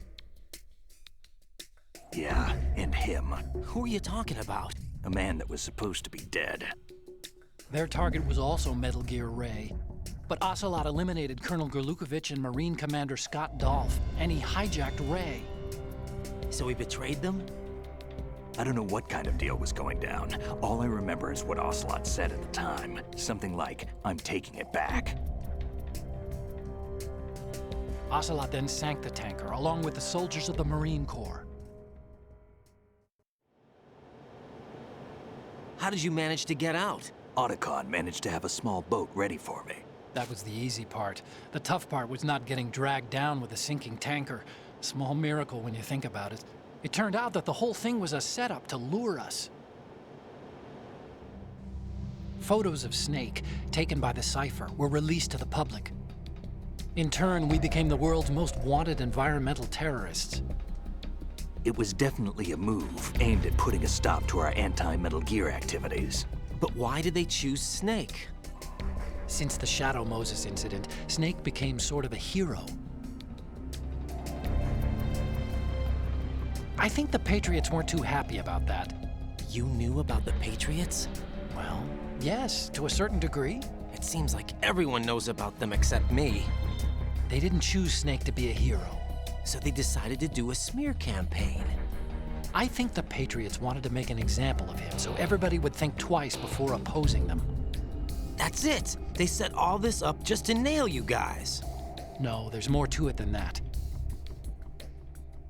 Yeah, and him. Who are you talking about? A man that was supposed to be dead. Their target was also Metal Gear Ray. But Ocelot eliminated Colonel Gerlukovich and Marine Commander Scott Dolph, and he hijacked Ray. So he betrayed them? I don't know what kind of deal was going down. All I remember is what Ocelot said at the time. Something like, "I'm taking it back." Ocelot then sank the tanker, along with the soldiers of the Marine Corps. How did you manage to get out? Otacon managed to have a small boat ready for me. That was the easy part. The tough part was not getting dragged down with a sinking tanker. A small miracle when you think about it. It turned out that the whole thing was a setup to lure us. Photos of Snake, taken by the Cypher, were released to the public. In turn, we became the world's most wanted environmental terrorists. It was definitely a move aimed at putting a stop to our anti-Metal Gear activities. But why did they choose Snake? Since the Shadow Moses incident, Snake became sort of a hero. I think the Patriots weren't too happy about that. You knew about the Patriots? Well, yes, to a certain degree. It seems like everyone knows about them except me. They didn't choose Snake to be a hero. So they decided to do a smear campaign. I think the Patriots wanted to make an example of him so everybody would think twice before opposing them. That's it! They set all this up just to nail you guys. No, there's more to it than that.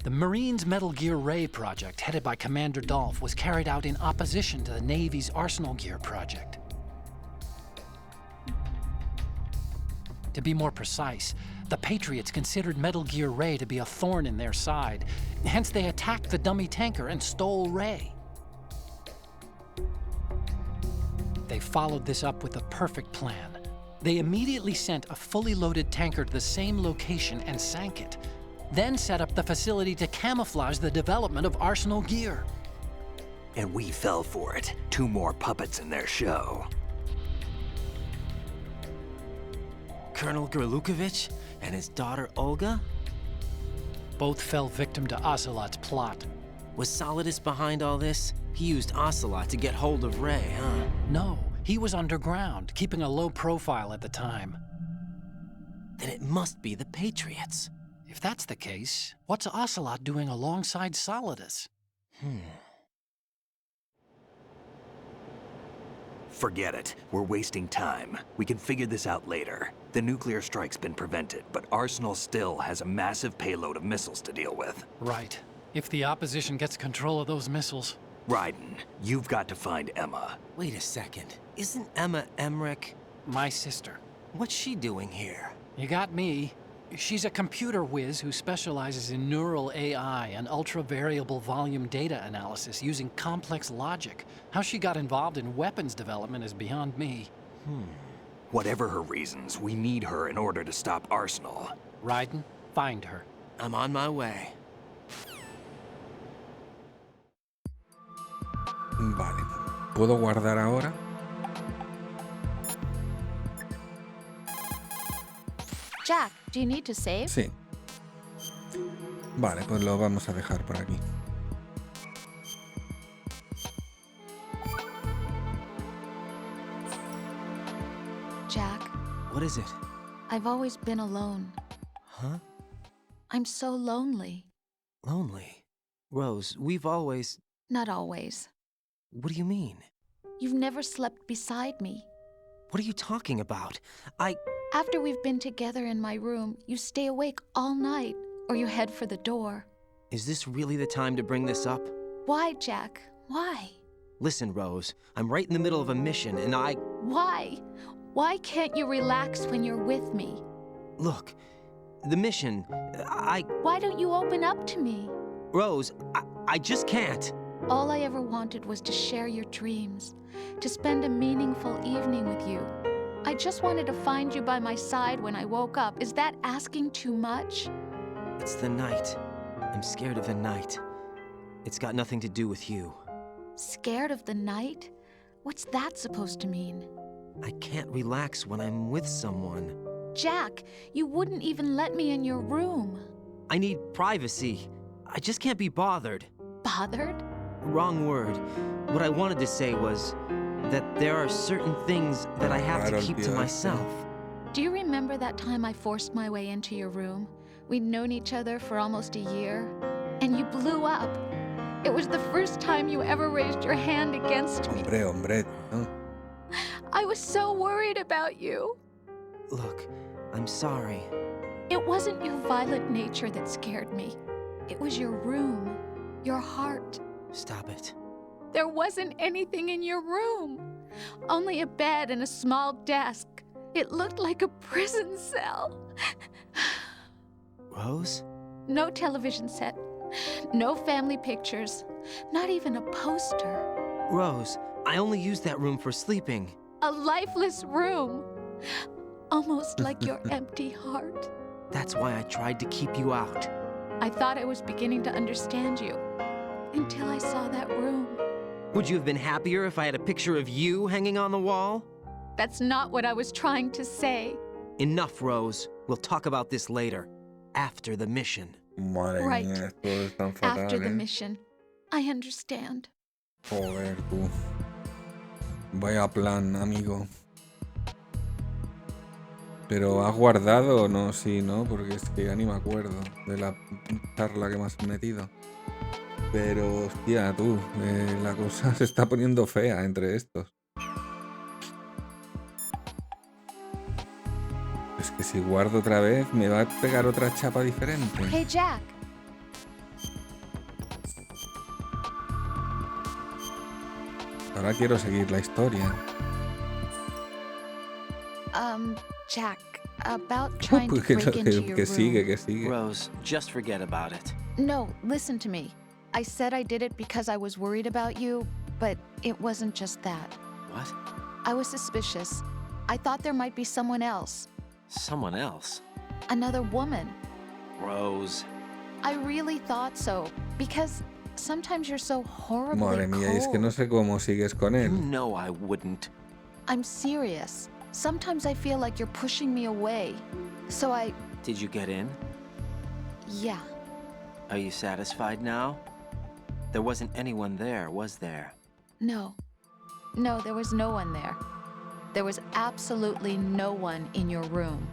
The Marines' Metal Gear Ray project, headed by Commander Dolph, was carried out in opposition to the Navy's Arsenal Gear project. To be more precise, the Patriots considered Metal Gear Ray to be a thorn in their side. Hence, they attacked the dummy tanker and stole Ray. They followed this up with a perfect plan. They immediately sent a fully loaded tanker to the same location and sank it, then set up the facility to camouflage the development of Arsenal Gear. And we fell for it. 2 more puppets in their show. Colonel Gerlukovich and his daughter Olga? Both fell victim to Ocelot's plot. Was Solidus behind all this? He used Ocelot to get hold of Ray, huh? No, he was underground, keeping a low profile at the time. Then it must be the Patriots. If that's the case, what's Ocelot doing alongside Solidus? Forget it. We're wasting time. We can figure this out later. The nuclear strike's been prevented, but Arsenal still has a massive payload of missiles to deal with. Right. If the opposition gets control of those missiles. Raiden, you've got to find Emma. Wait a second. Isn't Emma Emmerich? My sister. What's she doing here? You got me. She's a computer whiz who specializes in neural AI and ultra-variable volume data analysis using complex logic. How she got involved in weapons development is beyond me. Whatever her reasons, we need her in order to stop Arsenal. Raiden, find her. I'm on my way. Vale. ¿Puedo guardar ahora? Jack, do you need to save? Sí. Vale, pues lo vamos a dejar por aquí. Jack, What is it? I've always been alone. Huh? I'm so lonely. Lonely? Rose, we've always... Not always. What do you mean? You've never slept beside me. What are you talking about? After we've been together in my room, you stay awake all night, or you head for the door. Is this really the time to bring this up? Why, Jack? Why? Listen, Rose, I'm right in the middle of a mission, and Why? Why can't you relax when you're with me? Look, the mission, Why don't you open up to me? Rose, I just can't. All I ever wanted was to share your dreams, to spend a meaningful evening with you. I just wanted to find you by my side when I woke up. Is that asking too much? It's the night. I'm scared of the night. It's got nothing to do with you. Scared of the night? What's that supposed to mean? I can't relax when I'm with someone. Jack, you wouldn't even let me in your room. I need privacy. I just can't be bothered. Bothered? Wrong word. What I wanted to say was that there are certain things that I have to keep to myself. Do you remember that time I forced my way into your room? We'd known each other for almost a year, and you blew up. It was the first time you ever raised your hand against me. Hombre. No. I was so worried about you. Look, I'm sorry. It wasn't your violent nature that scared me. It was your room, your heart. Stop it. There wasn't anything in your room. Only a bed and a small desk. It looked like a prison cell. Rose? No television set. No family pictures. Not even a poster. Rose, I only use that room for sleeping. A lifeless room. Almost like your empty heart. That's why I tried to keep you out. I thought I was beginning to understand you. Until I saw that room. Would you have been happier if I had a picture of you hanging on the wall? That's not what I was trying to say. Enough, Rose. We'll talk about this later. After the mission. Madre Right. mía, esto es tan fatal, After the ¿eh? mission. I understand. Joder, tú. Vaya plan, amigo. Pero ¿has guardado o no? Sí, ¿no? Porque es que ya ni me acuerdo de la charla que me has metido. Pero, hostia, tú, la cosa se está poniendo fea entre estos. Es que si guardo otra vez, me va a pegar otra chapa diferente. Hey, Jack. Ahora quiero seguir la historia. Jack, about trying to break into your Que sigue, room. que sigue. Rose, just forget about it. No, listen to me. I said I did it because I was worried about you, but it wasn't just that. What? I was suspicious. I thought there might be someone else. Someone else? Another woman. Rose. I really thought so, because sometimes you're so horribly Madre mía, cold. es que no sé cómo sigues con You él. know I wouldn't. I'm serious. Sometimes I feel like you're pushing me away. So Did you get in? yeah. Are you satisfied now? There wasn't anyone there, was there? No. No, there was no one there. There was absolutely no one in your room.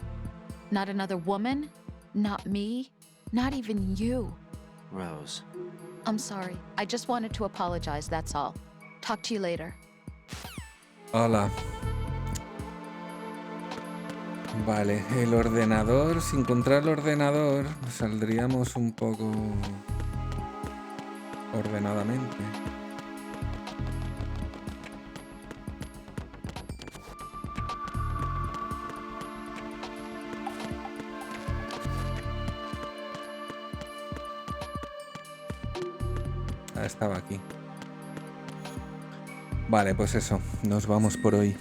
Not another woman, not me, not even you. Rose. I'm sorry. I just wanted to apologize, that's all. Talk to you later. Hola. Vale, el ordenador. Si encontrar el ordenador, saldríamos un poco ordenadamente. Estaba aquí. Vale, pues eso, nos vamos por hoy.